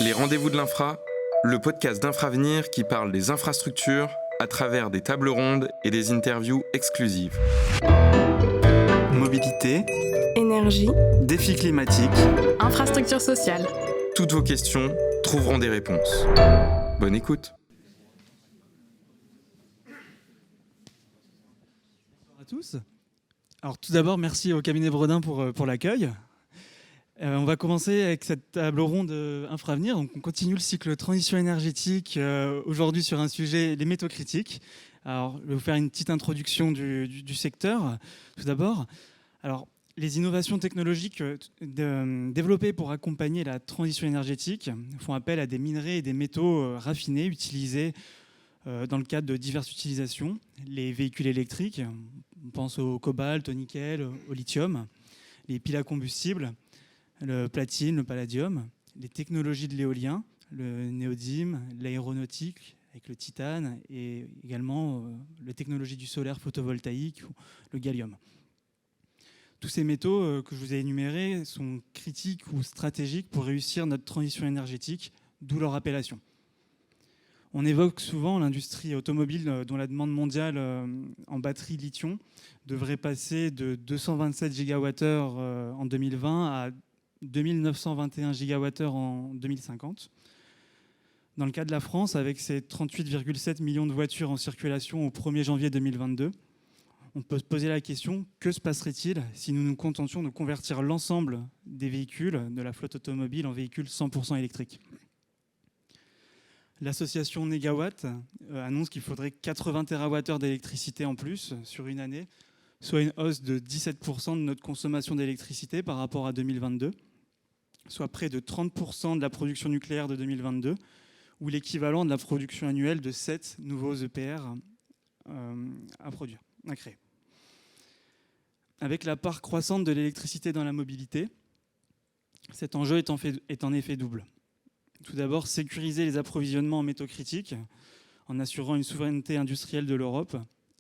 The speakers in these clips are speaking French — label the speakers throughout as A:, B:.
A: Les rendez-vous de l'infra, le podcast d'Infravenir qui parle des infrastructures à travers des tables rondes et des interviews exclusives.
B: Mobilité,
C: énergie,
B: défis climatiques,
C: infrastructure sociale.
A: Toutes vos questions trouveront des réponses. Bonne écoute.
D: Bonjour à tous. Alors tout d'abord, merci au cabinet Bredin pour l'accueil. On va commencer avec cette table ronde Infravenir. Donc on continue le cycle transition énergétique aujourd'hui sur un sujet, les métaux critiques. Alors je vais vous faire une petite introduction du secteur tout d'abord. Alors les innovations technologiques développées pour accompagner la transition énergétique font appel à des minerais et des métaux raffinés utilisés dans le cadre de diverses utilisations. Les véhicules électriques, on pense au cobalt, au nickel, au lithium, les piles à combustible, le platine, le palladium, les technologies de l'éolien, le néodyme, l'aéronautique avec le titane et également les technologies du solaire photovoltaïque, le gallium. Tous ces métaux que je vous ai énumérés sont critiques ou stratégiques pour réussir notre transition énergétique, d'où leur appellation. On évoque souvent l'industrie automobile dont la demande mondiale en batterie lithium devrait passer de 227 GWh en 2020 à 2921 GWh en 2050. Dans le cas de la France, avec ses 38,7 millions de voitures en circulation au 1er janvier 2022, on peut se poser la question, que se passerait-il si nous nous contentions de convertir l'ensemble des véhicules de la flotte automobile en véhicules 100% électriques ? L'association Négawatt annonce qu'il faudrait 80 TWh d'électricité en plus sur une année, soit une hausse de 17% de notre consommation d'électricité par rapport à 2022, soit près de 30% de la production nucléaire de 2022, ou l'équivalent de la production annuelle de 7 nouveaux EPR à créer. Avec la part croissante de l'électricité dans la mobilité, cet enjeu est en effet double. Tout d'abord, sécuriser les approvisionnements en métaux critiques en assurant une souveraineté industrielle de l'Europe,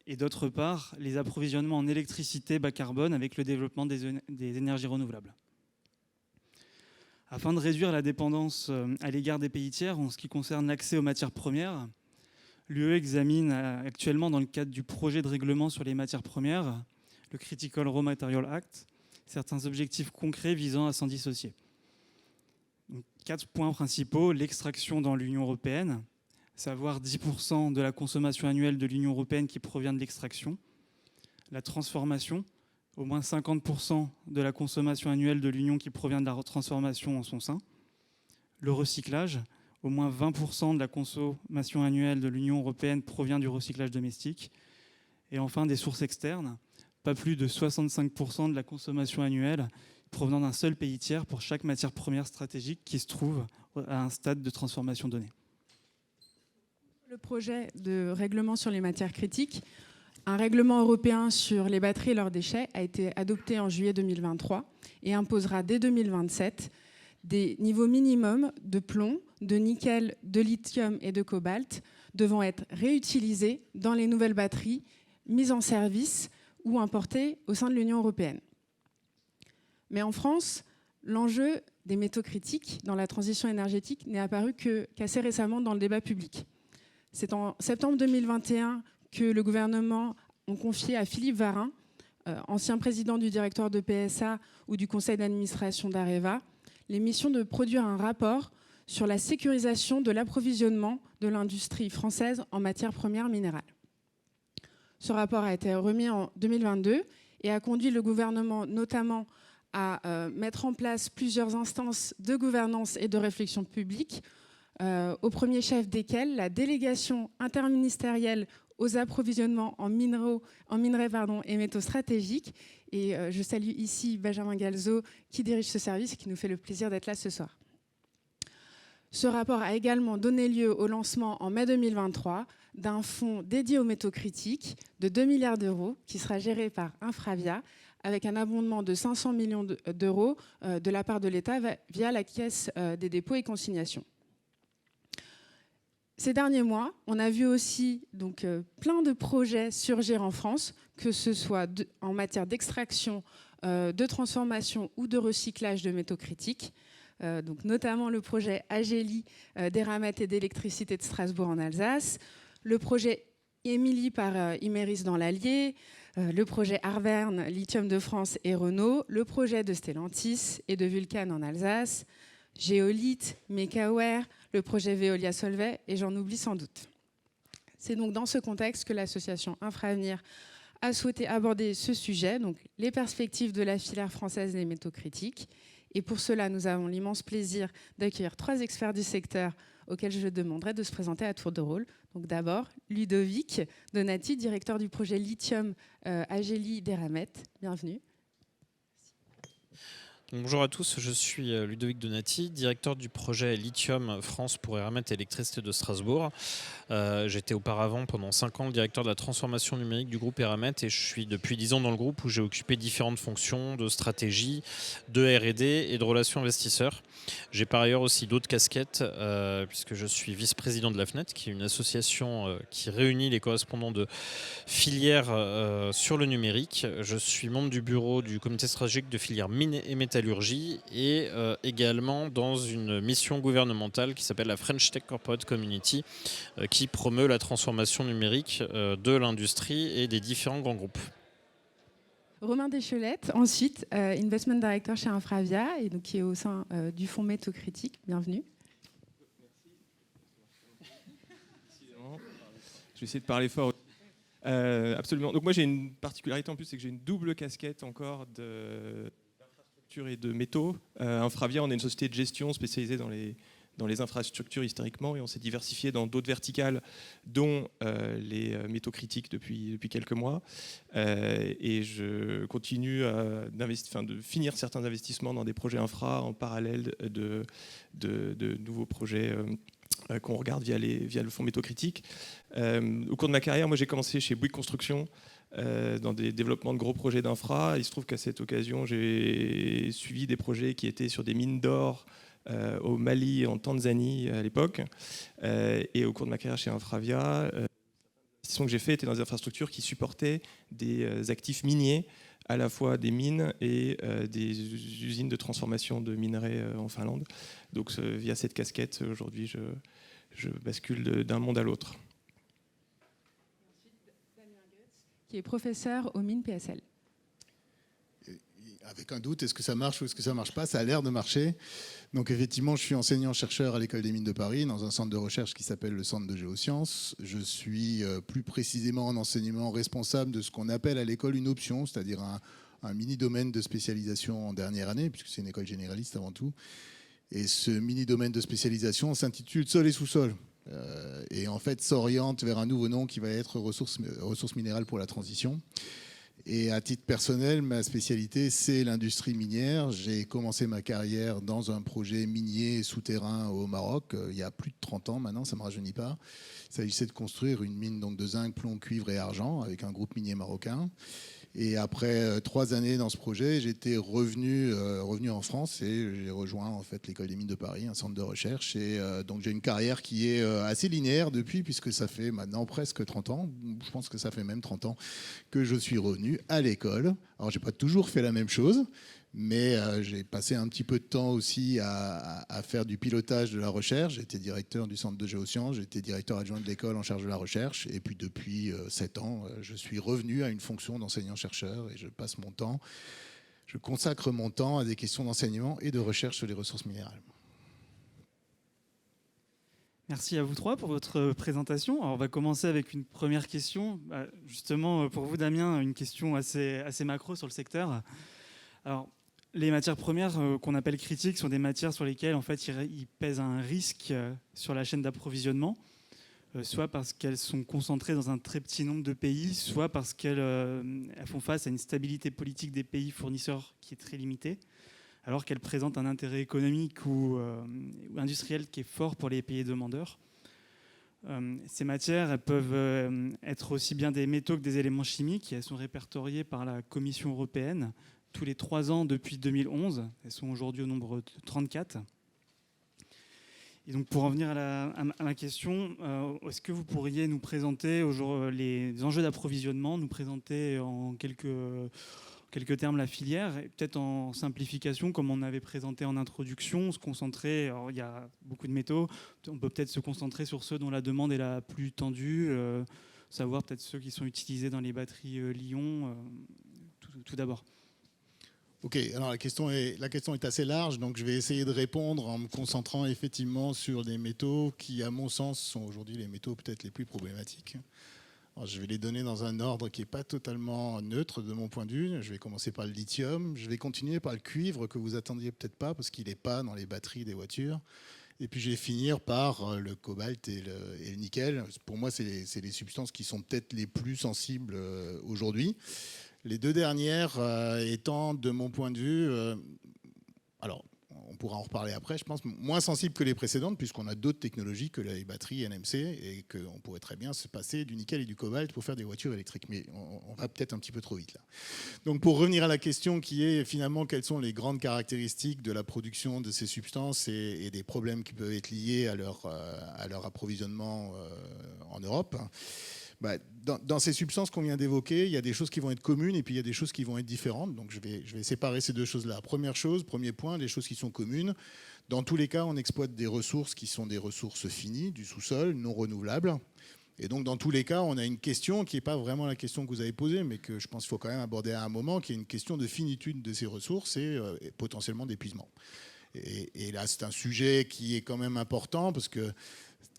D: et d'autre part, les approvisionnements en électricité bas carbone avec le développement des énergies renouvelables. Afin de réduire la dépendance à l'égard des pays tiers en ce qui concerne l'accès aux matières premières, l'UE examine actuellement dans le cadre du projet de règlement sur les matières premières, le Critical Raw Material Act, certains objectifs concrets visant à s'en dissocier. Donc, 4 points principaux: l'extraction dans l'Union européenne, savoir 10% de la consommation annuelle de l'Union européenne qui provient de l'extraction, la transformation, au moins 50% de la consommation annuelle de l'Union qui provient de la transformation en son sein, le recyclage, au moins 20% de la consommation annuelle de l'Union européenne provient du recyclage domestique, et enfin des sources externes, pas plus de 65% de la consommation annuelle provenant d'un seul pays tiers pour chaque matière première stratégique qui se trouve à un stade de transformation donné.
E: Le projet de règlement sur les matières critiques, un règlement européen sur les batteries et leurs déchets a été adopté en juillet 2023 et imposera dès 2027 des niveaux minimums de plomb, de nickel, de lithium et de cobalt devant être réutilisés dans les nouvelles batteries mises en service ou importées au sein de l'Union européenne. Mais en France, l'enjeu des métaux critiques dans la transition énergétique n'est apparu qu'assez récemment dans le débat public. C'est en septembre 2021 que le gouvernement a confié à Philippe Varin, ancien président du directoire de PSA ou du conseil d'administration d'Areva, les missions de produire un rapport sur la sécurisation de l'approvisionnement de l'industrie française en matières premières minérales. Ce rapport a été remis en 2022 et a conduit le gouvernement notamment à mettre en place plusieurs instances de gouvernance et de réflexion publique, au premier chef desquels la délégation interministérielle aux approvisionnements en minerais et métaux stratégiques. Et je salue ici Benjamin Galzo qui dirige ce service et qui nous fait le plaisir d'être là ce soir. Ce rapport a également donné lieu au lancement en mai 2023 d'un fonds dédié aux métaux critiques de 2 milliards d'euros qui sera géré par Infravia avec un abondement de 500 millions d'euros de la part de l'État via la Caisse des dépôts et consignations. Ces derniers mois, on a vu aussi plein de projets surgir en France, que ce soit en matière d'extraction, de transformation ou de recyclage de métaux critiques. donc notamment le projet Agélie d'Eramet et d'électricité de Strasbourg en Alsace, le projet Émilie par Imerys dans l'Allier, le projet Arverne, Lithium de France et Renault, le projet de Stellantis et de Vulcan en Alsace, Géolith, Mekaware, le projet Veolia Solvay, et j'en oublie sans doute. C'est donc dans ce contexte que l'association Infravenir a souhaité aborder ce sujet, donc les perspectives de la filière française des métaux critiques. Et pour cela, nous avons l'immense plaisir d'accueillir 3 experts du secteur auxquels je demanderai de se présenter à tour de rôle. Donc d'abord, Ludovic Donati, directeur du projet Lithium Agélie d'Eramet. Bienvenue.
B: Bonjour à tous, je suis Ludovic Donati, directeur du projet Lithium France pour Eramet et Électricité de Strasbourg. J'étais auparavant pendant 5 ans le directeur de la transformation numérique du groupe Eramet et je suis depuis 10 ans dans le groupe où j'ai occupé différentes fonctions de stratégie, de R&D et de relations investisseurs. J'ai par ailleurs aussi d'autres casquettes puisque je suis vice-président de la FNET, qui est une association qui réunit les correspondants de filières sur le numérique. Je suis membre du bureau du comité stratégique de filière mine et métallurgie et également dans une mission gouvernementale qui s'appelle la French Tech Corporate Community qui promeut la transformation numérique de l'industrie et des différents grands groupes.
E: Romain Deschelette, ensuite Investment Director chez Infravia et donc qui est au sein du fonds Métaux Critiques. Bienvenue.
F: Je vais essayer de parler fort. Absolument. Donc moi j'ai une particularité en plus, c'est que j'ai une double casquette encore d'infrastructures et de métaux. Infravia, on est une société de gestion spécialisée dans les infrastructures historiquement et on s'est diversifié dans d'autres verticales, dont les métaux critiques depuis quelques mois. Et je continue de finir certains investissements dans des projets infra en parallèle de nouveaux projets qu'on regarde via le fonds métaux critiques. Au cours de ma carrière, moi j'ai commencé chez Bouygues Construction dans des développements de gros projets d'infra. Il se trouve qu'à cette occasion, j'ai suivi des projets qui étaient sur des mines d'or au Mali, en Tanzanie à l'époque. Et au cours de ma carrière chez Infravia, l'investissement que j'ai fait était dans des infrastructures qui supportaient des actifs miniers, à la fois des mines et des usines de transformation de minerais en Finlande. Donc via cette casquette, aujourd'hui, je bascule d'un monde à l'autre.
E: Qui est professeur aux mines PSL.
G: Avec un doute, est-ce que ça marche ou est-ce que ça ne marche pas? Ça a l'air de marcher. Donc effectivement, je suis enseignant-chercheur à l'École des mines de Paris, dans un centre de recherche qui s'appelle le Centre de géosciences. Je suis plus précisément en enseignement responsable de ce qu'on appelle à l'école une option, c'est-à-dire un mini-domaine de spécialisation en dernière année, puisque c'est une école généraliste avant tout. Et ce mini-domaine de spécialisation s'intitule Sol et sous-sol. Et en fait s'oriente vers un nouveau nom qui va être ressources minérales pour la transition. Et à titre personnel, ma spécialité, c'est l'industrie minière. J'ai commencé ma carrière dans un projet minier souterrain au Maroc, il y a plus de 30 ans maintenant, ça ne me rajeunit pas. Il s'agissait de construire une mine donc, de zinc, plomb, cuivre et argent avec un groupe minier marocain. Et après 3 années dans ce projet, j'étais revenu en France et j'ai rejoint en fait l'École des mines de Paris, un centre de recherche. Et donc j'ai une carrière qui est assez linéaire depuis, puisque ça fait maintenant presque 30 ans, je pense que ça fait même 30 ans que je suis revenu à l'école. Alors j'ai pas toujours fait la même chose, mais j'ai passé un petit peu de temps aussi à faire du pilotage de la recherche. J'étais directeur du centre de géosciences, j'étais directeur adjoint de l'école en charge de la recherche. Et puis depuis 7 ans, je suis revenu à une fonction d'enseignant-chercheur et je consacre mon temps à des questions d'enseignement et de recherche sur les ressources minérales.
D: Merci à vous 3 pour votre présentation. Alors on va commencer avec une première question. Justement, pour vous, Damien, une question assez macro sur le secteur. Alors, les matières premières qu'on appelle critiques sont des matières sur lesquelles en fait, il pèse un risque sur la chaîne d'approvisionnement, soit parce qu'elles sont concentrées dans un très petit nombre de pays, soit parce qu'elles font face à une stabilité politique des pays fournisseurs qui est très limitée, alors qu'elles présentent un intérêt économique ou industriel qui est fort pour les pays demandeurs. Ces matières elles peuvent être aussi bien des métaux que des éléments chimiques. Elles sont répertoriées par la Commission européenne tous les 3 ans depuis 2011. Elles sont aujourd'hui au nombre de 34. Et donc pour en venir à la question, est-ce que vous pourriez nous présenter les enjeux d'approvisionnement, nous présenter en quelques quelques termes la filière, et peut-être en simplification, comme on avait présenté en introduction, se concentrer, alors il y a beaucoup de métaux, on peut peut-être se concentrer sur ceux dont la demande est la plus tendue, savoir peut-être ceux qui sont utilisés dans les batteries Li-ion, tout d'abord.
G: Ok, alors la question est assez large, donc je vais essayer de répondre en me concentrant effectivement sur des métaux qui, à mon sens, sont aujourd'hui les métaux peut-être les plus problématiques. Alors, je vais les donner dans un ordre qui n'est pas totalement neutre de mon point de vue. Je vais commencer par le lithium, je vais continuer par le cuivre que vous attendiez peut-être pas parce qu'il n'est pas dans les batteries des voitures. Et puis je vais finir par le cobalt et le nickel. Pour moi, c'est les substances qui sont peut-être les plus sensibles aujourd'hui. Les deux dernières étant, de mon point de vue, alors on pourra en reparler après, je pense, moins sensibles que les précédentes, puisqu'on a d'autres technologies que les batteries NMC et qu'on pourrait très bien se passer du nickel et du cobalt pour faire des voitures électriques. Mais on va peut-être un petit peu trop vite là. Donc pour revenir à la question qui est finalement quelles sont les grandes caractéristiques de la production de ces substances et des problèmes qui peuvent être liés à leur approvisionnement en Europe. Bah, dans ces substances qu'on vient d'évoquer, il y a des choses qui vont être communes et puis il y a des choses qui vont être différentes. Donc je vais séparer ces deux choses-là. Premier point, les choses qui sont communes. Dans tous les cas, on exploite des ressources qui sont des ressources finies, du sous-sol, non renouvelables. Et donc dans tous les cas, on a une question qui n'est pas vraiment la question que vous avez posée, mais que je pense qu'il faut quand même aborder à un moment, qui est une question de finitude de ces ressources et potentiellement d'épuisement. Et là, c'est un sujet qui est quand même important parce que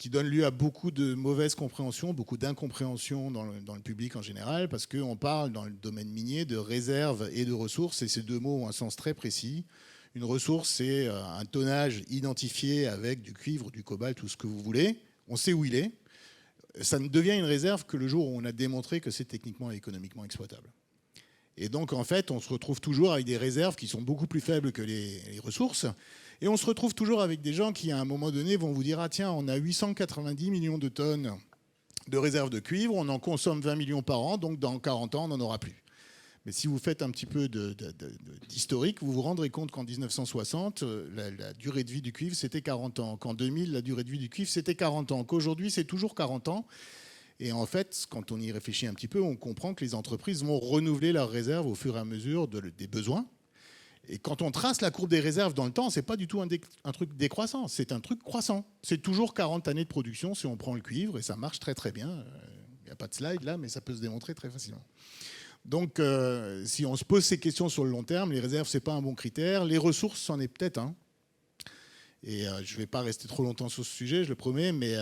G: qui donne lieu à beaucoup de mauvaises compréhensions, beaucoup d'incompréhension dans le public en général, parce qu'on parle dans le domaine minier de réserves et de ressources, et ces deux mots ont un sens très précis. Une ressource, c'est un tonnage identifié avec du cuivre, du cobalt, tout ce que vous voulez. On sait où il est. Ça ne devient une réserve que le jour où on a démontré que c'est techniquement et économiquement exploitable. Et donc, en fait, on se retrouve toujours avec des réserves qui sont beaucoup plus faibles que les ressources. Et on se retrouve toujours avec des gens qui, à un moment donné, vont vous dire « Ah tiens, on a 890 millions de tonnes de réserves de cuivre, on en consomme 20 millions par an, donc dans 40 ans, on n'en aura plus. » Mais si vous faites un petit peu d'historique, vous vous rendrez compte qu'en 1960, la durée de vie du cuivre, c'était 40 ans. Qu'en 2000, la durée de vie du cuivre, c'était 40 ans. Qu'aujourd'hui, c'est toujours 40 ans. Et en fait, quand on y réfléchit un petit peu, on comprend que les entreprises vont renouveler leurs réserves au fur et à mesure des besoins. Et quand on trace la courbe des réserves dans le temps, ce n'est pas du tout un truc décroissant, c'est un truc croissant. C'est toujours 40 années de production si on prend le cuivre, et ça marche très très bien. Il n'y a pas de slide là, mais ça peut se démontrer très facilement. Donc, si on se pose ces questions sur le long terme, les réserves, ce n'est pas un bon critère. Les ressources, c'en est peut-être un. Et je ne vais pas rester trop longtemps sur ce sujet, je le promets, mais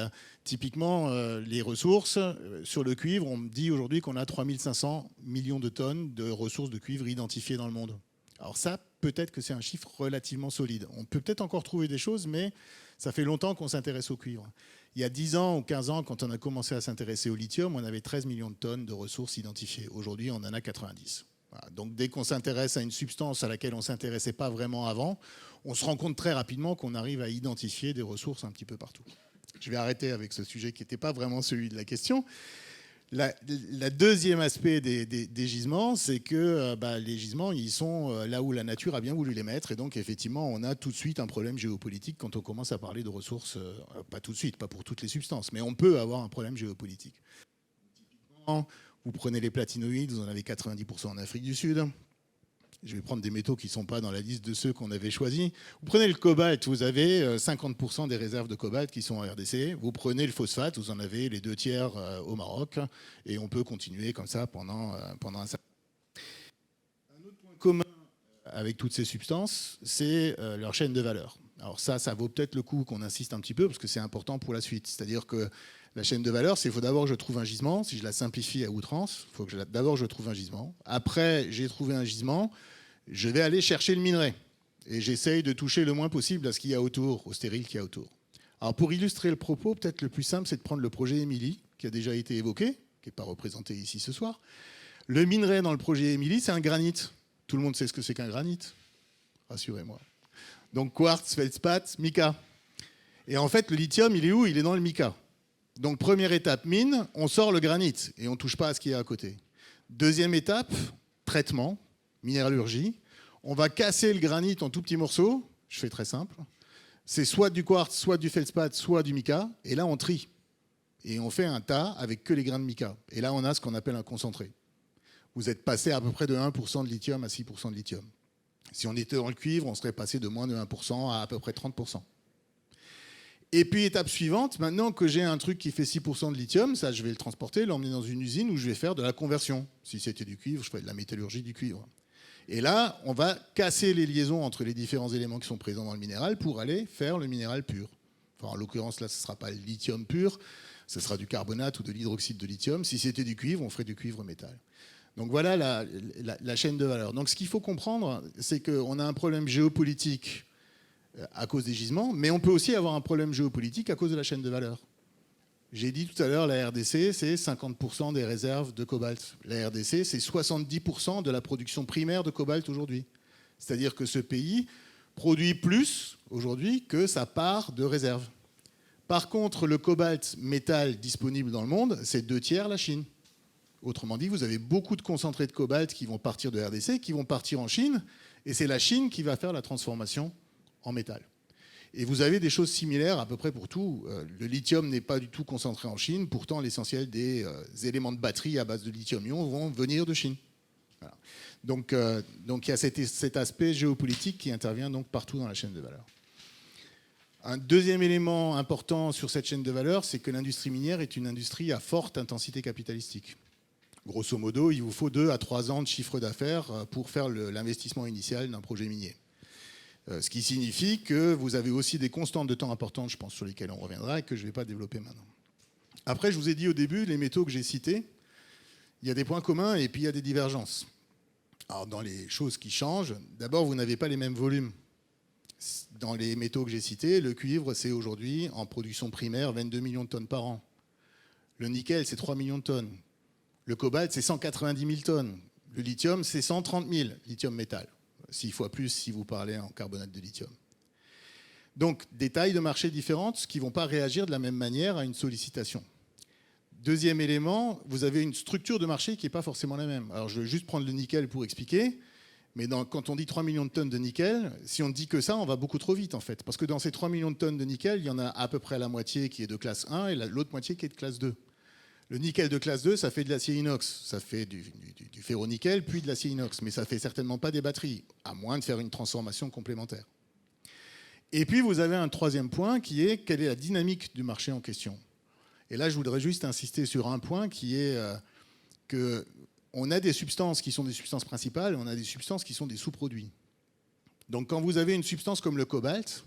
G: typiquement, les ressources, sur le cuivre, on me dit aujourd'hui qu'on a 3500 millions de tonnes de ressources de cuivre identifiées dans le monde. Alors ça, peut-être que c'est un chiffre relativement solide. On peut peut-être encore trouver des choses, mais ça fait longtemps qu'on s'intéresse au cuivre. Il y a 10 ans ou 15 ans, quand on a commencé à s'intéresser au lithium, on avait 13 millions de tonnes de ressources identifiées. Aujourd'hui, on en a 90. Voilà. Donc dès qu'on s'intéresse à une substance à laquelle on ne s'intéressait pas vraiment avant, on se rend compte très rapidement qu'on arrive à identifier des ressources un petit peu partout. Je vais arrêter avec ce sujet qui n'était pas vraiment celui de la question. La deuxième aspect des gisements, c'est que les gisements, ils sont là où la nature a bien voulu les mettre. Et donc, effectivement, on a tout de suite un problème géopolitique quand on commence à parler de ressources. Pas tout de suite, pas pour toutes les substances, mais on peut avoir un problème géopolitique. Typiquement, vous prenez les platinoïdes, vous en avez 90% en Afrique du Sud. Je vais prendre des métaux qui ne sont pas dans la liste de ceux qu'on avait choisis. Vous prenez le cobalt, vous avez 50% des réserves de cobalt qui sont en RDC. Vous prenez le phosphate, vous en avez les 2/3 au Maroc. Et on peut continuer comme ça pendant un certain temps. Un autre point commun avec toutes ces substances, c'est leur chaîne de valeur. Alors ça vaut peut-être le coup qu'on insiste un petit peu parce que c'est important pour la suite. C'est-à-dire que la chaîne de valeur, c'est qu'il faut d'abord que je trouve un gisement. Si je la simplifie à outrance, il faut que d'abord je trouve un gisement. Après, j'ai trouvé un gisement, je vais aller chercher le minerai. Et j'essaye de toucher le moins possible à ce qu'il y a autour, au stérile qu'il y a autour. Alors pour illustrer le propos, peut-être le plus simple, c'est de prendre le projet Émilie, qui a déjà été évoqué, qui n'est pas représenté ici ce soir. Le minerai dans le projet Émilie, c'est un granit. Tout le monde sait ce que c'est qu'un granit. Rassurez-moi. Donc quartz, feldspath, mica. Et en fait, le lithium, il est où? Il est dans le mica. Donc première étape, mine, on sort le granit et on ne touche pas à ce qu'il y a à côté. Deuxième étape, traitement, minéralurgie. On va casser le granit en tout petits morceaux. Je fais très simple. C'est soit du quartz, soit du feldspath, soit du mica. Et là, on trie. Et on fait un tas avec que les grains de mica. Et là, on a ce qu'on appelle un concentré. Vous êtes passé à peu près de 1% de lithium à 6% de lithium. Si on était dans le cuivre, on serait passé de moins de 1% à peu près 30%. Et puis, étape suivante, maintenant que j'ai un truc qui fait 6% de lithium, ça, je vais le transporter, l'emmener dans une usine où je vais faire de la conversion. Si c'était du cuivre, je ferais de la métallurgie du cuivre. Et là, on va casser les liaisons entre les différents éléments qui sont présents dans le minéral pour aller faire le minéral pur. Enfin, en l'occurrence, là, ce ne sera pas le lithium pur, ce sera du carbonate ou de l'hydroxyde de lithium. Si c'était du cuivre, on ferait du cuivre métal. Donc voilà la chaîne de valeur. Donc ce qu'il faut comprendre, c'est qu'on a un problème géopolitique à cause des gisements, mais on peut aussi avoir un problème géopolitique à cause de la chaîne de valeur. J'ai dit tout à l'heure, la RDC, c'est 50% des réserves de cobalt. La RDC, c'est 70% de la production primaire de cobalt aujourd'hui. C'est-à-dire que ce pays produit plus aujourd'hui que sa part de réserve. Par contre, le cobalt métal disponible dans le monde, c'est 2/3 la Chine. Autrement dit, vous avez beaucoup de concentrés de cobalt qui vont partir de RDC, qui vont partir en Chine, et c'est la Chine qui va faire la transformation en métal. Et vous avez des choses similaires à peu près pour tout. Le lithium n'est pas du tout concentré en Chine, pourtant l'essentiel des éléments de batterie à base de lithium-ion vont venir de Chine. Voilà. Donc il y a cet aspect géopolitique qui intervient donc partout dans la chaîne de valeur. Un deuxième élément important sur cette chaîne de valeur, c'est que l'industrie minière est une industrie à forte intensité capitalistique. Grosso modo, il vous faut 2 à 3 ans de chiffre d'affaires pour faire l'investissement initial d'un projet minier. Ce qui signifie que vous avez aussi des constantes de temps importantes, je pense, sur lesquelles on reviendra et que je ne vais pas développer maintenant. Après, je vous ai dit au début, les métaux que j'ai cités, il y a des points communs et puis il y a des divergences. Alors, dans les choses qui changent, d'abord, vous n'avez pas les mêmes volumes. Dans les métaux que j'ai cités, le cuivre, c'est aujourd'hui, en production primaire, 22 millions de tonnes par an. Le nickel, c'est 3 millions de tonnes. Le cobalt, c'est 190 000 tonnes. Le lithium, c'est 130 000, lithium métal. 6 fois plus si vous parlez en carbonate de lithium. Donc, des tailles de marché différentes qui ne vont pas réagir de la même manière à une sollicitation. Deuxième élément, vous avez une structure de marché qui n'est pas forcément la même. Alors, je vais juste prendre le nickel pour expliquer. Mais quand on dit 3 millions de tonnes de nickel, si on ne dit que ça, on va beaucoup trop vite, en fait. Parce que dans ces 3 millions de tonnes de nickel, il y en a à peu près la moitié qui est de classe 1 et l'autre moitié qui est de classe 2. Le nickel de classe 2, ça fait de l'acier inox, ça fait du ferro-nickel, puis de l'acier inox, mais ça ne fait certainement pas des batteries, à moins de faire une transformation complémentaire. Et puis vous avez un troisième point qui est quelle est la dynamique du marché en question. Et là, je voudrais juste insister sur un point qui est qu'on a des substances qui sont des substances principales, et on a des substances qui sont des sous-produits. Donc quand vous avez une substance comme le cobalt,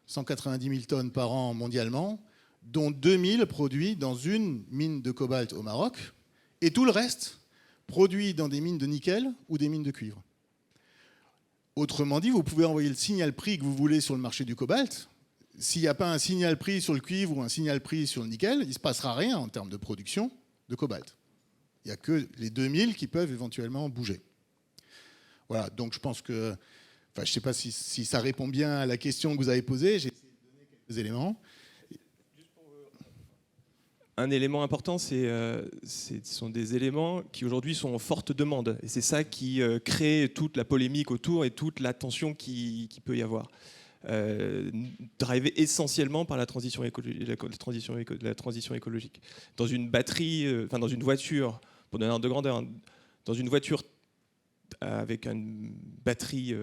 G: 190 000 tonnes par an mondialement, dont 2000 produits dans une mine de cobalt au Maroc, et tout le reste produit dans des mines de nickel ou des mines de cuivre. Autrement dit, vous pouvez envoyer le signal prix que vous voulez sur le marché du cobalt. S'il n'y a pas un signal prix sur le cuivre ou un signal prix sur le nickel, il ne se passera rien en termes de production de cobalt. Il n'y a que les 2000 qui peuvent éventuellement bouger. Voilà, donc je pense que... Enfin, je ne sais pas si ça répond bien à la question que vous avez posée. J'ai essayé de donner quelques éléments.
F: Un élément important, ce sont des éléments qui aujourd'hui sont en forte demande. Et c'est ça qui crée toute la polémique autour et toute la tension qui peut y avoir. Drivé essentiellement par la transition écologique. Dans une batterie, dans une voiture, pour donner un ordre de grandeur, dans une voiture avec une batterie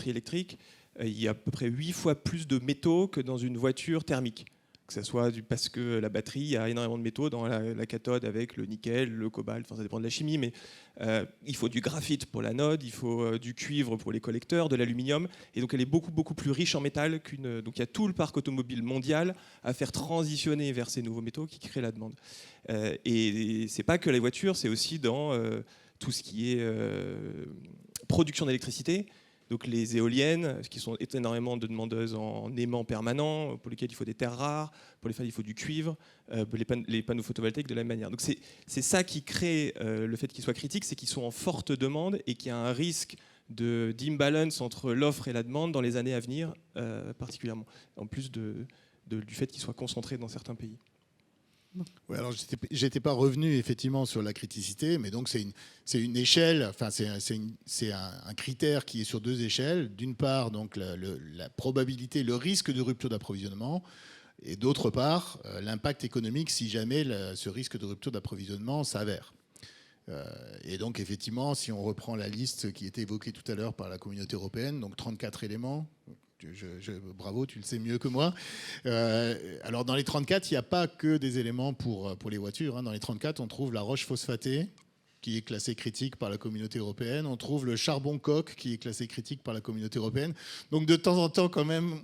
F: électrique, il y a à peu près 8 fois plus de métaux que dans une voiture thermique. Que ce soit parce que la batterie, il y a énormément de métaux dans la cathode avec le nickel, le cobalt, enfin ça dépend de la chimie, mais il faut du graphite pour l'anode, il faut du cuivre pour les collecteurs, de l'aluminium, et donc elle est beaucoup, beaucoup plus riche en métal qu'une... Donc il y a tout le parc automobile mondial à faire transitionner vers ces nouveaux métaux qui créent la demande. Et c'est pas que les voitures, c'est aussi dans tout ce qui est production d'électricité. Donc les éoliennes, qui sont énormément de demandeuses en aimant permanent, pour lesquelles il faut des terres rares, pour lesquelles il faut du cuivre, les panneaux photovoltaïques de la même manière. Donc c'est ça qui crée le fait qu'ils soient critiques, c'est qu'ils sont en forte demande et qu'il y a un risque d'imbalance entre l'offre et la demande dans les années à venir, particulièrement, en plus du fait qu'ils soient concentrés dans certains pays.
G: Ouais, alors j'étais pas revenu effectivement sur la criticité, mais donc c'est une échelle, enfin c'est un critère qui est sur 2 échelles. D'une part, donc la probabilité, le risque de rupture d'approvisionnement, et d'autre part, l'impact économique si jamais ce risque de rupture d'approvisionnement s'avère. Et donc, effectivement, si on reprend la liste qui était évoquée tout à l'heure par la communauté européenne, donc 34 éléments, bravo, tu le sais mieux que moi. Alors, dans les 34, il n'y a pas que des éléments pour les voitures. Dans les 34, on trouve la roche phosphatée, qui est classé critique par la communauté européenne. On trouve le charbon coque, qui est classé critique par la communauté européenne. Donc de temps en temps, quand même,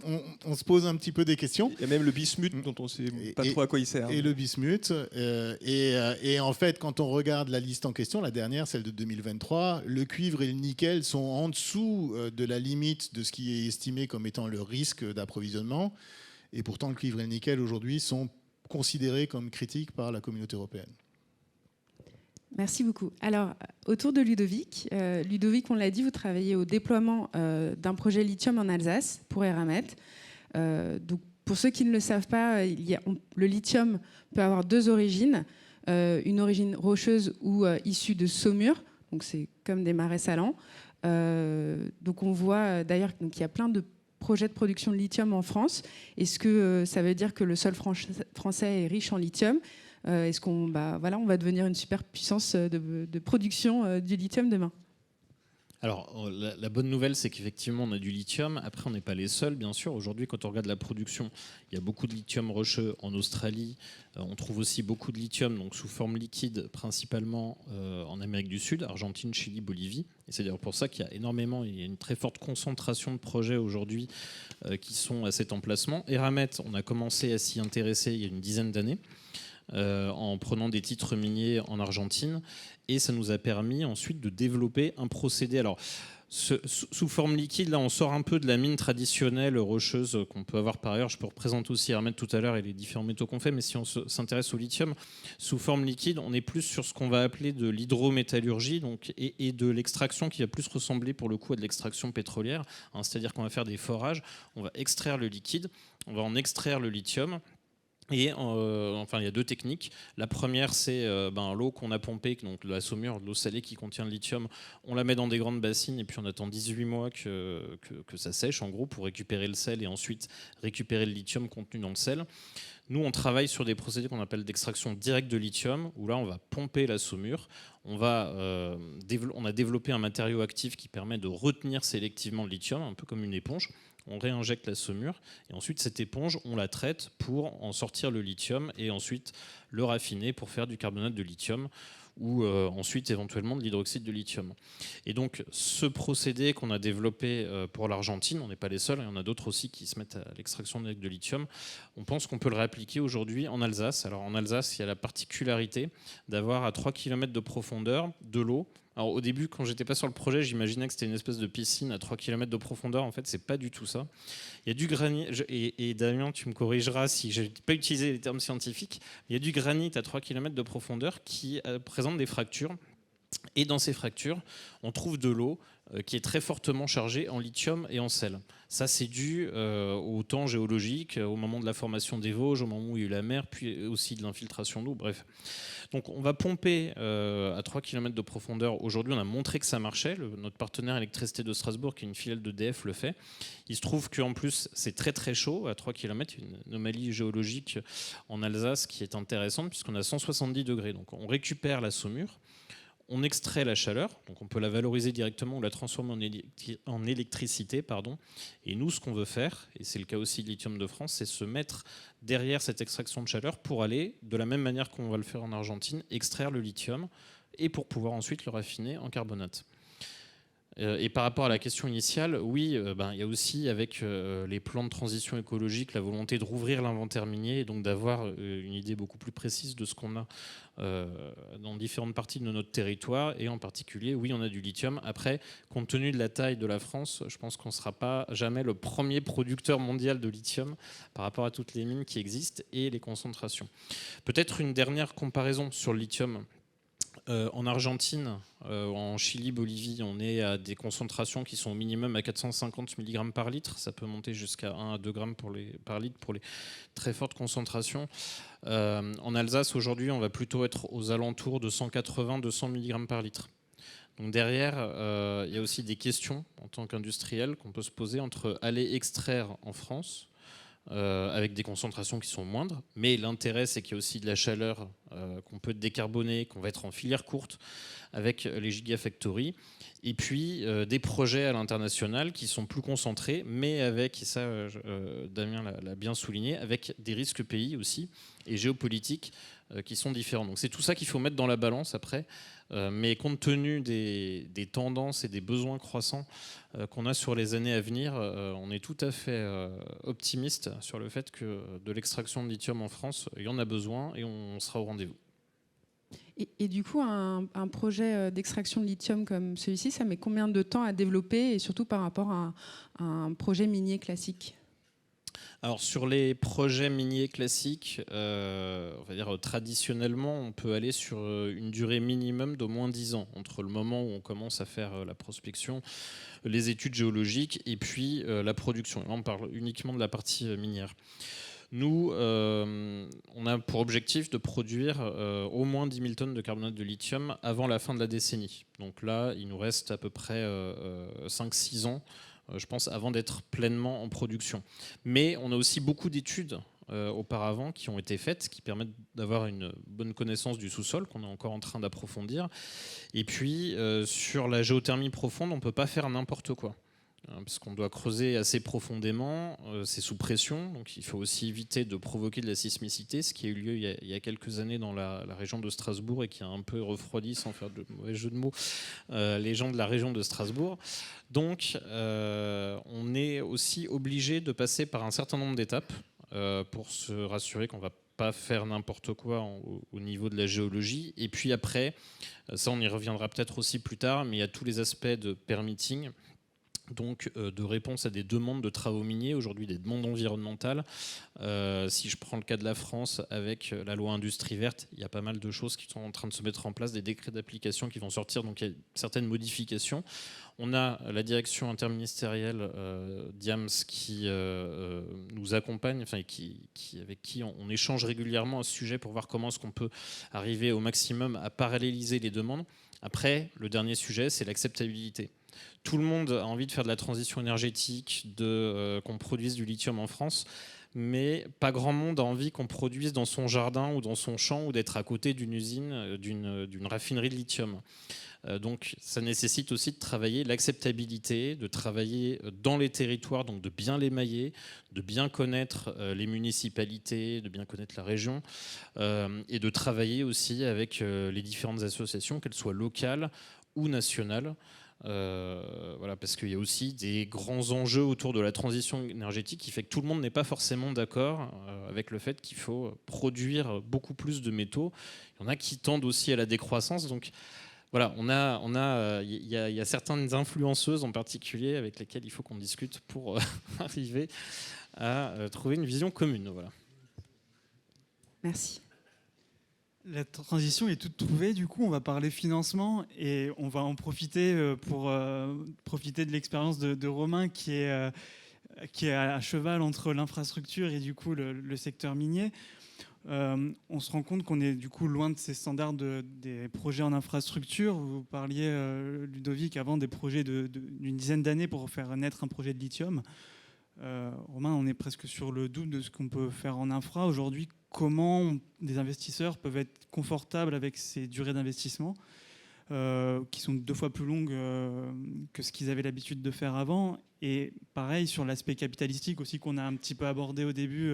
G: on se pose un petit peu des questions.
F: Il y a même le bismuth, dont on ne sait pas trop à quoi il sert.
G: Et le bismuth. Et en fait, quand on regarde la liste en question, la dernière, celle de 2023, le cuivre et le nickel sont en dessous de la limite de ce qui est estimé comme étant le risque d'approvisionnement. Et pourtant, le cuivre et le nickel, aujourd'hui, sont considérés comme critiques par la communauté européenne.
E: Merci beaucoup. Alors, autour de Ludovic, on l'a dit, vous travaillez au déploiement d'un projet lithium en Alsace pour Eramet. Donc, pour ceux qui ne le savent pas, le lithium peut avoir deux origines. Une origine rocheuse ou issue de saumure, donc c'est comme des marais salants. Donc, on voit d'ailleurs qu'il y a plein de projets de production de lithium en France. Est-ce que ça veut dire que le sol français est riche en lithium ? Est-ce qu'on va devenir une super puissance de production du lithium demain ?
B: Alors, la bonne nouvelle, c'est qu'effectivement, on a du lithium. Après, on n'est pas les seuls, bien sûr. Aujourd'hui, quand on regarde la production, il y a beaucoup de lithium rocheux en Australie. On trouve aussi beaucoup de lithium donc sous forme liquide, principalement en Amérique du Sud, Argentine, Chili, Bolivie. Et c'est d'ailleurs pour ça qu'il y a une très forte concentration de projets aujourd'hui qui sont à cet emplacement. Eramet, on a commencé à s'y intéresser il y a une dizaine d'années. En prenant des titres miniers en Argentine, et ça nous a permis ensuite de développer un procédé. Alors, sous forme liquide, là, on sort un peu de la mine traditionnelle rocheuse qu'on peut avoir par ailleurs. Je peux représenter aussi Eramet tout à l'heure et les différents métaux qu'on fait, mais si on s'intéresse au lithium, sous forme liquide, on est plus sur ce qu'on va appeler de l'hydrométallurgie et de l'extraction qui va plus ressembler pour le coup à de l'extraction pétrolière. C'est-à-dire qu'on va faire des forages, on va extraire le liquide, on va en extraire le lithium. Et il y a deux techniques. La première, c'est l'eau qu'on a pompée, donc de la saumure, de l'eau salée qui contient le lithium. On la met dans des grandes bassines et puis on attend 18 mois que ça sèche, en gros, pour récupérer le sel et ensuite récupérer le lithium contenu dans le sel. Nous, on travaille sur des procédés qu'on appelle d'extraction directe de lithium, où là, on va pomper la saumure. On a développé un matériau actif qui permet de retenir sélectivement le lithium, un peu comme une éponge. On réinjecte la saumure et ensuite cette éponge, on la traite pour en sortir le lithium et ensuite le raffiner pour faire du carbonate de lithium ou ensuite éventuellement de l'hydroxyde de lithium. Et donc ce procédé qu'on a développé pour l'Argentine, on n'est pas les seuls, il y en a d'autres aussi qui se mettent à l'extraction de lithium, on pense qu'on peut le réappliquer aujourd'hui en Alsace. Alors en Alsace, il y a la particularité d'avoir à 3 km de profondeur de l'eau. Alors au début, quand j'étais pas sur le projet, j'imaginais que c'était une espèce de piscine à 3 km de profondeur. En fait, c'est pas du tout ça. Il y a du granit, et Damien, tu me corrigeras si je n'ai pas utilisé les termes scientifiques, il y a du granit à 3 km de profondeur qui présente des fractures. Et dans ces fractures, on trouve de l'eau qui est très fortement chargée en lithium et en sel. Ça, c'est dû au temps géologique, au moment de la formation des Vosges, au moment où il y a eu la mer, puis aussi de l'infiltration d'eau, bref. Donc on va pomper à 3 km de profondeur. Aujourd'hui, on a montré que ça marchait. Notre partenaire Électricité de Strasbourg, qui est une filiale d'EDF, le fait. Il se trouve qu'en plus, c'est très très chaud à 3 km. Une anomalie géologique en Alsace qui est intéressante puisqu'on a 170 degrés. Donc on récupère la saumure. On extrait la chaleur, donc on peut la valoriser directement ou la transformer en électricité. Et nous, ce qu'on veut faire, et c'est le cas aussi de Lithium de France, c'est se mettre derrière cette extraction de chaleur pour aller, de la même manière qu'on va le faire en Argentine, extraire le lithium et pour pouvoir ensuite le raffiner en carbonate. Et par rapport à la question initiale, oui, il y a aussi avec les plans de transition écologique la volonté de rouvrir l'inventaire minier et donc d'avoir une idée beaucoup plus précise de ce qu'on a dans différentes parties de notre territoire. Et en particulier, oui, on a du lithium. Après, compte tenu de la taille de la France, je pense qu'on ne sera pas jamais le premier producteur mondial de lithium par rapport à toutes les mines qui existent et les concentrations. Peut-être une dernière comparaison sur le lithium. En Argentine, en Chili, Bolivie, on est à des concentrations qui sont au minimum à 450 mg par litre. Ça peut monter jusqu'à 1 à 2 grammes par litre pour les très fortes concentrations. En Alsace, aujourd'hui, on va plutôt être aux alentours de 180-200 mg par litre. Donc derrière, il y a aussi des questions en tant qu'industriel qu'on peut se poser entre aller extraire en France avec des concentrations qui sont moindres. Mais l'intérêt, c'est qu'il y a aussi de la chaleur qu'on peut décarboner, qu'on va être en filière courte avec les gigafactories. Et puis des projets à l'international qui sont plus concentrés, mais avec, et ça Damien l'a bien souligné, avec des risques pays aussi et géopolitiques qui sont différents. Donc c'est tout ça qu'il faut mettre dans la balance après. Mais compte tenu des tendances et des besoins croissants qu'on a sur les années à venir, on est tout à fait optimiste sur le fait que de l'extraction de lithium en France, il y en a besoin et on sera au rendez-vous.
E: Et du coup, un projet d'extraction de lithium comme celui-ci, ça met combien de temps à développer, et surtout par rapport à un projet minier classique ?
B: Alors sur les projets miniers classiques, on va dire traditionnellement, on peut aller sur une durée minimum d'au moins 10 ans, entre le moment où on commence à faire la prospection, les études géologiques et puis la production. Là, on parle uniquement de la partie minière. Nous, on a pour objectif de produire au moins 10 000 tonnes de carbonate de lithium avant la fin de la décennie. Donc là, il nous reste à peu près 5-6 ans, je pense, avant d'être pleinement en production. Mais on a aussi beaucoup d'études auparavant qui ont été faites, qui permettent d'avoir une bonne connaissance du sous-sol, qu'on est encore en train d'approfondir. Et puis, sur la géothermie profonde, on ne peut pas faire n'importe quoi. Parce qu'on doit creuser assez profondément, c'est sous pression, donc il faut aussi éviter de provoquer de la sismicité, ce qui a eu lieu il y a quelques années dans la région de Strasbourg et qui a un peu refroidi, sans faire de mauvais jeu de mots, les gens de la région de Strasbourg. Donc on est aussi obligé de passer par un certain nombre d'étapes pour se rassurer qu'on ne va pas faire n'importe quoi au niveau de la géologie. Et puis après, ça on y reviendra peut-être aussi plus tard, mais il y a tous les aspects de permitting, donc de réponse à des demandes de travaux miniers, aujourd'hui des demandes environnementales. Si je prends le cas de la France avec la loi Industrie verte, il y a pas mal de choses qui sont en train de se mettre en place, des décrets d'application qui vont sortir, donc il y a certaines modifications. On a la direction interministérielle DIAMS qui nous accompagne, enfin, avec qui on échange régulièrement à ce sujet pour voir comment est-ce qu'on peut arriver au maximum à paralléliser les demandes. Après, le dernier sujet, c'est l'acceptabilité. Tout le monde a envie de faire de la transition énergétique, qu'on produise du lithium en France, mais pas grand monde a envie qu'on produise dans son jardin ou dans son champ ou d'être à côté d'une usine, d'une raffinerie de lithium. Donc ça nécessite aussi de travailler l'acceptabilité, de travailler dans les territoires, donc de bien les mailler, de bien connaître les municipalités, de bien connaître la région, et de travailler aussi avec les différentes associations, qu'elles soient locales ou nationales. Voilà, parce qu'il y a aussi des grands enjeux autour de la transition énergétique qui fait que tout le monde n'est pas forcément d'accord avec le fait qu'il faut produire beaucoup plus de métaux. Il y en a qui tendent aussi à la décroissance. Donc voilà, il y a certaines influenceuses en particulier avec lesquelles il faut qu'on discute pour arriver à trouver une vision commune. Voilà.
E: Merci.
D: La transition est toute trouvée, du coup on va parler financement et on va en profiter pour profiter de l'expérience de Romain qui est à cheval entre l'infrastructure et du coup le secteur minier. On se rend compte qu'on est du coup loin de ces standards des projets en infrastructure. Vous parliez, Ludovic, avant des projets d'une dizaine d'années pour faire naître un projet de lithium. Romain, on est presque sur le double de ce qu'on peut faire en infra. Aujourd'hui, comment des investisseurs peuvent être confortables avec ces durées d'investissement qui sont 2 fois plus longues que ce qu'ils avaient l'habitude de faire avant. Et pareil, sur l'aspect capitalistique aussi qu'on a un petit peu abordé au début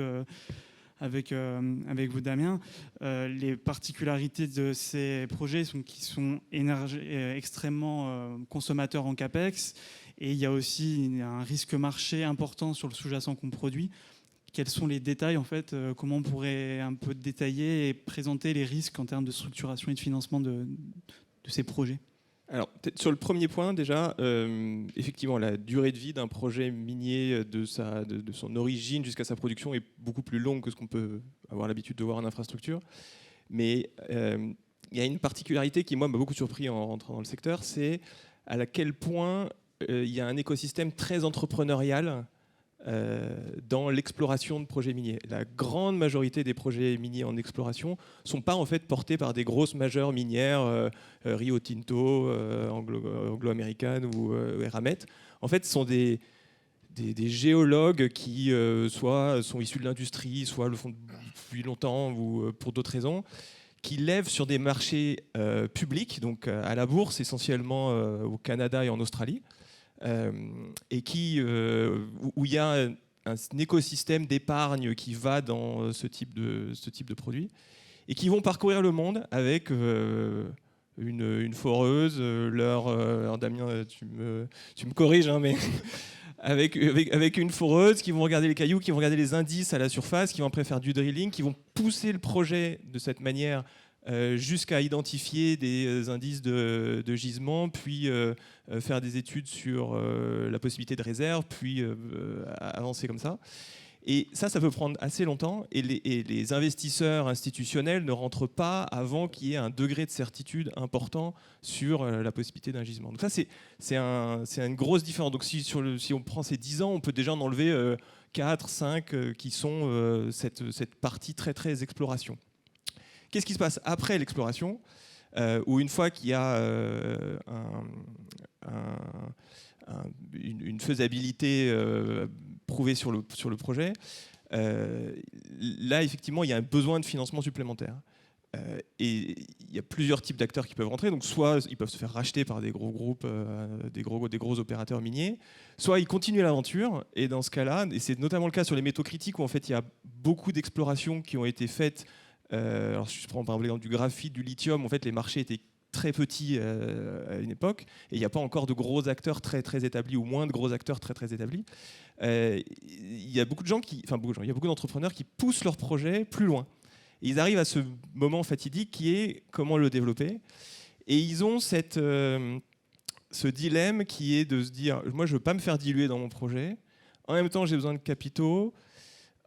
D: avec vous, Damien, les particularités de ces projets qui sont extrêmement consommateurs en CAPEX. Et il y a aussi un risque marché important sur le sous-jacent qu'on produit. Quels sont les détails, en fait, comment on pourrait un peu détailler et présenter les risques en termes de structuration et de financement de ces projets ?
F: Alors, sur le premier point, déjà, effectivement, la durée de vie d'un projet minier, de son origine jusqu'à sa production, est beaucoup plus longue que ce qu'on peut avoir l'habitude de voir en infrastructure. Mais il y a une particularité qui, moi, m'a beaucoup surpris en rentrant dans le secteur, c'est à quel point il y a un écosystème très entrepreneurial dans l'exploration de projets miniers. La grande majorité des projets miniers en exploration ne sont pas en fait portés par des grosses majeures minières, Rio Tinto, Anglo-American ou Eramet. En fait, ce sont des des géologues qui soit sont issus de l'industrie, soit le font depuis longtemps ou pour d'autres raisons, qui lèvent sur des marchés publics, donc à la bourse essentiellement au Canada et en Australie, et où il y a un écosystème d'épargne qui va dans ce type de produit, et qui vont parcourir le monde avec une foreuse, alors Damien, tu me corriges, hein, mais avec une foreuse, qui vont regarder les cailloux, qui vont regarder les indices à la surface, qui vont après faire du drilling, qui vont pousser le projet de cette manière jusqu'à identifier des indices de gisement, puis faire des études sur la possibilité de réserve, puis avancer comme ça. Et ça peut prendre assez longtemps, et les investisseurs institutionnels ne rentrent pas avant qu'il y ait un degré de certitude important sur la possibilité d'un gisement. Donc ça, c'est une grosse différence. Donc si on prend ces 10 ans, on peut déjà en enlever 4, 5 qui sont cette partie très, très exploration. Qu'est-ce qui se passe après l'exploration, où une fois qu'il y a une faisabilité prouvée sur le projet, là, effectivement, il y a un besoin de financement supplémentaire. Et il y a plusieurs types d'acteurs qui peuvent rentrer. Donc, soit ils peuvent se faire racheter par des gros groupes, des gros opérateurs miniers, soit ils continuent l'aventure. Et dans ce cas-là, et c'est notamment le cas sur les métaux critiques, où en fait, il y a beaucoup d'explorations qui ont été faites. Alors, si je prends par exemple du graphite, du lithium, en fait, les marchés étaient très petits à une époque, et il n'y a pas encore de gros acteurs très très établis, ou moins de gros acteurs très très établis. Il y a beaucoup d'entrepreneurs qui poussent leur projet plus loin. Et ils arrivent à ce moment fatidique qui est comment le développer. Et ils ont ce dilemme qui est de se dire, moi je ne veux pas me faire diluer dans mon projet, en même temps j'ai besoin de capitaux,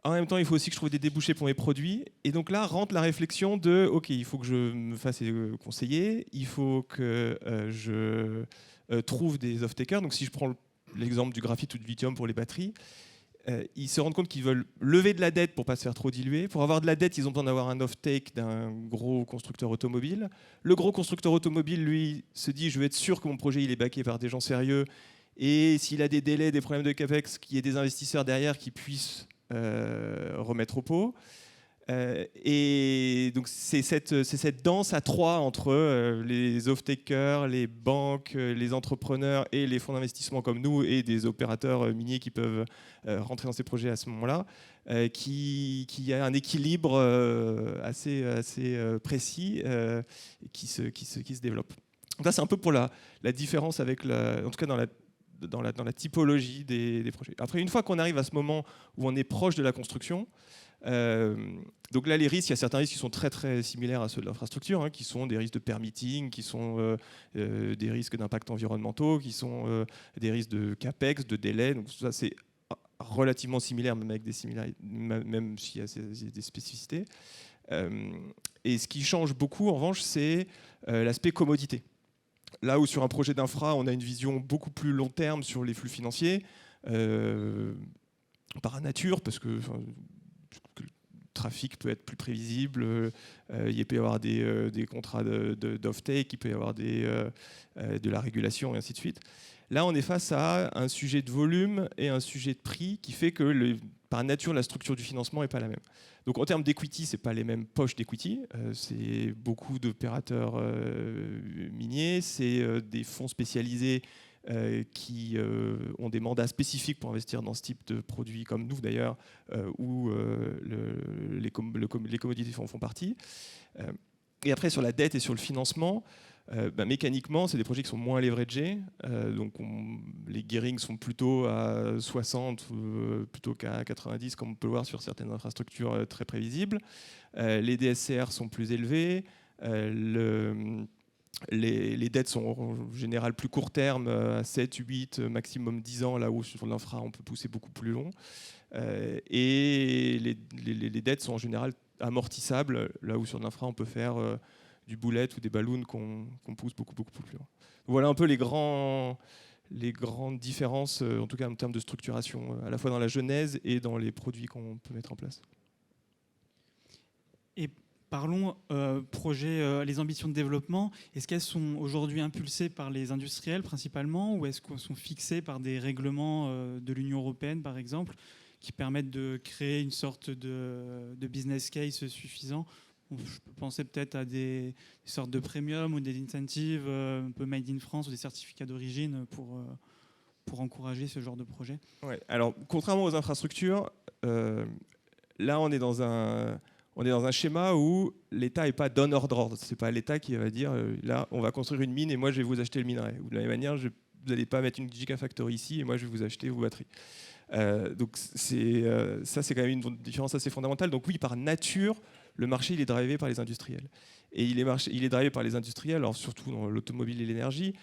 F: en même temps il faut aussi que je trouve des débouchés pour mes produits. Et donc là rentre la réflexion de, ok, il faut que je me fasse conseiller, il faut que je trouve des off-takers. Donc si je prends l'exemple du graphite ou du lithium pour les batteries, ils se rendent compte qu'ils veulent lever de la dette pour ne pas se faire trop diluer. Pour avoir de la dette, ils ont besoin d'avoir un off-take d'un gros constructeur automobile. Le gros constructeur automobile, lui, se dit, je veux être sûr que mon projet il est backé par des gens sérieux, et s'il a des délais, des problèmes de capex, qu'il y ait des investisseurs derrière qui puissent remettre au pot. Et donc c'est cette danse à trois entre les off-takers, les banques, les entrepreneurs et les fonds d'investissement comme nous, et des opérateurs miniers qui peuvent rentrer dans ces projets à ce moment-là, qui a un équilibre assez précis qui se développe. Donc ça, c'est un peu pour la différence avec en tout cas dans la typologie des projets. Après, une fois qu'on arrive à ce moment où on est proche de la construction, donc là, les risques, il y a certains risques qui sont très très similaires à ceux de l'infrastructure, hein, qui sont des risques de permitting, qui sont des risques d'impact environnementaux, qui sont des risques de capex, de délai. Donc ça, c'est relativement similaire, même avec même s'il y a des spécificités. Et ce qui change beaucoup, en revanche, c'est l'aspect commodité. Là où sur un projet d'infra, on a une vision beaucoup plus long terme sur les flux financiers, par nature, parce que le trafic peut être plus prévisible, il peut y avoir des contrats d'off-take, il peut y avoir de la régulation, et ainsi de suite. Là, on est face à un sujet de volume et un sujet de prix qui fait que, par nature, la structure du financement n'est pas la même. Donc, en termes d'equity, ce n'est pas les mêmes poches d'equity. C'est beaucoup d'opérateurs miniers, c'est des fonds spécialisés qui ont des mandats spécifiques pour investir dans ce type de produits, comme nous d'ailleurs, où les commodités font partie. Et après, sur la dette et sur le financement, mécaniquement, c'est des projets qui sont moins leveragés. Donc les gearings sont plutôt à 60 plutôt qu'à 90, comme on peut le voir sur certaines infrastructures très prévisibles. Les DSCR sont plus élevés. Les dettes sont en général plus court terme, à 7, 8, maximum 10 ans, là où sur l'infra, on peut pousser beaucoup plus long. Et les dettes sont en général amortissables, là où sur l'infra, on peut faire du bullet ou des ballons qu'on pousse beaucoup plus loin. Voilà un peu les grandes différences, en tout cas en termes de structuration, à la fois dans la genèse et dans les produits qu'on peut mettre en place.
D: Et Parlons les ambitions de développement. Est-ce qu'elles sont aujourd'hui impulsées par les industriels principalement, ou est-ce qu'elles sont fixées par des règlements de l'Union européenne, par exemple, qui permettent de créer une sorte de business case suffisant? Je peux penser peut-être à des sortes de premium ou des incentives un peu made in France ou des certificats d'origine pour encourager ce genre de projet.
F: Ouais. Alors, contrairement aux infrastructures, là, on est dans un schéma où l'État n'est pas donneur d'ordre. Ce n'est pas l'État qui va dire là, on va construire une mine et moi, je vais vous acheter le minerai. Ou de la même manière, vous n'allez pas mettre une gigafactory ici et moi, je vais vous acheter vos batteries. Donc, ça, c'est quand même une différence assez fondamentale. Donc, oui, par nature, le marché, il est drivé par les industriels. Et il est drivé par les industriels, alors surtout dans l'automobile et l'énergie,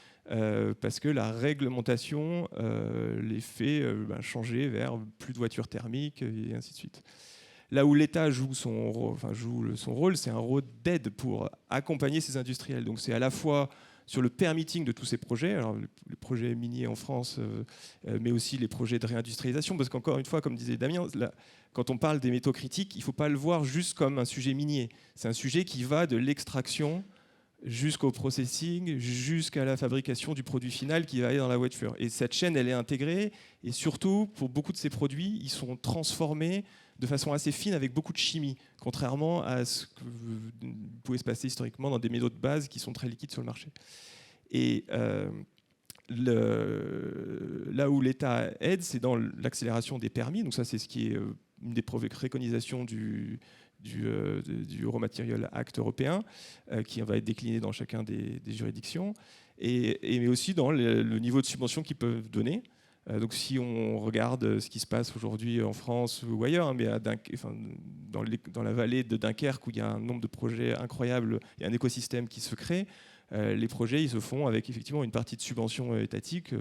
F: parce que la réglementation les fait changer vers plus de voitures thermiques et ainsi de suite. Là où l'État joue son rôle, c'est un rôle d'aide pour accompagner ces industriels. Donc c'est à la fois sur le permitting de tous ces projets, alors les projets miniers en France, mais aussi les projets de réindustrialisation, parce qu'encore une fois, comme disait Damien, quand on parle des métaux critiques, il ne faut pas le voir juste comme un sujet minier. C'est un sujet qui va de l'extraction jusqu'au processing, jusqu'à la fabrication du produit final qui va aller dans la voiture. Et cette chaîne, elle est intégrée, et surtout, pour beaucoup de ces produits, ils sont transformés de façon assez fine avec beaucoup de chimie, contrairement à ce que pouvait se passer historiquement dans des métaux de base qui sont très liquides sur le marché. Et là où l'État aide, c'est dans l'accélération des permis. Donc ça, c'est ce qui est une des préconisations du Raw Material Act européen, qui va être décliné dans chacun des juridictions, mais aussi dans le niveau de subvention qu'ils peuvent donner. Donc si on regarde ce qui se passe aujourd'hui en France ou ailleurs, mais dans la vallée de Dunkerque, où il y a un nombre de projets incroyables, il y a un écosystème qui se crée, les projets ils se font avec effectivement une partie de subvention étatique.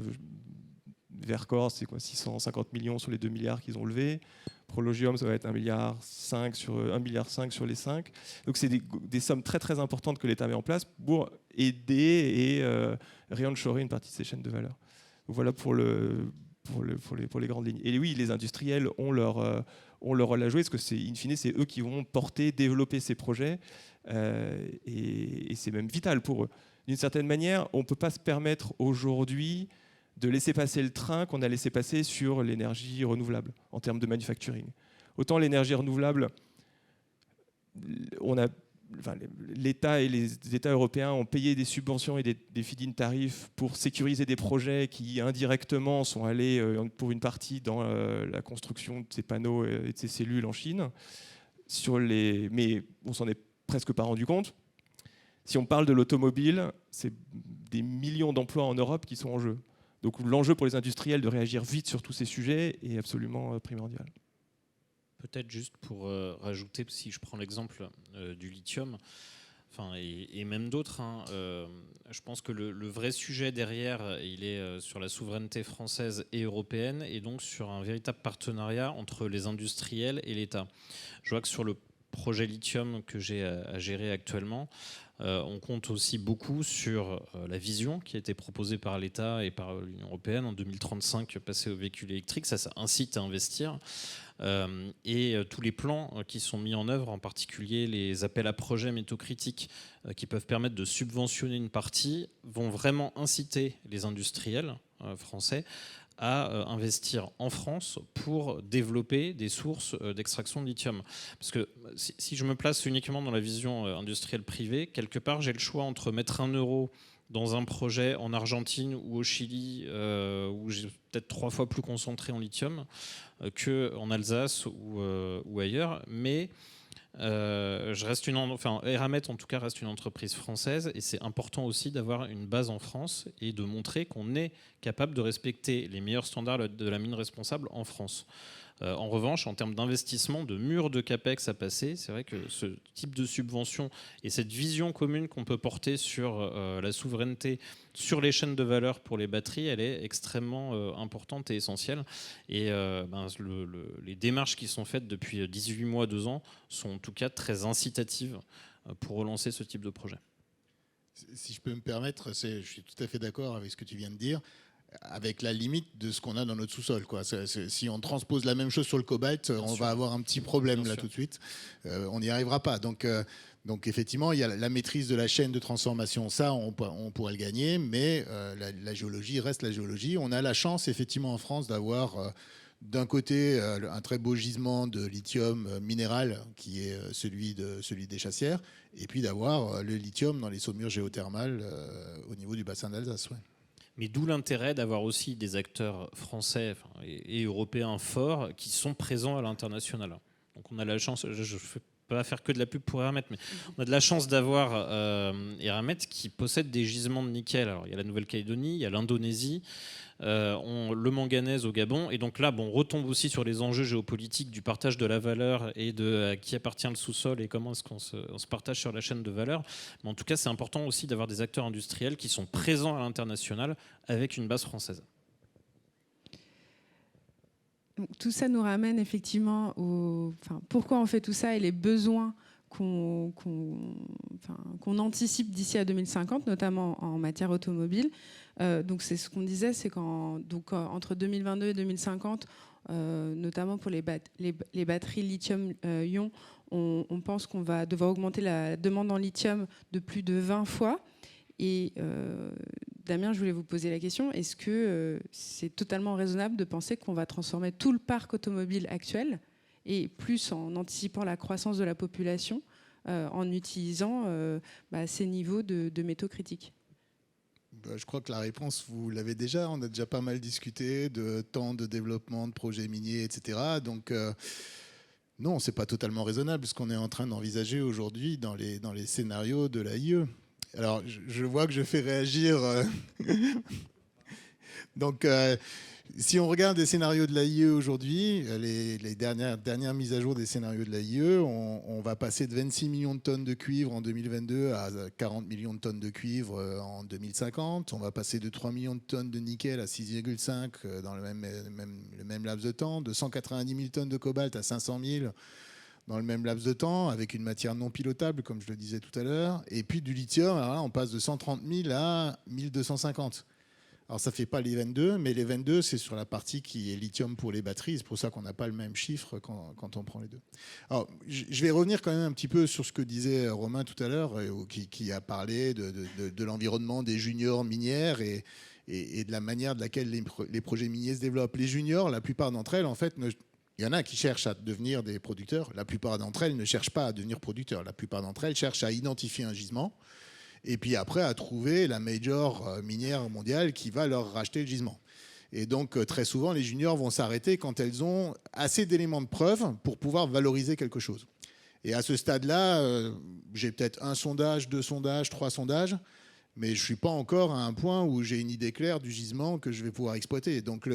F: Vercors, c'est quoi, 650 millions sur les 2 milliards qu'ils ont levés. Prologium, ça va être 1,5 milliard sur les 5. Donc c'est des sommes très très importantes que l'État met en place pour aider et re-onshorer une partie de ces chaînes de valeur. Donc voilà pour les grandes lignes. Et oui, les industriels ont leur rôle à jouer, parce que in fine, c'est eux qui vont développer ces projets, et c'est même vital pour eux. D'une certaine manière, on ne peut pas se permettre aujourd'hui de laisser passer le train qu'on a laissé passer sur l'énergie renouvelable en termes de manufacturing. Autant l'énergie renouvelable, l'État et les États européens ont payé des subventions et des feed-in tarifs pour sécuriser des projets qui indirectement sont allés pour une partie dans la construction de ces panneaux et de ces cellules en Chine. Mais on s'en est presque pas rendu compte. Si on parle de l'automobile, c'est des millions d'emplois en Europe qui sont en jeu. Donc l'enjeu pour les industriels de réagir vite sur tous ces sujets est absolument primordial.
B: Peut-être juste pour rajouter, si je prends l'exemple du lithium, et même d'autres, je pense que le vrai sujet derrière, il est sur la souveraineté française et européenne, et donc sur un véritable partenariat entre les industriels et l'État. Je vois que sur le projet lithium que j'ai à gérer actuellement, on compte aussi beaucoup sur la vision qui a été proposée par l'État et par l'Union européenne en 2035, passer aux véhicules électriques. Ça incite à investir. Et tous les plans qui sont mis en œuvre, en particulier les appels à projets métaux critiques qui peuvent permettre de subventionner une partie, vont vraiment inciter les industriels français à investir en France pour développer des sources d'extraction de lithium. Parce que si je me place uniquement dans la vision industrielle privée, quelque part j'ai le choix entre mettre 1 euro dans un projet en Argentine ou au Chili, où j'ai peut-être 3 fois plus concentré en lithium qu'en Alsace ou ailleurs, mais Eramet en tout cas reste une entreprise française, et c'est important aussi d'avoir une base en France et de montrer qu'on est capable de respecter les meilleurs standards de la mine responsable en France. En revanche, en termes d'investissement, de mur de capex à passer, c'est vrai que ce type de subvention et cette vision commune qu'on peut porter sur la souveraineté, sur les chaînes de valeur pour les batteries, elle est extrêmement importante et essentielle. Et les démarches qui sont faites depuis 18 mois, 2 ans, sont en tout cas très incitatives pour relancer ce type de projet.
G: Si je peux me permettre, je suis tout à fait d'accord avec ce que tu viens de dire. avec la limite de ce qu'on a dans notre sous-sol, quoi. Si on transpose la même chose sur le cobalt, on va avoir un petit problème là tout de suite. On n'y arrivera pas. Donc effectivement, il y a la maîtrise de la chaîne de transformation. Ça, on pourrait le gagner, mais la géologie reste la géologie. On a la chance, effectivement, en France, d'avoir d'un côté un très beau gisement de lithium minéral qui est celui des Chassières, et puis d'avoir le lithium dans les saumures géothermales au niveau du bassin d'Alsace. Ouais.
B: Mais d'où l'intérêt d'avoir aussi des acteurs français et européens forts qui sont présents à l'international. Donc on a la chance, je ne fais pas faire que de la pub pour Eramet, mais on a de la chance d'avoir Eramet qui possède des gisements de nickel. Alors, il y a la Nouvelle-Calédonie, il y a l'Indonésie, le manganèse au Gabon. Et donc là, on retombe aussi sur les enjeux géopolitiques du partage de la valeur et de à qui appartient le sous-sol et comment est-ce qu'on se partage sur la chaîne de valeur. Mais en tout cas, c'est important aussi d'avoir des acteurs industriels qui sont présents à l'international avec une base française.
E: Tout ça nous ramène effectivement pourquoi on fait tout ça et les besoins qu'on anticipe d'ici à 2050, notamment en matière automobile. Donc c'est ce qu'on disait, c'est qu'entre 2022 et 2050, notamment pour les batteries lithium-ion, on pense qu'on va devoir augmenter la demande en lithium de plus de 20 fois. Et Damien, je voulais vous poser la question, est-ce que c'est totalement raisonnable de penser qu'on va transformer tout le parc automobile actuel, et plus en anticipant la croissance de la population, en utilisant ces niveaux de métaux critiques?
G: Je crois que la réponse, vous l'avez déjà. On a déjà pas mal discuté de temps de développement de projets miniers, etc. Donc non, c'est pas totalement raisonnable ce qu'on est en train d'envisager aujourd'hui dans les scénarios de l'AIE. Alors, je vois que je fais réagir. Donc, si on regarde les scénarios de l'AIE aujourd'hui, les dernières mises à jour des scénarios de l'AIE, on va passer de 26 millions de tonnes de cuivre en 2022 à 40 millions de tonnes de cuivre en 2050. On va passer de 3 millions de tonnes de nickel à 6,5 dans le même laps de temps, de 190 000 tonnes de cobalt à 500 000 dans le même laps de temps, avec une matière non pilotable, comme je le disais tout à l'heure. Et puis du lithium, alors là, on passe de 130 000 à 1250. Alors ça ne fait pas les 22, mais les 22, c'est sur la partie qui est lithium pour les batteries. C'est pour ça qu'on n'a pas le même chiffre quand on prend les deux. Alors, je vais revenir quand même un petit peu sur ce que disait Romain tout à l'heure, qui a parlé de l'environnement des juniors minières et de la manière de laquelle les projets miniers se développent. Les juniors, la plupart d'entre elles, en fait, il y en a qui cherchent à devenir des producteurs. La plupart d'entre elles ne cherchent pas à devenir producteurs. La plupart d'entre elles cherchent à identifier un gisement et puis après à trouver la major minière mondiale qui va leur racheter le gisement. Et donc très souvent, les juniors vont s'arrêter quand elles ont assez d'éléments de preuve pour pouvoir valoriser quelque chose. Et à ce stade-là, j'ai peut-être 1 sondage, 2 sondages, 3 sondages, mais je ne suis pas encore à un point où j'ai une idée claire du gisement que je vais pouvoir exploiter. Donc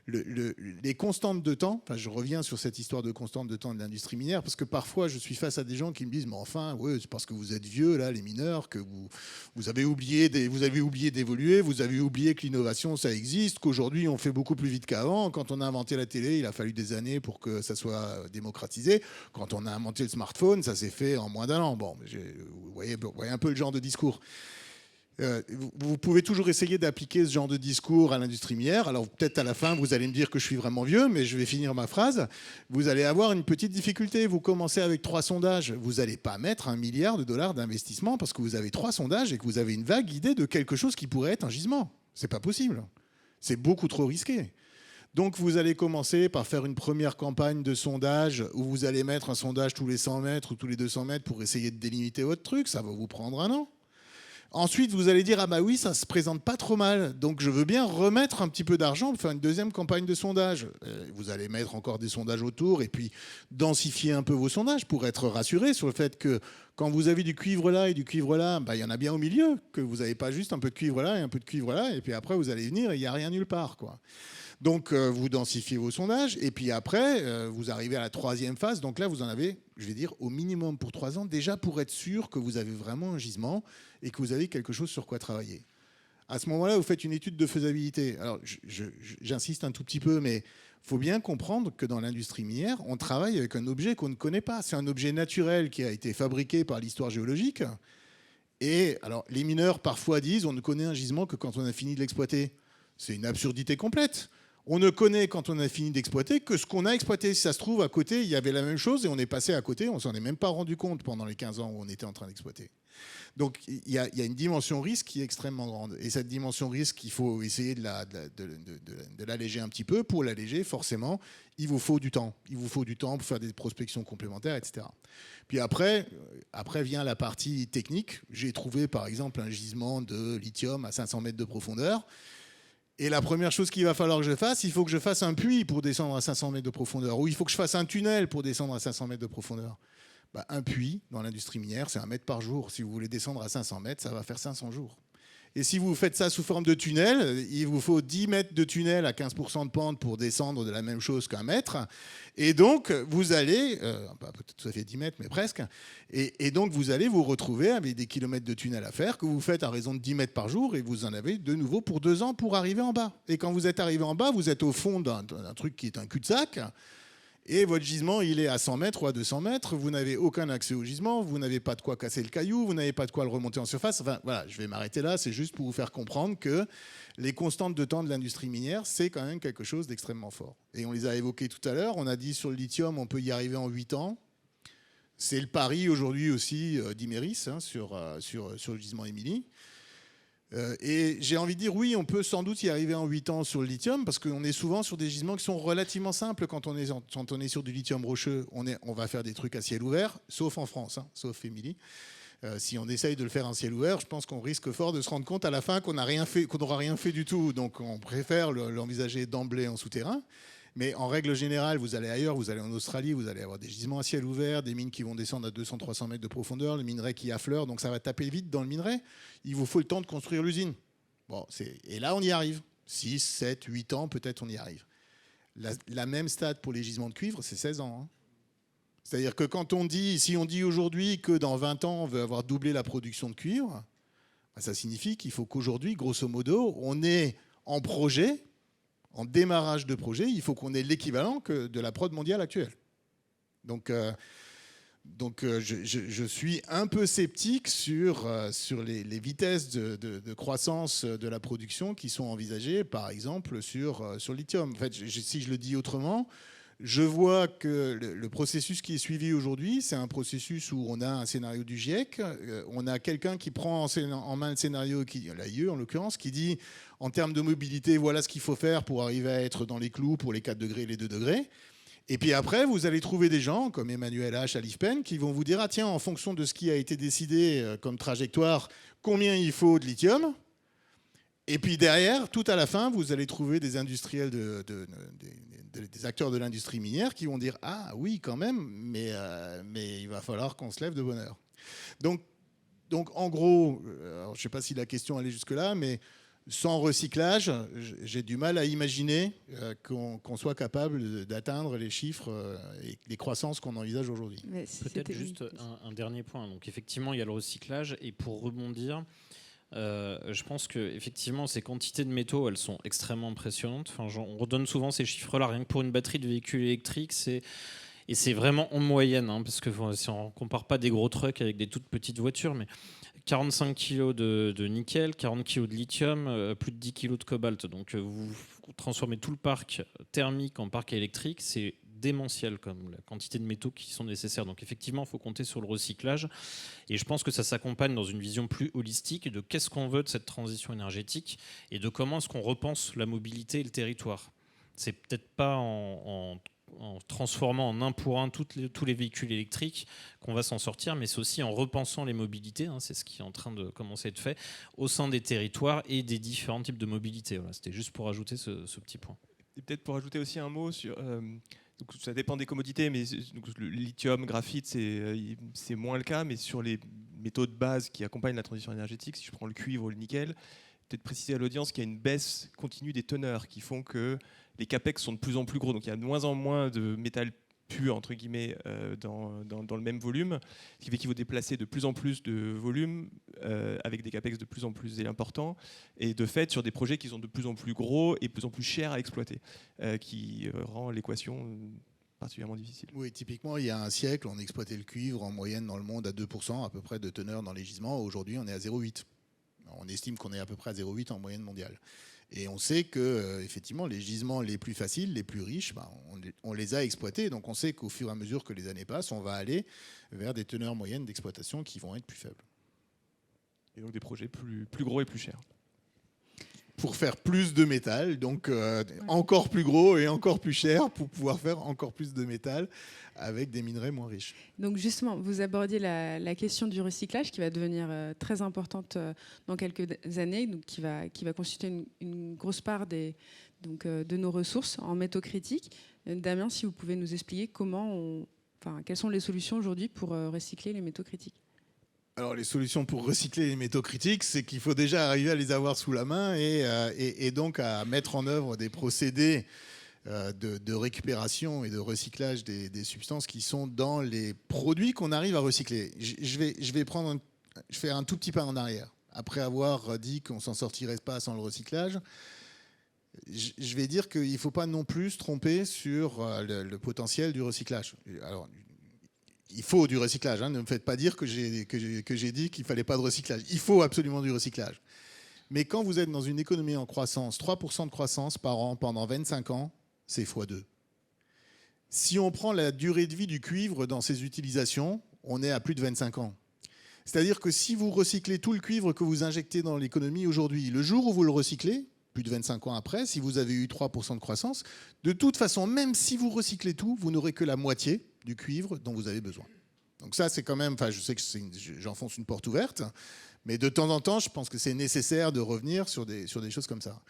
G: les constantes de temps, je reviens sur cette histoire de constante de temps de l'industrie minière, parce que parfois je suis face à des gens qui me disent « mais enfin, ouais, c'est parce que vous êtes vieux, là, les mineurs, que vous avez oublié d'évoluer, vous avez oublié que l'innovation, ça existe, qu'aujourd'hui on fait beaucoup plus vite qu'avant. Quand on a inventé la télé, il a fallu des années pour que ça soit démocratisé. Quand on a inventé le smartphone, ça s'est fait en moins d'1 an. » Bon, vous voyez un peu le genre de discours. Vous pouvez toujours essayer d'appliquer ce genre de discours à l'industrie minière. Alors peut-être à la fin, vous allez me dire que je suis vraiment vieux, mais je vais finir ma phrase. Vous allez avoir une petite difficulté. Vous commencez avec 3 sondages. Vous n'allez pas mettre $1 milliard d'investissement parce que vous avez 3 sondages et que vous avez une vague idée de quelque chose qui pourrait être un gisement. C'est pas possible. C'est beaucoup trop risqué. Donc vous allez commencer par faire une première campagne de sondage où vous allez mettre un sondage tous les 100 mètres ou tous les 200 mètres pour essayer de délimiter votre truc. Ça va vous prendre 1 an. Ensuite, vous allez dire « Ah bah oui, ça se présente pas trop mal, donc je veux bien remettre un petit peu d'argent pour faire une deuxième campagne de sondage. » Vous allez mettre encore des sondages autour et puis densifier un peu vos sondages pour être rassuré sur le fait que quand vous avez du cuivre là et du cuivre là, il y en a bien au milieu, que vous n'avez pas juste un peu de cuivre là et un peu de cuivre là, et puis après vous allez venir et il n'y a rien nulle part, quoi. Donc vous densifiez vos sondages et puis après vous arrivez à la 3e phase. Donc là vous en avez, je vais dire, au minimum pour 3 ans déjà pour être sûr que vous avez vraiment un gisement et que vous avez quelque chose sur quoi travailler. À ce moment-là, vous faites une étude de faisabilité. Alors j'insiste un tout petit peu, mais il faut bien comprendre que dans l'industrie minière, on travaille avec un objet qu'on ne connaît pas. C'est un objet naturel qui a été fabriqué par l'histoire géologique. Et alors les mineurs parfois disent on ne connaît un gisement que quand on a fini de l'exploiter. C'est une absurdité complète. On ne connaît, quand on a fini d'exploiter, que ce qu'on a exploité. Si ça se trouve, à côté, il y avait la même chose et on est passé à côté, on ne s'en est même pas rendu compte pendant les 15 ans où on était en train d'exploiter. Donc il y a une dimension risque qui est extrêmement grande. Et cette dimension risque, il faut essayer de l'alléger un petit peu. Pour l'alléger, forcément, il vous faut du temps. Il vous faut du temps pour faire des prospections complémentaires, etc. Puis après vient la partie technique. J'ai trouvé, par exemple, un gisement de lithium à 500 mètres de profondeur. Et la première chose qu'il va falloir que je fasse, il faut que je fasse un puits pour descendre à 500 mètres de profondeur. Ou il faut que je fasse un tunnel pour descendre à 500 mètres de profondeur. Un puits, dans l'industrie minière, c'est 1 mètre par jour. Si vous voulez descendre à 500 mètres, ça va faire 500 jours. Et si vous faites ça sous forme de tunnel, il vous faut 10 mètres de tunnel à 15% de pente pour descendre de la même chose qu'1 mètre. Et donc, vous allez, pas tout à fait 10 mètres, mais presque, et donc vous allez vous retrouver avec des kilomètres de tunnel à faire que vous faites à raison de 10 mètres par jour, et vous en avez de nouveau pour 2 ans pour arriver en bas. Et quand vous êtes arrivé en bas, vous êtes au fond d'un truc qui est un cul-de-sac, et votre gisement, il est à 100 mètres ou à 200 mètres, vous n'avez aucun accès au gisement, vous n'avez pas de quoi casser le caillou, vous n'avez pas de quoi le remonter en surface. Enfin, voilà, je vais m'arrêter là, c'est juste pour vous faire comprendre que les constantes de temps de l'industrie minière, c'est quand même quelque chose d'extrêmement fort. Et on les a évoquées tout à l'heure, on a dit sur le lithium, on peut y arriver en 8 ans. C'est le pari aujourd'hui aussi d'Imerys sur le gisement Émilie. Et j'ai envie de dire, oui, on peut sans doute y arriver en 8 ans sur le lithium, parce qu'on est souvent sur des gisements qui sont relativement simples quand on est sur du lithium rocheux. On va faire des trucs à ciel ouvert, sauf en France, sauf Émilie. Si on essaye de le faire en ciel ouvert, je pense qu'on risque fort de se rendre compte à la fin qu'on n'aura rien fait du tout. Donc on préfère l'envisager d'emblée en souterrain. Mais en règle générale, vous allez ailleurs, vous allez en Australie, vous allez avoir des gisements à ciel ouvert, des mines qui vont descendre à 200-300 mètres de profondeur, le minerai qui affleure, donc ça va taper vite dans le minerai. Il vous faut le temps de construire l'usine. Et là, on y arrive. 6, 7, 8 ans, peut-être on y arrive. La même stade pour les gisements de cuivre, c'est 16 ans. C'est-à-dire que si on dit aujourd'hui que dans 20 ans, on veut avoir doublé la production de cuivre, ça signifie qu'il faut qu'aujourd'hui, grosso modo, on est en projet. En démarrage de projet, il faut qu'on ait l'équivalent de la prod mondiale actuelle. Donc je suis un peu sceptique sur les vitesses de croissance de la production qui sont envisagées, par exemple, sur le lithium. En fait, si je le dis autrement, je vois que le processus qui est suivi aujourd'hui, c'est un processus où on a un scénario du GIEC, on a quelqu'un qui prend en main le scénario, l'AIE en l'occurrence, qui dit en termes de mobilité, voilà ce qu'il faut faire pour arriver à être dans les clous pour les 4 degrés et les 2 degrés. Et puis après, vous allez trouver des gens comme Emmanuel H. à l'IFPEN qui vont vous dire, ah tiens, en fonction de ce qui a été décidé comme trajectoire, combien il faut de lithium. Et puis derrière, tout à la fin, vous allez trouver des industriels, des acteurs de l'industrie minière qui vont dire « Ah oui, quand même, mais il va falloir qu'on se lève de bonne heure. » Donc en gros, je ne sais pas si la question allait jusque-là, mais sans recyclage, j'ai du mal à imaginer qu'on soit capable d'atteindre les chiffres et les croissances qu'on envisage aujourd'hui.
B: Peut-être juste un dernier point. Donc effectivement, il y a le recyclage. Et pour rebondir... je pense que effectivement ces quantités de métaux elles sont extrêmement impressionnantes. On redonne souvent ces chiffres-là rien que pour une batterie de véhicule électrique, et c'est vraiment en moyenne, parce que si on compare pas des gros trucks avec des toutes petites voitures, mais 45 kg de nickel, 40 kg de lithium, plus de 10 kg de cobalt. Donc vous transformez tout le parc thermique en parc électrique, c'est démentiel comme la quantité de métaux qui sont nécessaires. Donc effectivement, il faut compter sur le recyclage. Et je pense que ça s'accompagne dans une vision plus holistique de qu'est-ce qu'on veut de cette transition énergétique et de comment est-ce qu'on repense la mobilité et le territoire. C'est peut-être pas en transformant en un pour un tous les véhicules électriques qu'on va s'en sortir, mais c'est aussi en repensant les mobilités, c'est ce qui est en train de commencer à être fait au sein des territoires et des différents types de mobilité. Voilà, c'était juste pour ajouter ce petit point.
F: Et peut-être pour ajouter aussi un mot sur... donc ça dépend des commodités, mais le lithium, graphite, c'est moins le cas, mais sur les métaux de base qui accompagnent la transition énergétique, si je prends le cuivre ou le nickel, peut-être préciser à l'audience qu'il y a une baisse continue des teneurs qui font que les capex sont de plus en plus gros. Donc il y a de moins en moins de métal pur, entre guillemets, dans le même volume, ce qui fait qu'il faut déplacer de plus en plus de volume avec des capex de plus en plus importants, et de fait sur des projets qui sont de plus en plus gros et de plus en plus chers à exploiter, qui rend l'équation particulièrement difficile.
G: Oui, typiquement, il y a un siècle, on exploitait le cuivre en moyenne dans le monde à 2% à peu près de teneur dans les gisements. Aujourd'hui, on est à 0,8. On estime qu'on est à peu près à 0,8 en moyenne mondiale. Et on sait que effectivement, les gisements les plus faciles, les plus riches, on les a exploités. Donc on sait qu'au fur et à mesure que les années passent, on va aller vers des teneurs moyennes d'exploitation qui vont être plus faibles.
F: Et donc des projets plus gros et plus chers.
G: Pour faire plus de métal, donc encore plus gros et encore plus cher pour pouvoir faire encore plus de métal avec des minerais moins riches.
E: Donc justement, vous abordiez la question du recyclage qui va devenir très importante dans quelques années, donc qui va constituer une grosse part de nos ressources en métaux critiques. Damien, si vous pouvez nous expliquer quelles sont les solutions aujourd'hui pour recycler les métaux critiques.
G: Alors les solutions pour recycler les métaux critiques, c'est qu'il faut déjà arriver à les avoir sous la main et donc à mettre en œuvre des procédés de récupération et de recyclage des substances qui sont dans les produits qu'on arrive à recycler. Je vais faire un tout petit pas en arrière. Après avoir dit qu'on s'en sortirait pas sans le recyclage, je vais dire qu'il ne faut pas non plus se tromper sur le potentiel du recyclage. Alors, il faut du recyclage, hein. Ne me faites pas dire que j'ai dit qu'il ne fallait pas de recyclage. Il faut absolument du recyclage. Mais quand vous êtes dans une économie en croissance, 3% de croissance par an pendant 25 ans, c'est x2. Si on prend la durée de vie du cuivre dans ses utilisations, on est à plus de 25 ans. C'est-à-dire que si vous recyclez tout le cuivre que vous injectez dans l'économie aujourd'hui, le jour où vous le recyclez, plus de 25 ans après, si vous avez eu 3% de croissance, de toute façon, même si vous recyclez tout, vous n'aurez que la moitié du cuivre dont vous avez besoin. Donc ça, c'est quand même, je sais que j'enfonce une porte ouverte, mais de temps en temps, je pense que c'est nécessaire de revenir sur des choses comme ça.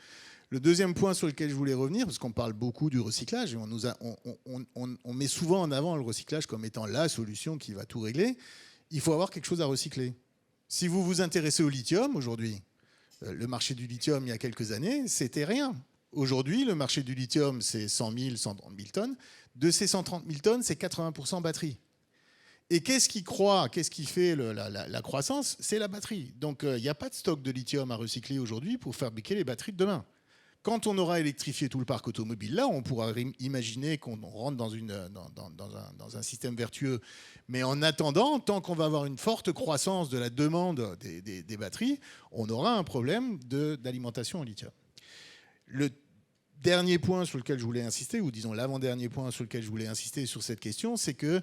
G: Le deuxième point sur lequel je voulais revenir, parce qu'on parle beaucoup du recyclage, et on met souvent en avant le recyclage comme étant la solution qui va tout régler, il faut avoir quelque chose à recycler. Si vous vous intéressez au lithium aujourd'hui, le marché du lithium il y a quelques années, c'était rien. Aujourd'hui, le marché du lithium, c'est 100 000, 130 000 tonnes. De ces 130 000 tonnes, c'est 80% batterie. Et qu'est-ce qui fait la croissance? C'est la batterie. Donc, il n'y a pas de stock de lithium à recycler aujourd'hui pour fabriquer les batteries de demain. Quand on aura électrifié tout le parc automobile, là, on pourra imaginer qu'on rentre dans un système vertueux. Mais en attendant, tant qu'on va avoir une forte croissance de la demande des batteries, on aura un problème d'alimentation en lithium. Le dernier point sur lequel je voulais insister, ou disons l'avant-dernier point sur lequel je voulais insister sur cette question, c'est que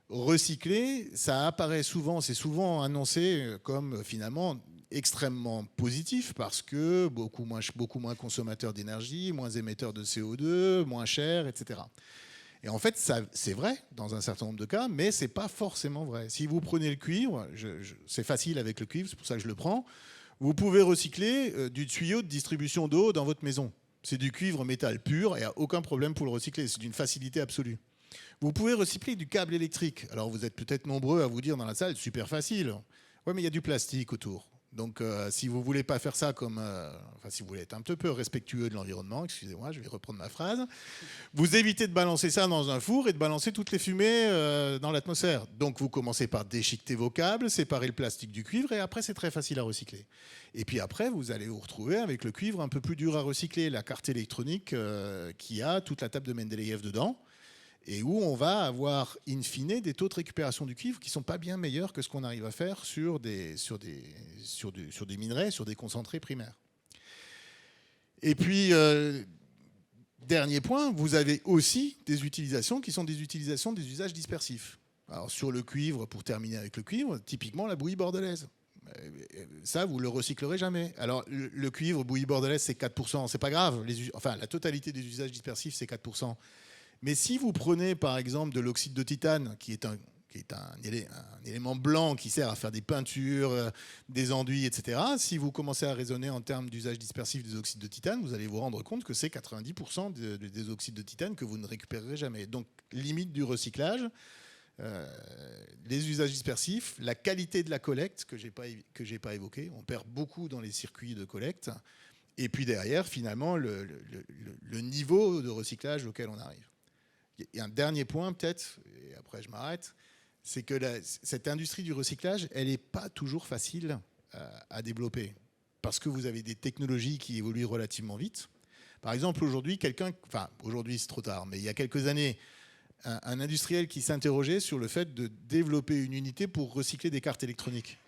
G: recycler, ça apparaît souvent, c'est souvent annoncé comme finalement extrêmement positif parce que beaucoup moins consommateur d'énergie, moins émetteur de CO2, moins cher, etc. Et en fait, c'est vrai dans un certain nombre de cas, mais c'est pas forcément vrai. Si vous prenez le cuivre, c'est facile avec le cuivre, c'est pour ça que je le prends, vous pouvez recycler du tuyau de distribution d'eau dans votre maison. C'est du cuivre métal pur et il n'y a aucun problème pour le recycler, c'est d'une facilité absolue. Vous pouvez recycler du câble électrique. Alors vous êtes peut-être nombreux à vous dire dans la salle, super facile. Ouais, mais il y a du plastique autour. Donc si vous ne voulez pas faire ça comme... si vous voulez être un petit peu respectueux de l'environnement, excusez-moi, je vais reprendre ma phrase, vous évitez de balancer ça dans un four et de balancer toutes les fumées dans l'atmosphère. Donc vous commencez par déchiqueter vos câbles, séparer le plastique du cuivre et après c'est très facile à recycler. Et puis après, vous allez vous retrouver avec le cuivre un peu plus dur à recycler, la carte électronique qui a toute la table de Mendeleïev dedans, et où on va avoir, in fine, des taux de récupération du cuivre qui ne sont pas bien meilleurs que ce qu'on arrive à faire sur des minerais, sur des concentrés primaires. Et puis, dernier point, vous avez aussi des utilisations qui sont des utilisations des usages dispersifs. Alors sur le cuivre, pour terminer avec le cuivre, typiquement la bouillie bordelaise. Ça, vous ne le recyclerez jamais. Alors le cuivre, bouillie bordelaise, c'est 4%, c'est pas grave. La totalité des usages dispersifs, c'est 4%. Mais si vous prenez par exemple de l'oxyde de titane, qui est un élément blanc qui sert à faire des peintures, des enduits, etc., si vous commencez à raisonner en termes d'usage dispersif des oxydes de titane, vous allez vous rendre compte que c'est 90% des oxydes de titane que vous ne récupérerez jamais. Donc limite du recyclage, les usages dispersifs, la qualité de la collecte que j'ai pas évoqué, on perd beaucoup dans les circuits de collecte, et puis derrière finalement le niveau de recyclage auquel on arrive. Il y a un dernier point peut-être, et après je m'arrête, c'est que cette industrie du recyclage, elle n'est pas toujours facile à développer, parce que vous avez des technologies qui évoluent relativement vite. Par exemple, aujourd'hui, aujourd'hui c'est trop tard, mais il y a quelques années, un industriel qui s'interrogeait sur le fait de développer une unité pour recycler des cartes électroniques.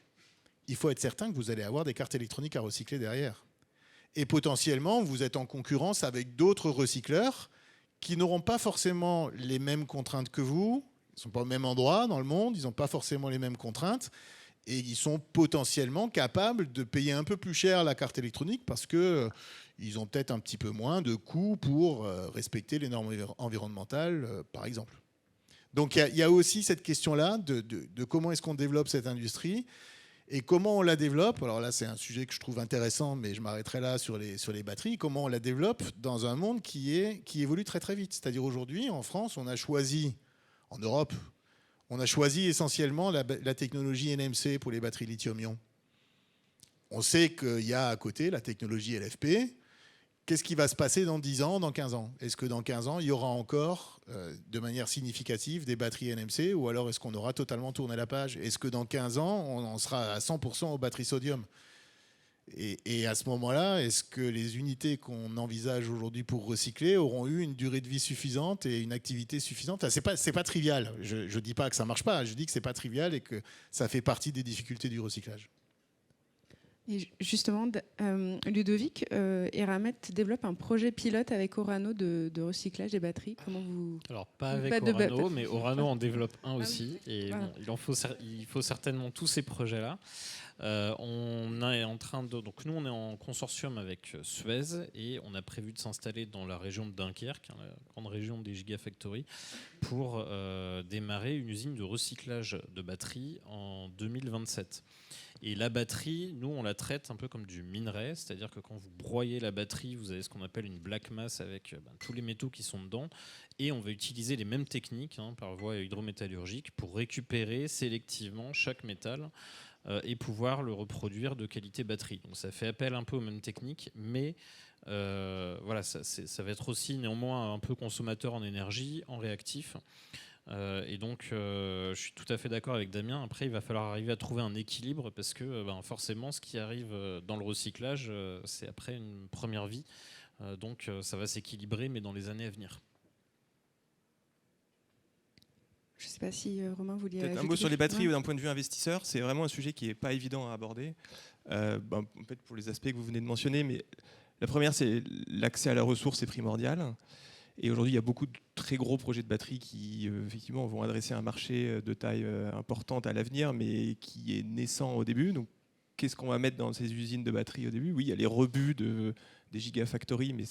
G: Il faut être certain que vous allez avoir des cartes électroniques à recycler derrière. Et potentiellement, vous êtes en concurrence avec d'autres recycleurs qui n'auront pas forcément les mêmes contraintes que vous. Ils ne sont pas au même endroit dans le monde, ils n'ont pas forcément les mêmes contraintes. Et ils sont potentiellement capables de payer un peu plus cher la carte électronique parce qu'ils ont peut-être un petit peu moins de coûts pour respecter les normes environnementales, par exemple. Donc il y a aussi cette question-là de comment est-ce qu'on développe cette industrie et comment on la développe. Alors là, c'est un sujet que je trouve intéressant, mais je m'arrêterai là sur les batteries. Comment on la développe dans un monde qui évolue très très vite. C'est-à-dire aujourd'hui, en France, on a choisi, en Europe, on a choisi essentiellement la technologie NMC pour les batteries lithium-ion. On sait qu'il y a à côté la technologie LFP. Qu'est-ce qui va se passer dans 10 ans, dans 15 ans? Est-ce que dans 15 ans, il y aura encore, de manière significative, des batteries NMC? Ou alors est-ce qu'on aura totalement tourné la page? Est-ce que dans 15 ans, on sera à 100% aux batteries sodium? Et à ce moment-là, est-ce que les unités qu'on envisage aujourd'hui pour recycler auront eu une durée de vie suffisante et une activité suffisante? Enfin, c'est pas trivial. Je ne dis pas que ça ne marche pas, je dis que ce n'est pas trivial et que ça fait partie des difficultés du recyclage.
E: Et justement, Ludovic, Eramet développe un projet pilote avec Orano de recyclage des batteries. Comment vous...
B: Alors, pas avec Orano, mais Orano en développe un aussi. Et voilà. Bon, il faut certainement tous ces projets-là. On est en train de... Donc nous, on est en consortium avec Suez et on a prévu de s'installer dans la région de Dunkerque, la grande région des Gigafactories, pour démarrer une usine de recyclage de batteries en 2027. Et la batterie, nous, on la traite un peu comme du minerai, c'est-à-dire que quand vous broyez la batterie, vous avez ce qu'on appelle une black mass avec tous les métaux qui sont dedans, et on va utiliser les mêmes techniques par voie hydrométallurgique pour récupérer sélectivement chaque métal et pouvoir le reproduire de qualité batterie. Donc ça fait appel un peu aux mêmes techniques, mais voilà, ça va être aussi néanmoins un peu consommateur en énergie, en réactif. Et donc, je suis tout à fait d'accord avec Damien. Après, il va falloir arriver à trouver un équilibre parce que forcément, ce qui arrive dans le recyclage, c'est après une première vie. Donc, ça va s'équilibrer, mais dans les années à venir.
E: Je ne sais pas si Romain voulait...
F: Peut-être un mot sur les batteries d'un point de vue investisseur. C'est vraiment un sujet qui n'est pas évident à aborder. Peut-être pour les aspects que vous venez de mentionner, mais la première, c'est l'accès à la ressource est primordial. Et aujourd'hui, il y a beaucoup de très gros projets de batteries qui, effectivement, vont adresser un marché de taille importante à l'avenir, mais qui est naissant au début. Donc, qu'est-ce qu'on va mettre dans ces usines de batteries au début? Oui, il y a les rebuts des gigafactories, mais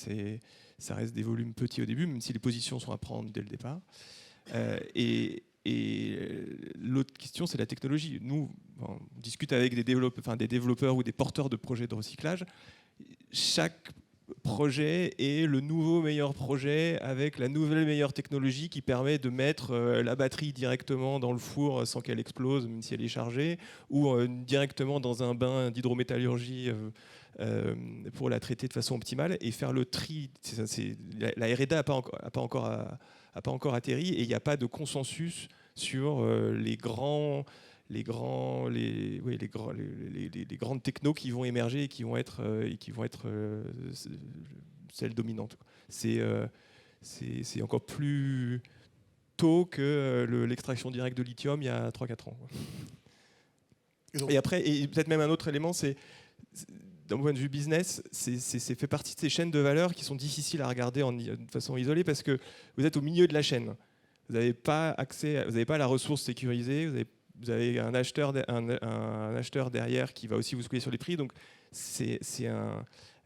F: ça reste des volumes petits au début, même si les positions sont à prendre dès le départ. Et l'autre question, c'est la technologie. Nous, on discute avec des développeurs ou des porteurs de projets de recyclage. Chaque projet est le nouveau meilleur projet avec la nouvelle meilleure technologie qui permet de mettre la batterie directement dans le four sans qu'elle explose, même si elle est chargée, ou directement dans un bain d'hydrométallurgie pour la traiter de façon optimale et faire le tri. La R&D n'a pas encore atterri et il n'y a pas de consensus sur les grandes technos qui vont émerger et qui vont être celles dominantes. C'est encore plus tôt que l'extraction directe de lithium il y a 3-4 ans. Et après, et peut-être même un autre élément, c'est d'un point de vue business, c'est fait partie de ces chaînes de valeur qui sont difficiles à regarder de façon isolée parce que vous êtes au milieu de la chaîne. Vous n'avez pas accès, vous n'avez pas la ressource sécurisée, vous avez un acheteur derrière qui va aussi vous secouer sur les prix. Donc, il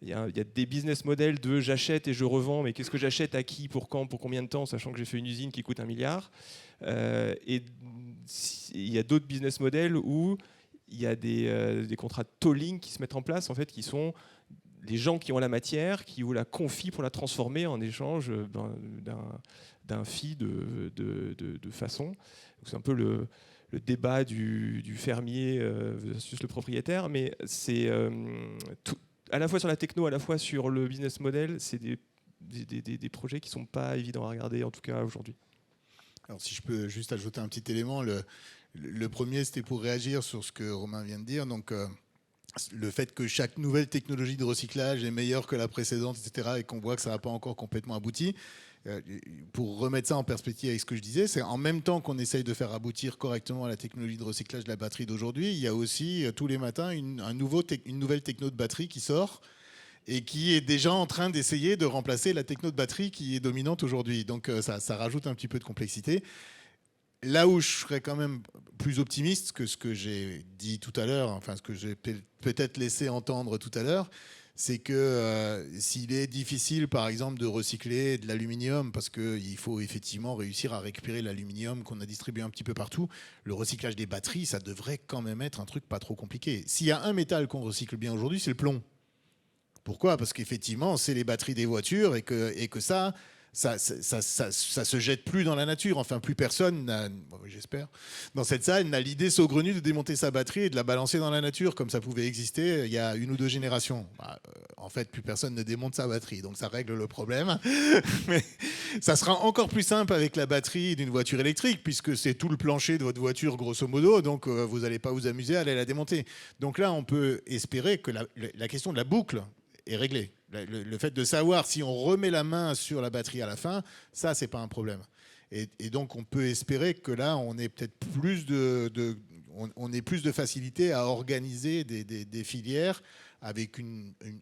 F: y a des business models de j'achète et je revends, mais qu'est-ce que j'achète, à qui, pour quand, pour combien de temps, sachant que j'ai fait une usine qui coûte 1 milliard. Et il y a d'autres business models où il y a des contrats de tolling qui se mettent en place, en fait, qui sont les gens qui ont la matière, qui vous la confient pour la transformer en échange d'un fee de façon. C'est un peu le débat du fermier versus le propriétaire, mais c'est à la fois sur la techno, à la fois sur le business model, c'est des projets qui ne sont pas évidents à regarder, en tout cas aujourd'hui.
G: Alors si je peux juste ajouter un petit élément, le premier c'était pour réagir sur ce que Romain vient de dire, donc le fait que chaque nouvelle technologie de recyclage est meilleure que la précédente, etc., et qu'on voit que ça n'a pas encore complètement abouti. Pour remettre ça en perspective avec ce que je disais, c'est en même temps qu'on essaye de faire aboutir correctement la technologie de recyclage de la batterie d'aujourd'hui, il y a aussi tous les matins une nouvelle techno de batterie qui sort et qui est déjà en train d'essayer de remplacer la techno de batterie qui est dominante aujourd'hui. Donc ça rajoute un petit peu de complexité. Là où je serais quand même plus optimiste que ce que j'ai dit tout à l'heure, enfin ce que j'ai peut-être laissé entendre tout à l'heure, c'est que s'il est difficile, par exemple, de recycler de l'aluminium, parce qu'il faut effectivement réussir à récupérer l'aluminium qu'on a distribué un petit peu partout, le recyclage des batteries, ça devrait quand même être un truc pas trop compliqué. S'il y a un métal qu'on recycle bien aujourd'hui, c'est le plomb. Pourquoi ? Parce qu'effectivement, c'est les batteries des voitures et que ça se jette plus dans la nature. Enfin, plus personne, j'espère, dans cette salle, n'a l'idée saugrenue de démonter sa batterie et de la balancer dans la nature, comme ça pouvait exister il y a 1 ou 2 générations. En fait, plus personne ne démonte sa batterie, donc ça règle le problème. Mais ça sera encore plus simple avec la batterie d'une voiture électrique, puisque c'est tout le plancher de votre voiture, grosso modo, donc vous n'allez pas vous amuser à aller la démonter. Donc là, on peut espérer que la question de la boucle est réglé. Le fait de savoir si on remet la main sur la batterie à la fin, ça, c'est pas un problème. Et donc, on peut espérer que là, on ait peut-être plus on ait plus de facilité à organiser des filières avec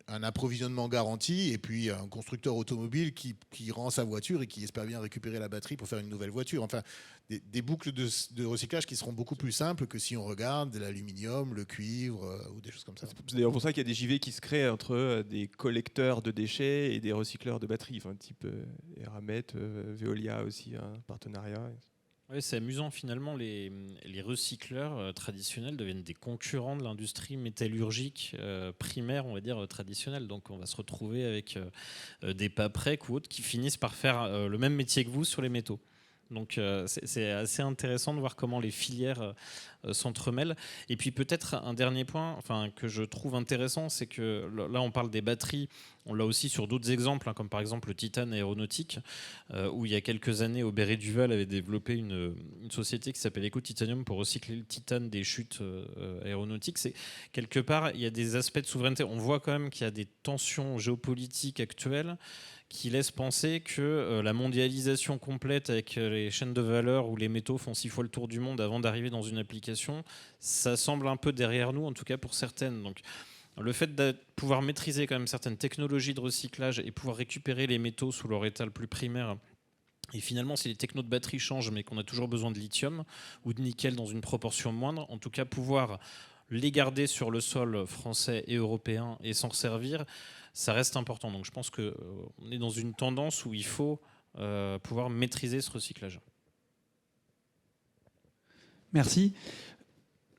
G: un approvisionnement garanti et puis un constructeur automobile qui rend sa voiture et qui espère bien récupérer la batterie pour faire une nouvelle voiture. Enfin, des boucles de recyclage qui seront beaucoup plus simples que si on regarde l'aluminium, le cuivre ou des choses comme ça.
F: C'est d'ailleurs pour ça qu'il y a des JV qui se créent entre des collecteurs de déchets et des recycleurs de batteries, enfin, type Eramet, Veolia aussi, un partenariat.
B: Oui, c'est amusant finalement, les recycleurs traditionnels deviennent des concurrents de l'industrie métallurgique primaire, on va dire, traditionnelle. Donc on va se retrouver avec des paprecs ou autres qui finissent par faire le même métier que vous sur les métaux. Donc c'est assez intéressant de voir comment les filières s'entremêlent. Et puis peut-être un dernier point que je trouve intéressant, c'est que là on parle des batteries, on l'a aussi sur d'autres exemples, comme par exemple le titane aéronautique, où il y a quelques années Aubert & Duval avait développé une société qui s'appelle Eco-Titanium pour recycler le titane des chutes aéronautiques. C'est, quelque part, il y a des aspects de souveraineté. On voit quand même qu'il y a des tensions géopolitiques actuelles qui laisse penser que la mondialisation complète avec les chaînes de valeur où les métaux font 6 fois le tour du monde avant d'arriver dans une application, ça semble un peu derrière nous, en tout cas pour certaines. Donc, le fait de pouvoir maîtriser quand même certaines technologies de recyclage et pouvoir récupérer les métaux sous leur état le plus primaire, et finalement, si les technos de batterie changent, mais qu'on a toujours besoin de lithium ou de nickel dans une proportion moindre, en tout cas pouvoir les garder sur le sol français et européen et s'en servir, ça reste important. Donc je pense qu'on est dans une tendance où il faut pouvoir maîtriser ce recyclage.
D: Merci.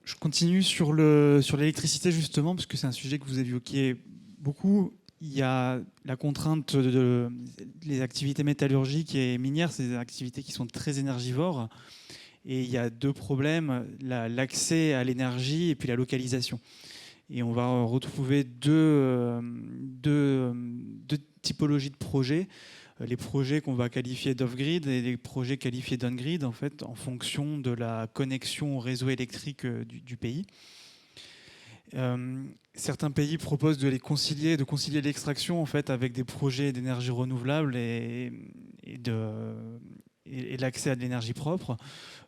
D: Je continue sur l'électricité justement, parce que c'est un sujet que vous évoquiez beaucoup. Il y a la contrainte les activités métallurgiques et minières, c'est des activités qui sont très énergivores. Et il y a 2 problèmes, l'accès à l'énergie et puis la localisation. Et on va retrouver deux typologies de projets. Les projets qu'on va qualifier d'off-grid et les projets qualifiés d'on-grid, en fait, en fonction de la connexion au réseau électrique du pays. Certains pays proposent de concilier l'extraction en fait, avec des projets d'énergie renouvelable et l'accès à de l'énergie propre.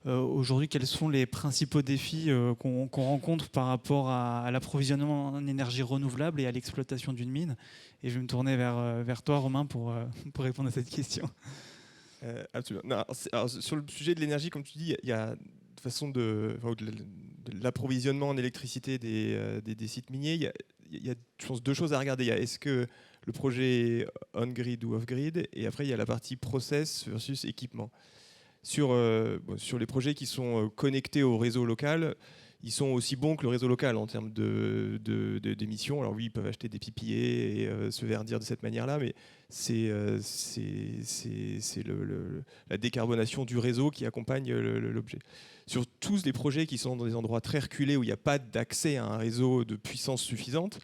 D: Aujourd'hui, quels sont les principaux défis qu'on rencontre par rapport à l'approvisionnement en énergie renouvelable et à l'exploitation d'une mine ? Et je vais me tourner vers toi, Romain, pour répondre à cette question.
F: Absolument. Non, alors, sur le sujet de l'énergie, comme tu dis, il y a de façon de l'approvisionnement en électricité des sites miniers, il y a, je pense, 2 choses à regarder. Il y a est-ce que le projet est on-grid ou off-grid, et après il y a la partie process versus équipement. Sur les projets qui sont connectés au réseau local, ils sont aussi bons que le réseau local en termes d'émissions. Alors oui, ils peuvent acheter des PPA et se verdir de cette manière-là, mais c'est la décarbonation du réseau qui accompagne l'objet. Sur tous les projets qui sont dans des endroits très reculés où il n'y a pas d'accès à un réseau de puissance suffisante,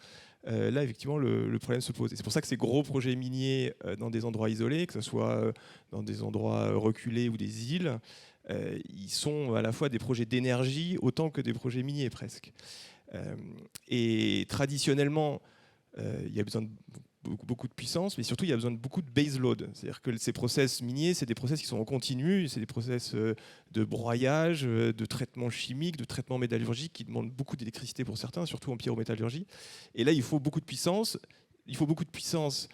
F: là, effectivement, le problème se pose. Et c'est pour ça que ces gros projets miniers dans des endroits isolés, que ce soit dans des endroits reculés ou des îles, ils sont à la fois des projets d'énergie autant que des projets miniers presque. Et traditionnellement, il y a besoin de beaucoup de puissance, mais surtout il y a besoin de beaucoup de base load. C'est-à-dire que ces process miniers, c'est des process qui sont en continu, c'est des process de broyage, de traitement chimique, de traitement métallurgique qui demandent beaucoup d'électricité pour certains, surtout en pyrométallurgie. Et là, il faut beaucoup de puissance. il faut beaucoup de puissance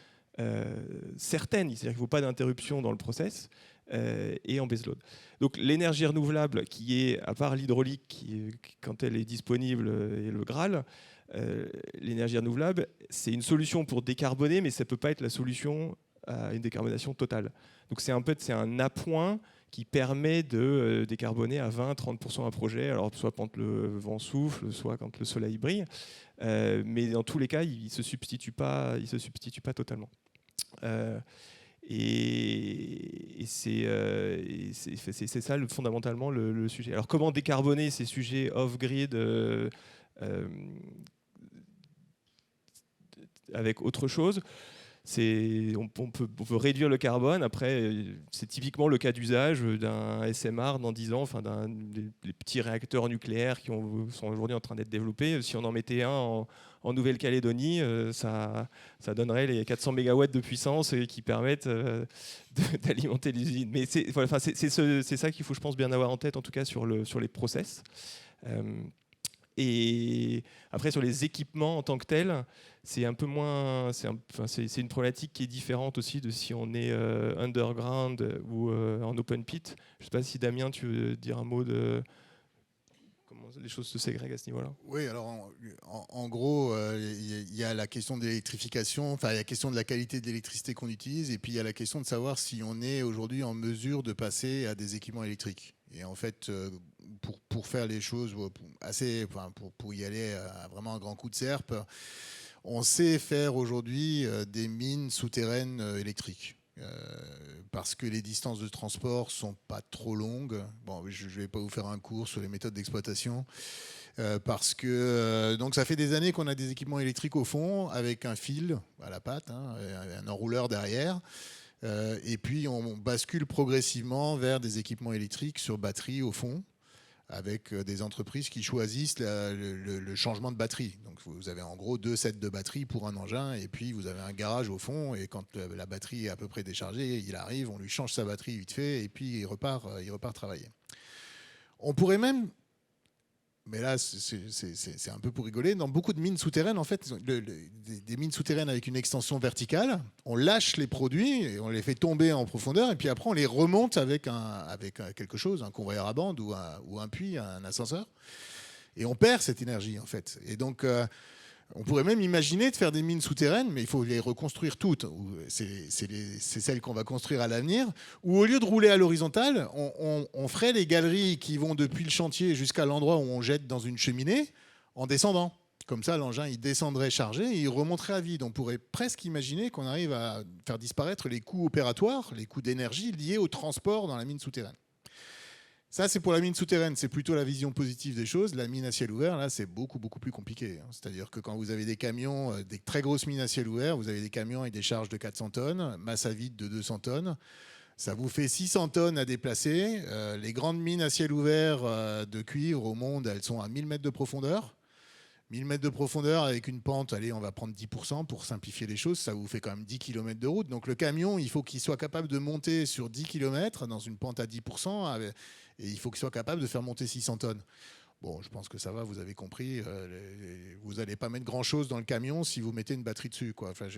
F: certaine, c'est-à-dire qu'il ne faut pas d'interruption dans le process, et en baseload. Donc l'énergie renouvelable, qui est, à part l'hydraulique, quand elle est disponible, est le Graal, l'énergie renouvelable, c'est une solution pour décarboner, mais ça ne peut pas être la solution à une décarbonation totale. Donc c'est un appoint qui permet de décarboner à 20-30% un projet, alors soit quand le vent souffle, soit quand le soleil brille, mais dans tous les cas, il ne se substitue pas totalement. Et c'est ça fondamentalement le sujet. Alors comment décarboner ces sujets off-grid avec autre chose? On peut réduire le carbone. Après, c'est typiquement le cas d'usage d'un SMR dans 10 ans, enfin des petits réacteurs nucléaires qui sont aujourd'hui en train d'être développés. Si on en mettait un en Nouvelle-Calédonie, ça donnerait les 400 MW de puissance qui permettent d'alimenter les usines. Mais c'est ça qu'il faut, je pense, bien avoir en tête, en tout cas sur les process. Et après, sur les équipements en tant que tels, c'est un peu moins. C'est une problématique qui est différente aussi de si on est underground ou en open pit. Je ne sais pas si Damien, tu veux dire un mot de comment les choses se ségrèguent à ce niveau-là.
G: Oui, alors en gros, il y a la question de l'électrification, enfin, il y a la question de la qualité de l'électricité qu'on utilise, et puis il y a la question de savoir si on est aujourd'hui en mesure de passer à des équipements électriques. Et en fait, pour faire les choses pour y aller à vraiment un grand coup de serpe, on sait faire aujourd'hui des mines souterraines électriques. Parce que les distances de transport sont pas trop longues. Bon, je ne vais pas vous faire un cours sur les méthodes d'exploitation. Parce que donc ça fait des années qu'on a des équipements électriques au fond, avec un fil à la patte, un enrouleur derrière. Et puis on bascule progressivement vers des équipements électriques sur batterie au fond, avec des entreprises qui choisissent le changement de batterie. Donc vous avez en gros 2 sets de batterie pour un engin, et puis vous avez un garage au fond, et quand la batterie est à peu près déchargée, il arrive, on lui change sa batterie vite fait, et puis il repart travailler. On pourrait même, mais là c'est un peu pour rigoler, dans beaucoup de mines souterraines, en fait, des mines souterraines avec une extension verticale, on lâche les produits et on les fait tomber en profondeur, et puis après on les remonte avec quelque chose, un convoyeur à bande ou un puits, un ascenseur, et on perd cette énergie en fait. Et donc on pourrait même imaginer de faire des mines souterraines, mais il faut les reconstruire toutes. C'est celles qu'on va construire à l'avenir. Ou au lieu de rouler à l'horizontale, on ferait les galeries qui vont depuis le chantier jusqu'à l'endroit où on jette dans une cheminée en descendant. Comme ça, l'engin il descendrait chargé et il remonterait à vide. On pourrait presque imaginer qu'on arrive à faire disparaître les coûts opératoires, les coûts d'énergie liés au transport dans la mine souterraine. Ça, c'est pour la mine souterraine, c'est plutôt la vision positive des choses. La mine à ciel ouvert, là, c'est beaucoup plus compliqué. C'est-à-dire que quand vous avez des camions, des très grosses mines à ciel ouvert, vous avez des camions avec des charges de 400 tonnes, masse à vide de 200 tonnes. Ça vous fait 600 tonnes à déplacer. Les grandes mines à ciel ouvert de cuivre au monde, elles sont à 1000 mètres de profondeur. 1000 mètres de profondeur avec une pente, allez, on va prendre 10% pour simplifier les choses, ça vous fait quand même 10 km de route. Donc le camion, il faut qu'il soit capable de monter sur 10 km dans une pente à 10%, et il faut qu'il soit capable de faire monter 600 tonnes. Bon, je pense que ça va, vous avez compris. Vous n'allez pas mettre grand-chose dans le camion si vous mettez une batterie dessus, quoi. Enfin,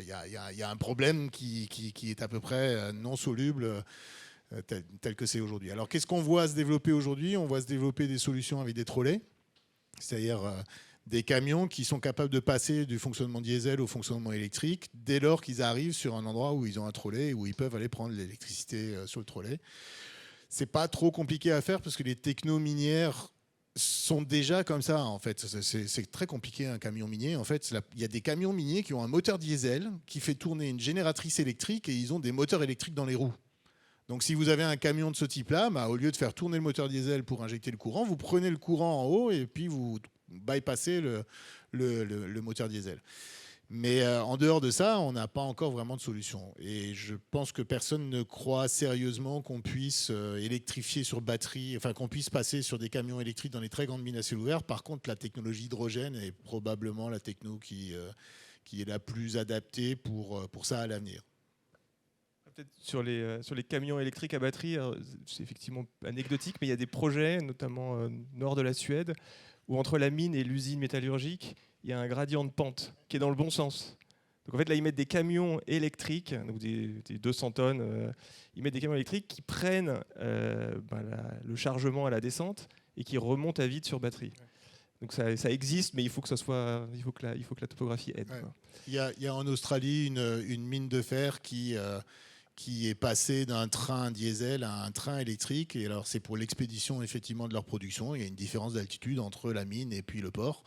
G: y a un problème qui est à peu près non soluble tel que c'est aujourd'hui. Alors qu'est-ce qu'on voit se développer aujourd'hui? On voit se développer des solutions avec des trolleys. C'est-à-dire des camions qui sont capables de passer du fonctionnement diesel au fonctionnement électrique dès lors qu'ils arrivent sur un endroit où ils ont un trolley, où ils peuvent aller prendre l'électricité sur le trolley. C'est pas trop compliqué à faire parce que les technos minières sont déjà comme ça, en fait. C'est très compliqué, un camion minier. En fait, il y a des camions miniers qui ont un moteur diesel qui fait tourner une génératrice électrique, et ils ont des moteurs électriques dans les roues. Donc si vous avez un camion de ce type-là, au lieu de faire tourner le moteur diesel pour injecter le courant, vous prenez le courant en haut et puis vous bypassez le moteur diesel. Mais en dehors de ça, on n'a pas encore vraiment de solution. Et je pense que personne ne croit sérieusement qu'on puisse électrifier sur batterie, enfin qu'on puisse passer sur des camions électriques dans les très grandes mines à ciel ouvert. Par contre, la technologie hydrogène est probablement la techno qui est la plus adaptée pour ça à l'avenir.
F: Peut-être sur les camions électriques à batterie, c'est effectivement anecdotique, mais il y a des projets, notamment nord de la Suède, où entre la mine et l'usine métallurgique, il y a un gradient de pente qui est dans le bon sens. Donc en fait, là, ils mettent des camions électriques, donc des 200 tonnes, ils mettent des camions électriques qui prennent le chargement à la descente et qui remontent à vide sur batterie. Donc ça existe, mais il faut que la topographie aide.
G: Ouais. Il y a en Australie une mine de fer qui est passée d'un train diesel à un train électrique. Et alors c'est pour l'expédition effectivement de leur production. Il y a une différence d'altitude entre la mine et puis le port.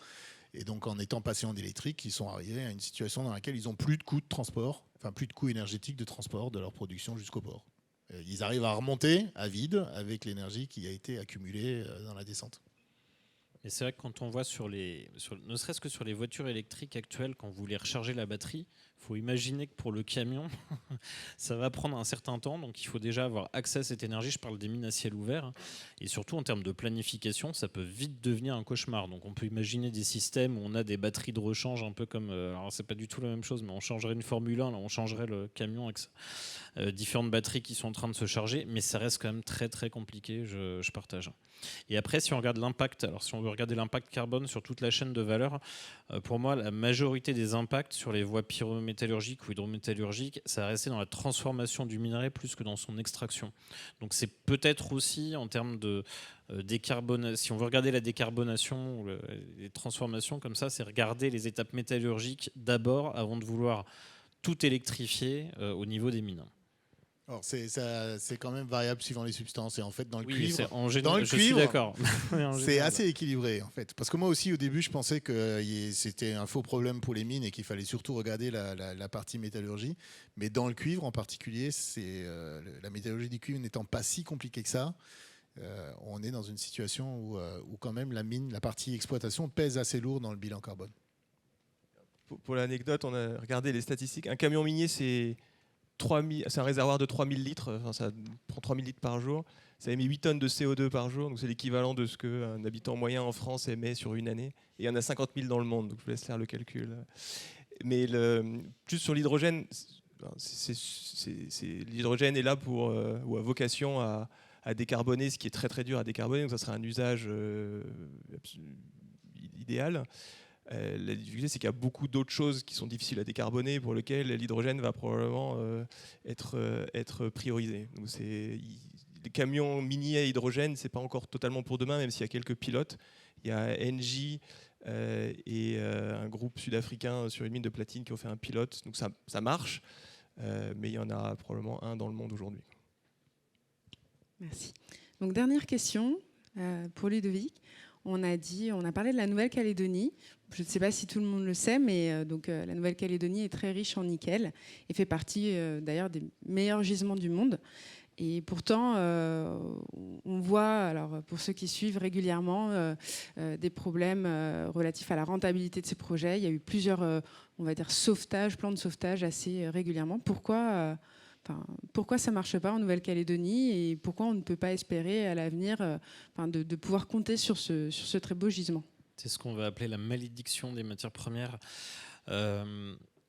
G: Et donc en étant passés en électrique, ils sont arrivés à une situation dans laquelle ils n'ont plus de coûts de transport, enfin plus de coûts énergétiques de transport de leur production jusqu'au port. Ils arrivent à remonter à vide avec l'énergie qui a été accumulée dans la descente.
B: Et c'est vrai que quand on voit ne serait-ce que sur les voitures électriques actuelles, quand vous voulez recharger la batterie, il faut imaginer que pour le camion, ça va prendre un certain temps. Donc il faut déjà avoir accès à cette énergie. Je parle des mines à ciel ouvert. Et surtout en termes de planification, ça peut vite devenir un cauchemar. Donc on peut imaginer des systèmes où on a des batteries de rechange, un peu comme... alors c'est pas du tout la même chose, mais on changerait une Formule 1, là, on changerait le camion avec différentes batteries qui sont en train de se charger. Mais ça reste quand même très très compliqué, je partage. Et après, si on regarde l'impact, alors si on veut regarder l'impact carbone sur toute la chaîne de valeur, pour moi, la majorité des impacts sur les voies pyrométallurgiques ou hydrométallurgiques, ça va rester dans la transformation du minerai plus que dans son extraction. Donc c'est peut-être aussi en termes de décarbonation, si on veut regarder la décarbonation ou les transformations comme ça, c'est regarder les étapes métallurgiques d'abord avant de vouloir tout électrifier au niveau des mines.
G: Alors c'est quand même variable suivant les substances et en fait dans le
B: Oui,
G: cuivre,
B: suis d'accord.
G: C'est assez équilibré en fait. Parce que moi aussi au début je pensais que c'était un faux problème pour les mines et qu'il fallait surtout regarder la partie métallurgie. Mais dans le cuivre en particulier, la métallurgie du cuivre n'étant pas si compliquée que ça, on est dans une situation où quand même la partie exploitation pèse assez lourd dans le bilan carbone.
F: Pour l'anecdote, on a regardé les statistiques. Un camion minier, c'est un réservoir de 3000 litres, enfin, ça prend 3000 litres par jour, ça émet 8 tonnes de CO2 par jour, donc c'est l'équivalent de ce qu'un habitant moyen en France émet sur une année, et il y en a 50 000 dans le monde, donc je vous laisse faire le calcul. Mais plus sur l'hydrogène, l'hydrogène est là ou a vocation à décarboner, ce qui est très très dur à décarboner, donc ça sera un usage idéal. La difficulté, c'est qu'il y a beaucoup d'autres choses qui sont difficiles à décarboner pour lesquelles l'hydrogène va probablement être priorisé. Donc les camions miniers à hydrogène, c'est pas encore totalement pour demain, même s'il y a quelques pilotes. Il y a Engie et un groupe sud-africain sur une mine de platine qui ont fait un pilote. Donc ça marche, mais il y en a probablement un dans le monde aujourd'hui.
E: Merci. Donc dernière question pour Ludovic. On a parlé de la Nouvelle-Calédonie. Je ne sais pas si tout le monde le sait, mais la Nouvelle-Calédonie est très riche en nickel et fait partie d'ailleurs des meilleurs gisements du monde. Et pourtant, on voit, alors pour ceux qui suivent régulièrement, des problèmes relatifs à la rentabilité de ces projets. Il y a eu plusieurs, on va dire, plans de sauvetage assez régulièrement. Pourquoi ça ne marche pas en Nouvelle-Calédonie et pourquoi on ne peut pas espérer à l'avenir de pouvoir compter sur ce très beau gisement?
B: C'est ce qu'on va appeler la malédiction des matières premières.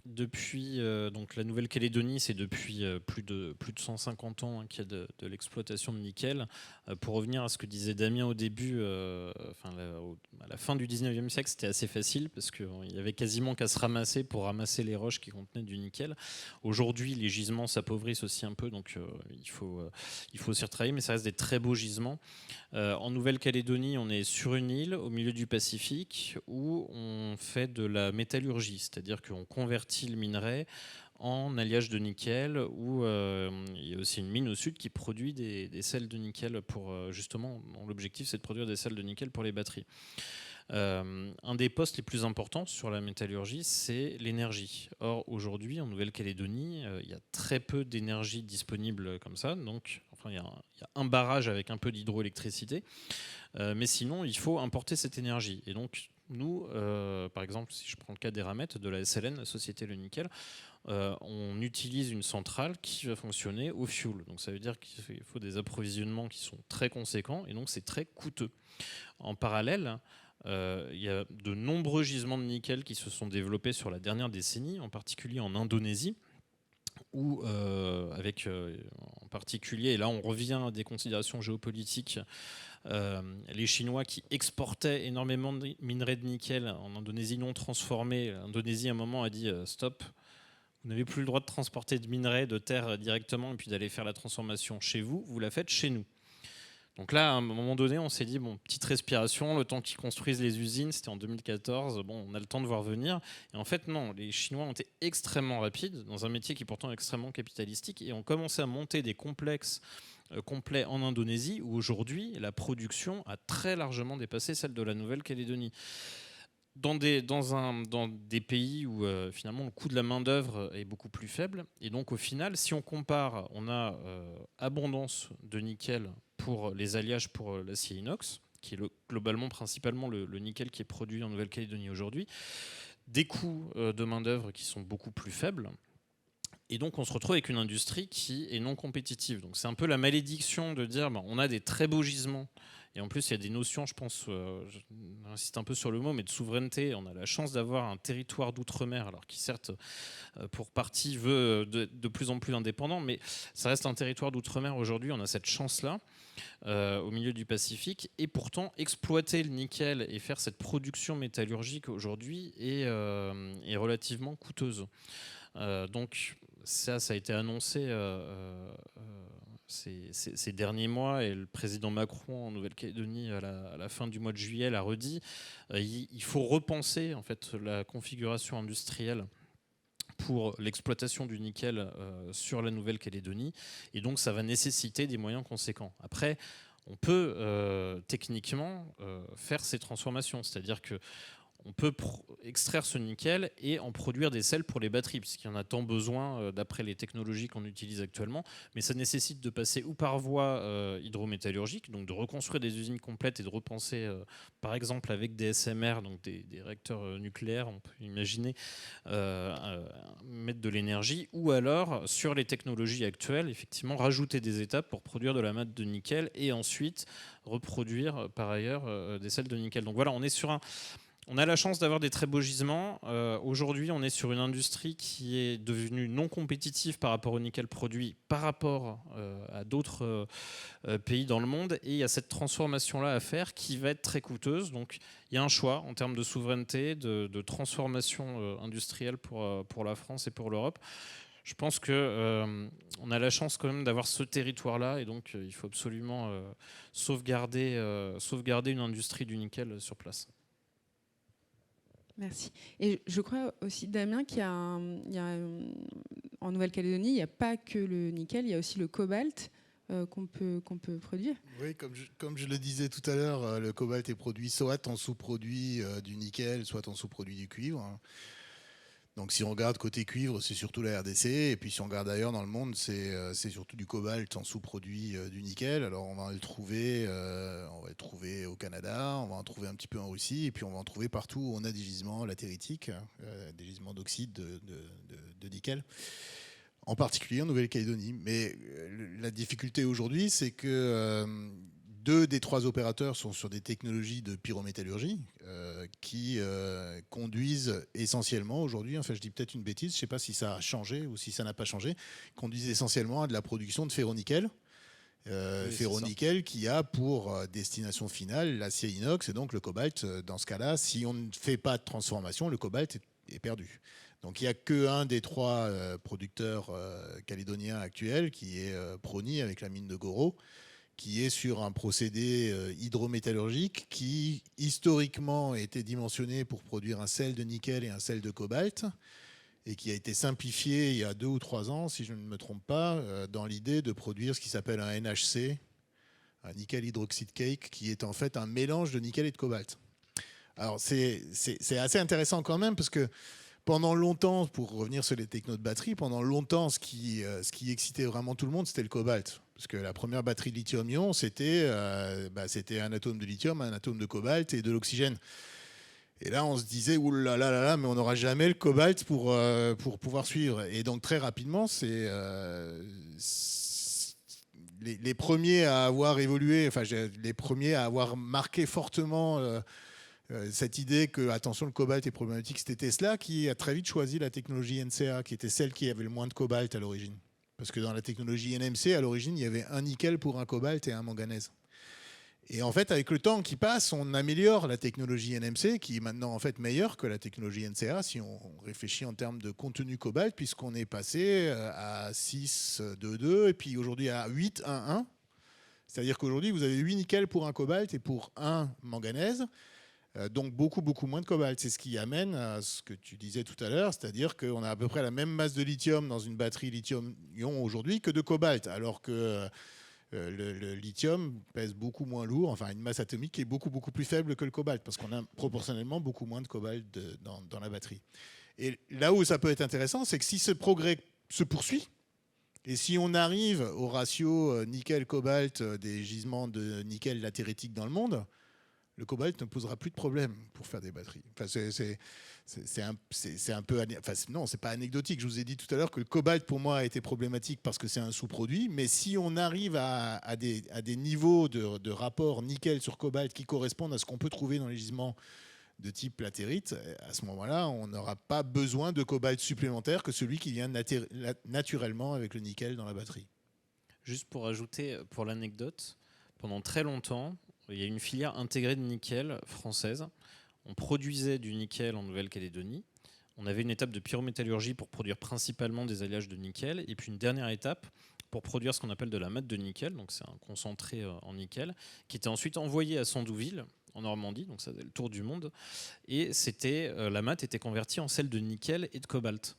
B: Depuis donc la Nouvelle-Calédonie, c'est depuis plus de 150 ans qu'il y a de l'exploitation de nickel. Pour revenir à ce que disait Damien au début, à la fin du 19e siècle, c'était assez facile parce qu'il n'y avait quasiment qu'à se ramasser pour ramasser les roches qui contenaient du nickel. Aujourd'hui, les gisements s'appauvrissent aussi un peu, donc il faut aussi retravailler, mais ça reste des très beaux gisements. En Nouvelle-Calédonie, on est sur une île au milieu du Pacifique où on fait de la métallurgie, c'est-à-dire qu'on convertit le minerai en alliage de nickel, où il y a aussi une mine au sud qui produit des sels de nickel pour justement, l'objectif c'est de produire des sels de nickel pour les batteries. Un des postes les plus importants sur la métallurgie, c'est l'énergie. Or, aujourd'hui, en Nouvelle-Calédonie, il y a très peu d'énergie disponible comme ça. Donc, il y a un barrage avec un peu d'hydroélectricité. Mais sinon, il faut importer cette énergie. Et donc, nous, par exemple, si je prends le cas d'Eramet, de la SLN, la Société Le Nickel, on utilise une centrale qui va fonctionner au fioul. Donc, ça veut dire qu'il faut des approvisionnements qui sont très conséquents et donc c'est très coûteux. En parallèle, il y a de nombreux gisements de nickel qui se sont développés sur la dernière décennie, en particulier en Indonésie, où, avec en particulier, et là on revient à des considérations géopolitiques, les Chinois qui exportaient énormément de minerais de nickel en Indonésie non transformés. L'Indonésie, à un moment, a dit stop, vous n'avez plus le droit de transporter de minerais de terre directement et puis d'aller faire la transformation chez vous, vous la faites chez nous. Donc là, à un moment donné, on s'est dit, bon, petite respiration, le temps qu'ils construisent les usines, c'était en 2014, bon, on a le temps de voir venir. Et en fait, non, les Chinois ont été extrêmement rapides, dans un métier qui est pourtant extrêmement capitalistique, et ont commencé à monter des complexes complets en Indonésie, où aujourd'hui, la production a très largement dépassé celle de la Nouvelle-Calédonie. Dans des pays où finalement le coût de la main-d'œuvre est beaucoup plus faible. Et donc au final, si on compare, on a abondance de nickel pour les alliages pour l'acier inox, qui est globalement principalement le nickel qui est produit en Nouvelle-Calédonie aujourd'hui, des coûts de main-d'œuvre qui sont beaucoup plus faibles. Et donc on se retrouve avec une industrie qui est non compétitive. Donc c'est un peu la malédiction de dire on a des très beaux gisements. Et en plus, il y a des notions, je pense, j'insiste un peu sur le mot, mais de souveraineté. On a la chance d'avoir un territoire d'outre-mer, alors qui certes, pour partie, veut de plus en plus indépendant, mais ça reste un territoire d'outre-mer aujourd'hui. On a cette chance-là au milieu du Pacifique. Et pourtant, exploiter le nickel et faire cette production métallurgique aujourd'hui est relativement coûteuse. Donc ça a été annoncé ces derniers mois, et le président Macron en Nouvelle-Calédonie à la fin du mois de juillet l'a redit. Il faut repenser en fait la configuration industrielle pour l'exploitation du nickel sur la Nouvelle-Calédonie, et donc ça va nécessiter des moyens conséquents. Après, on peut techniquement faire ces transformations, c'est-à-dire que on peut extraire ce nickel et en produire des sels pour les batteries, puisqu'il y en a tant besoin d'après les technologies qu'on utilise actuellement. Mais ça nécessite de passer ou par voie hydrométallurgique, donc de reconstruire des usines complètes et de repenser, par exemple avec des SMR, donc des réacteurs nucléaires, on peut imaginer mettre de l'énergie, ou alors sur les technologies actuelles, effectivement, rajouter des étapes pour produire de la mate de nickel et ensuite reproduire par ailleurs des sels de nickel. Donc voilà, on a la chance d'avoir des très beaux gisements. Aujourd'hui, on est sur une industrie qui est devenue non compétitive par rapport au nickel produit, par rapport à d'autres pays dans le monde. Et il y a cette transformation-là à faire qui va être très coûteuse. Donc il y a un choix en termes de souveraineté, de transformation industrielle pour la France et pour l'Europe. Je pense qu'on a la chance quand même d'avoir ce territoire-là, et donc il faut absolument sauvegarder une industrie du nickel sur place.
E: Merci. Et je crois aussi, Damien, en Nouvelle-Calédonie, il n'y a pas que le nickel, il y a aussi le cobalt qu'on peut produire.
G: Oui, comme je le disais tout à l'heure, le cobalt est produit soit en sous-produit du nickel, soit en sous-produit du cuivre. Donc si on regarde côté cuivre, c'est surtout la RDC, et puis si on regarde ailleurs dans le monde, c'est surtout du cobalt en sous-produit du nickel. Alors on va le trouver au Canada, on va en trouver un petit peu en Russie, et puis on va en trouver partout où on a des gisements latéritiques, des gisements d'oxyde de nickel, en particulier en Nouvelle-Calédonie. Mais la difficulté aujourd'hui, c'est que 2 des 3 opérateurs sont sur des technologies de pyrométallurgie qui conduisent essentiellement aujourd'hui, enfin je dis peut-être une bêtise, je ne sais pas si ça a changé ou si ça n'a pas changé, conduisent essentiellement à de la production de ferronickel. Oui, ferronickel qui a pour destination finale l'acier inox et donc le cobalt. Dans ce cas-là, si on ne fait pas de transformation, le cobalt est perdu. Donc il n'y a qu'un des 3 producteurs calédoniens actuels qui est Prony avec la mine de Goro, qui est sur un procédé hydrométallurgique qui, historiquement, était dimensionné pour produire un sel de nickel et un sel de cobalt, et qui a été simplifié il y a 2 ou 3 ans, si je ne me trompe pas, dans l'idée de produire ce qui s'appelle un NHC, un nickel hydroxyde cake, qui est en fait un mélange de nickel et de cobalt. Alors c'est assez intéressant quand même, parce que pendant longtemps, pour revenir sur les technos de batterie, pendant longtemps, ce qui excitait vraiment tout le monde, c'était le cobalt. Parce que la première batterie de lithium-ion, c'était un atome de lithium, un atome de cobalt et de l'oxygène. Et là, on se disait, oulala, mais on n'aura jamais le cobalt pour pouvoir suivre. Et donc, très rapidement, c'est les premiers à avoir évolué, enfin, les premiers à avoir marqué fortement cette idée que, attention, le cobalt est problématique, c'était Tesla qui a très vite choisi la technologie NCA, qui était celle qui avait le moins de cobalt à l'origine. Parce que dans la technologie NMC, à l'origine, il y avait un nickel pour un cobalt et un manganèse. Et en fait, avec le temps qui passe, on améliore la technologie NMC, qui est maintenant en fait meilleure que la technologie NCA, si on réfléchit en termes de contenu cobalt, puisqu'on est passé à 6,22 et puis aujourd'hui à 8,11. C'est-à-dire qu'aujourd'hui, vous avez 8 nickels pour un cobalt et pour un manganèse. Donc beaucoup moins de cobalt. C'est ce qui amène à ce que tu disais tout à l'heure, c'est-à-dire qu'on a à peu près la même masse de lithium dans une batterie lithium-ion aujourd'hui que de cobalt, alors que le lithium pèse beaucoup moins lourd, enfin une masse atomique qui est beaucoup plus faible que le cobalt, parce qu'on a proportionnellement beaucoup moins de cobalt dans la batterie. Et là où ça peut être intéressant, c'est que si ce progrès se poursuit, et si on arrive au ratio nickel-cobalt des gisements de nickel latéritique dans le monde, le cobalt ne posera plus de problème pour faire des batteries. Enfin, c'est un peu... Enfin, non, c'est pas anecdotique. Je vous ai dit tout à l'heure que le cobalt, pour moi, a été problématique parce que c'est un sous-produit. Mais si on arrive à des niveaux de rapport nickel sur cobalt qui correspondent à ce qu'on peut trouver dans les gisements de type latérite, à ce moment-là, on n'aura pas besoin de cobalt supplémentaire que celui qui vient naturellement avec le nickel dans la batterie.
B: Juste pour ajouter, pour l'anecdote, pendant très longtemps, il y a une filière intégrée de nickel française. On produisait du nickel en Nouvelle-Calédonie. On avait une étape de pyrométallurgie pour produire principalement des alliages de nickel. Et puis une dernière étape pour produire ce qu'on appelle de la mate de nickel. Donc c'est un concentré en nickel qui était ensuite envoyé à Sandouville, en Normandie. Donc ça faisait le tour du monde. Et la mate était convertie en sel de nickel et de cobalt.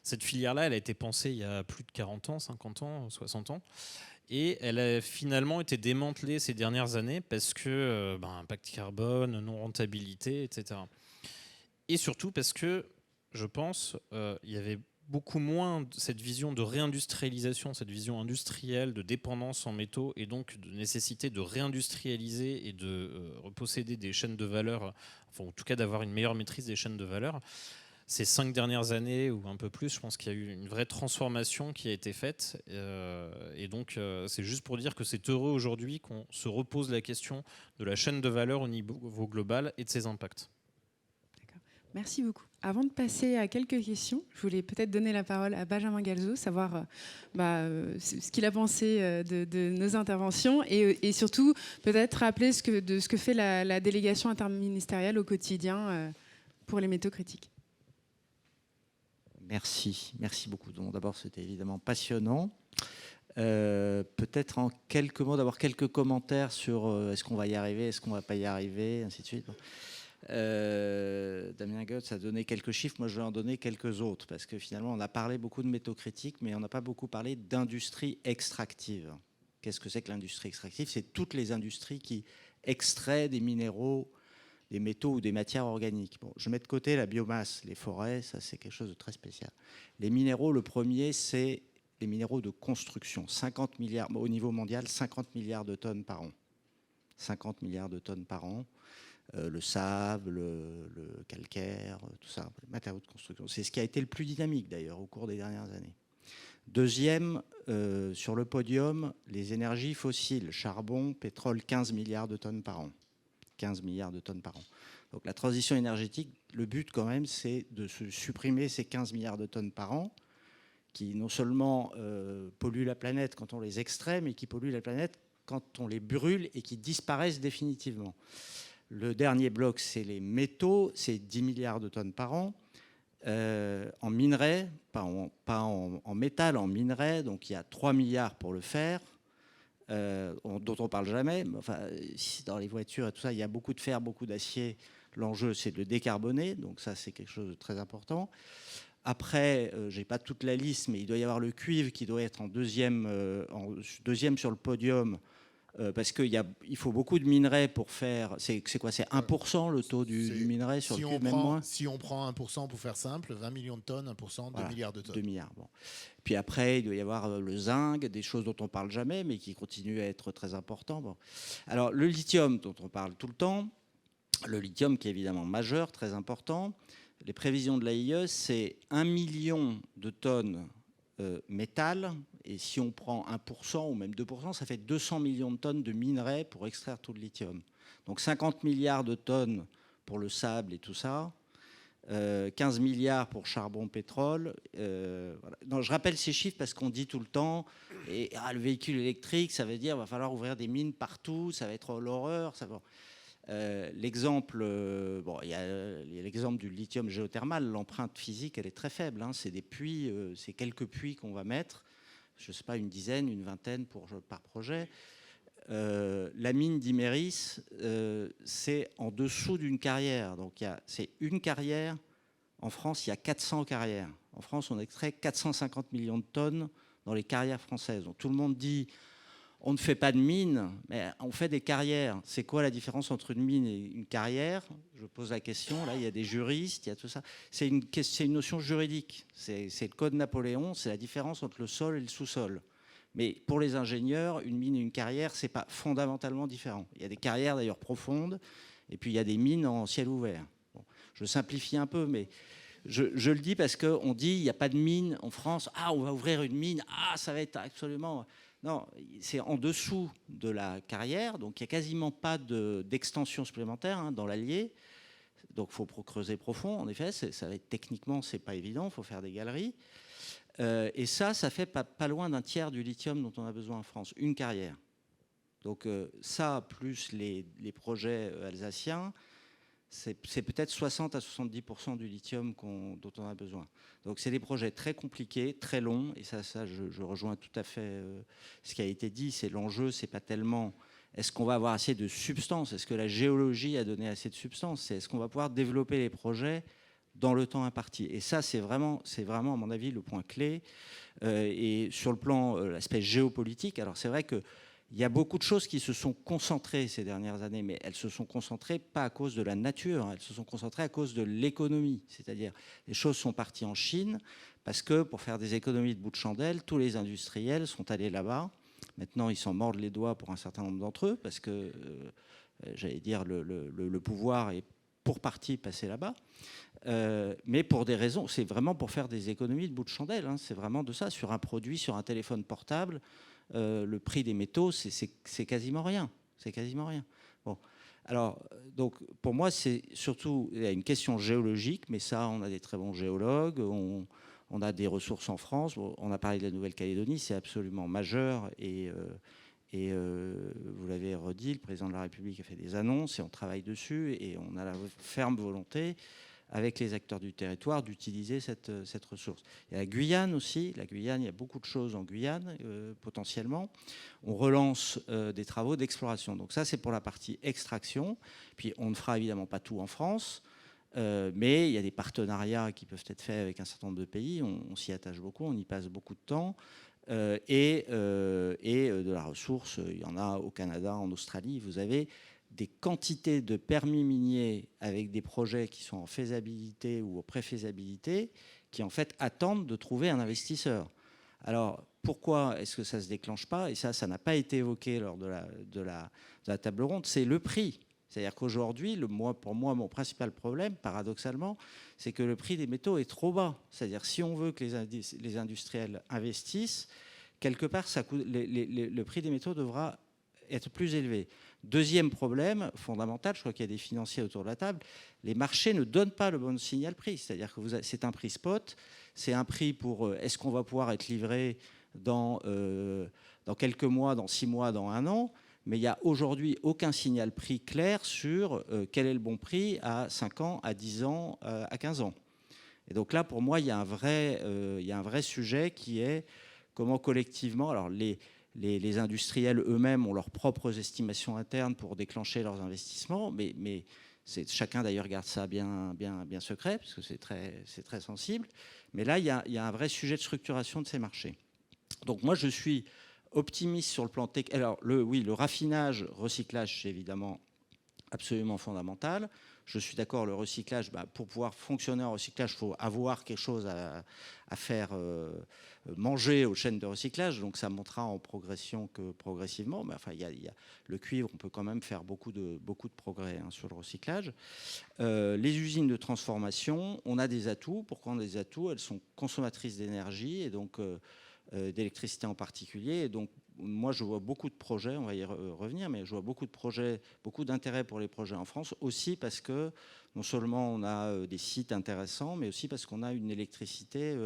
B: Cette filière-là, elle a été pensée il y a plus de 40 ans, 50 ans, 60 ans. Et elle a finalement été démantelée ces dernières années parce que impact carbone, non-rentabilité, etc. Et surtout parce que, je pense, il y avait beaucoup moins cette vision de réindustrialisation, cette vision industrielle de dépendance en métaux et donc de nécessité de réindustrialiser et de reposséder des chaînes de valeur, enfin en tout cas d'avoir une meilleure maîtrise des chaînes de valeur. Ces 5 dernières années ou un peu plus, je pense qu'il y a eu une vraie transformation qui a été faite. Et donc, c'est juste pour dire que c'est heureux aujourd'hui qu'on se repose la question de la chaîne de valeur au niveau global et de ses impacts.
E: D'accord. Merci beaucoup. Avant de passer à quelques questions, je voulais peut-être donner la parole à Benjamin Galzo, savoir ce qu'il a pensé de nos interventions et surtout peut-être rappeler ce que fait la délégation interministérielle au quotidien pour les métaux critiques.
H: Merci beaucoup. Donc, d'abord, c'était évidemment passionnant. Peut-être en quelques mots, d'avoir quelques commentaires sur est-ce qu'on va y arriver, est-ce qu'on ne va pas y arriver, ainsi de suite. Damien Goetz a donné quelques chiffres, moi je vais en donner quelques autres, parce que finalement on a parlé beaucoup de métaux critiques, mais on n'a pas beaucoup parlé d'industrie extractive. Qu'est-ce que c'est que l'industrie extractive ? C'est toutes les industries qui extraient des minéraux, des métaux ou des matières organiques. Bon, je mets de côté la biomasse, les forêts, ça c'est quelque chose de très spécial. Les minéraux, le premier, c'est les minéraux de construction. 50 milliards, au niveau mondial, 50 milliards de tonnes par an. 50 milliards de tonnes par an. Le sable, le calcaire, tout ça, les matériaux de construction. C'est ce qui a été le plus dynamique d'ailleurs au cours des dernières années. Deuxième, sur le podium, les énergies fossiles, charbon, pétrole, 15 milliards de tonnes par an. 15 milliards de tonnes par an. Donc la transition énergétique, le but quand même, c'est de supprimer ces 15 milliards de tonnes par an qui non seulement polluent la planète quand on les extrait, mais qui polluent la planète quand on les brûle et qui disparaissent définitivement. Le dernier bloc, c'est les métaux, c'est 10 milliards de tonnes par an. En minerai, pas en métal, en minerai, donc il y a 3 milliards pour le fer. Dont on ne parle jamais. Enfin, dans les voitures et tout ça, il y a beaucoup de fer, beaucoup d'acier. L'enjeu, c'est de le décarboner. Donc ça, c'est quelque chose de très important. Après, je n'ai pas toute la liste, mais il doit y avoir le cuivre qui doit être en deuxième sur le podium. Parce qu'il faut beaucoup de minerais pour faire... C'est quoi ? C'est 1% le taux du minerai sur le cuivre, même moins ?
G: Si on prend 1% pour faire simple, 20 millions de tonnes, 1%, 2 milliards de tonnes.
H: 2 milliards, bon. Puis après, il doit y avoir le zinc, des choses dont on ne parle jamais, mais qui continuent à être très importants. Bon. Alors, le lithium, dont on parle tout le temps, le lithium qui est évidemment majeur, très important. Les prévisions de l'AIE, c'est 1 million de tonnes métal, et si on prend 1% ou même 2%, ça fait 200 millions de tonnes de minerais pour extraire tout le lithium. Donc 50 milliards de tonnes pour le sable et tout ça. 15 milliards pour charbon, pétrole. Voilà. Non, je rappelle ces chiffres parce qu'on dit tout le temps, le véhicule électrique, ça veut dire qu'il va falloir ouvrir des mines partout, ça va être l'horreur. L'exemple, il y a l'exemple du lithium géothermal. L'empreinte physique, elle est très faible. Hein. C'est des puits, c'est quelques puits qu'on va mettre. Je ne sais pas, une dizaine, une vingtaine par projet. La mine d'Iméris, c'est en dessous d'une carrière. Donc c'est une carrière. En France, il y a 400 carrières. En France, on extrait 450 millions de tonnes dans les carrières françaises. Donc tout le monde dit, on ne fait pas de mine, mais on fait des carrières. C'est quoi la différence entre une mine et une carrière? Je pose la question. Là, il y a des juristes, il y a tout ça. C'est une notion juridique. C'est le code Napoléon. C'est la différence entre le sol et le sous-sol. Mais pour les ingénieurs, une mine et une carrière, ce n'est pas fondamentalement différent. Il y a des carrières d'ailleurs profondes, et puis il y a des mines en ciel ouvert. Bon, je simplifie un peu, mais je le dis parce qu'on dit il n'y a pas de mine en France. Ah, on va ouvrir une mine. Ah, ça va être absolument... Non, c'est en dessous de la carrière, donc il n'y a quasiment pas d'extension supplémentaire dans l'Allier. Donc il faut creuser profond, en effet. Ça va être, techniquement, ce n'est pas évident, il faut faire des galeries. Et ça fait pas loin d'un tiers du lithium dont on a besoin en France, une carrière. Donc ça, plus les projets alsaciens, c'est peut-être 60 à 70% du lithium dont on a besoin. Donc c'est des projets très compliqués, très longs, et ça je rejoins tout à fait ce qui a été dit. C'est l'enjeu, c'est pas tellement est-ce qu'on va avoir assez de substance, est-ce que la géologie a donné assez de substance, c'est est-ce qu'on va pouvoir développer les projets dans le temps imparti. Et ça, c'est vraiment, à mon avis, le point clé. Et sur le plan, l'aspect géopolitique, alors c'est vrai qu'il y a beaucoup de choses qui se sont concentrées ces dernières années, mais elles se sont concentrées pas à cause de la nature, elles se sont concentrées à cause de l'économie. C'est-à-dire, les choses sont parties en Chine, parce que pour faire des économies de bout de chandelle, tous les industriels sont allés là-bas. Maintenant, ils s'en mordent les doigts pour un certain nombre d'entre eux, parce que, j'allais dire, le pouvoir est pour partie passé là-bas. Mais pour des raisons, c'est vraiment pour faire des économies de bout de chandelle. Hein. C'est vraiment de ça. Sur un produit, sur un téléphone portable, le prix des métaux, c'est quasiment rien. C'est quasiment rien. Bon. Alors, donc, pour moi, c'est surtout une question géologique, mais ça, on a des très bons géologues, on a des ressources en France. On a parlé de la Nouvelle-Calédonie, c'est absolument majeur. Et vous l'avez redit, le président de la République a fait des annonces et on travaille dessus. Et on a la ferme volonté, avec les acteurs du territoire, d'utiliser cette ressource. Il y a la Guyane aussi. La Guyane, il y a beaucoup de choses en Guyane, potentiellement. On relance des travaux d'exploration. Donc ça, c'est pour la partie extraction. Puis on ne fera évidemment pas tout en France, mais il y a des partenariats qui peuvent être faits avec un certain nombre de pays. On s'y attache beaucoup, on y passe beaucoup de temps. Et de la ressource, il y en a au Canada, en Australie. Vous avez des quantités de permis miniers avec des projets qui sont en faisabilité ou en préfaisabilité, qui en fait attendent de trouver un investisseur. Alors pourquoi est-ce que ça ne se déclenche pas? Et ça n'a pas été évoqué lors de la table ronde, c'est le prix. C'est-à-dire qu'aujourd'hui, pour moi, mon principal problème, paradoxalement, c'est que le prix des métaux est trop bas. C'est-à-dire si on veut que les industriels investissent, quelque part, le prix des métaux devra être plus élevé. Deuxième problème fondamental, je crois qu'il y a des financiers autour de la table, les marchés ne donnent pas le bon signal prix. C'est-à-dire que c'est un prix spot, c'est un prix pour est-ce qu'on va pouvoir être livré dans quelques mois, dans 6 mois, dans 1 an, mais il n'y a aujourd'hui aucun signal prix clair sur quel est le bon prix à 5 ans, à 10 ans, à 15 ans. Et donc là, pour moi, il y a un vrai sujet qui est comment collectivement, alors les industriels eux-mêmes ont leurs propres estimations internes pour déclencher leurs investissements, mais chacun d'ailleurs garde ça bien secret, parce que c'est très sensible. Mais là, il y a un vrai sujet de structuration de ces marchés. Donc moi, je suis optimiste sur le plan technique. Alors le raffinage, recyclage, c'est évidemment absolument fondamental. Je suis d'accord, le recyclage, pour pouvoir fonctionner en recyclage, il faut avoir quelque chose à faire manger aux chaînes de recyclage. Donc ça montera en progression que progressivement. Mais enfin, il y a le cuivre, on peut quand même faire beaucoup de progrès sur le recyclage. Les usines de transformation, on a des atouts. Pourquoi on a des atouts? Elles sont consommatrices d'énergie et donc d'électricité en particulier. Et donc moi, je vois beaucoup de projets, on va y revenir, mais je vois beaucoup de projets, beaucoup d'intérêt pour les projets en France, aussi parce que non seulement on a des sites intéressants, mais aussi parce qu'on a une électricité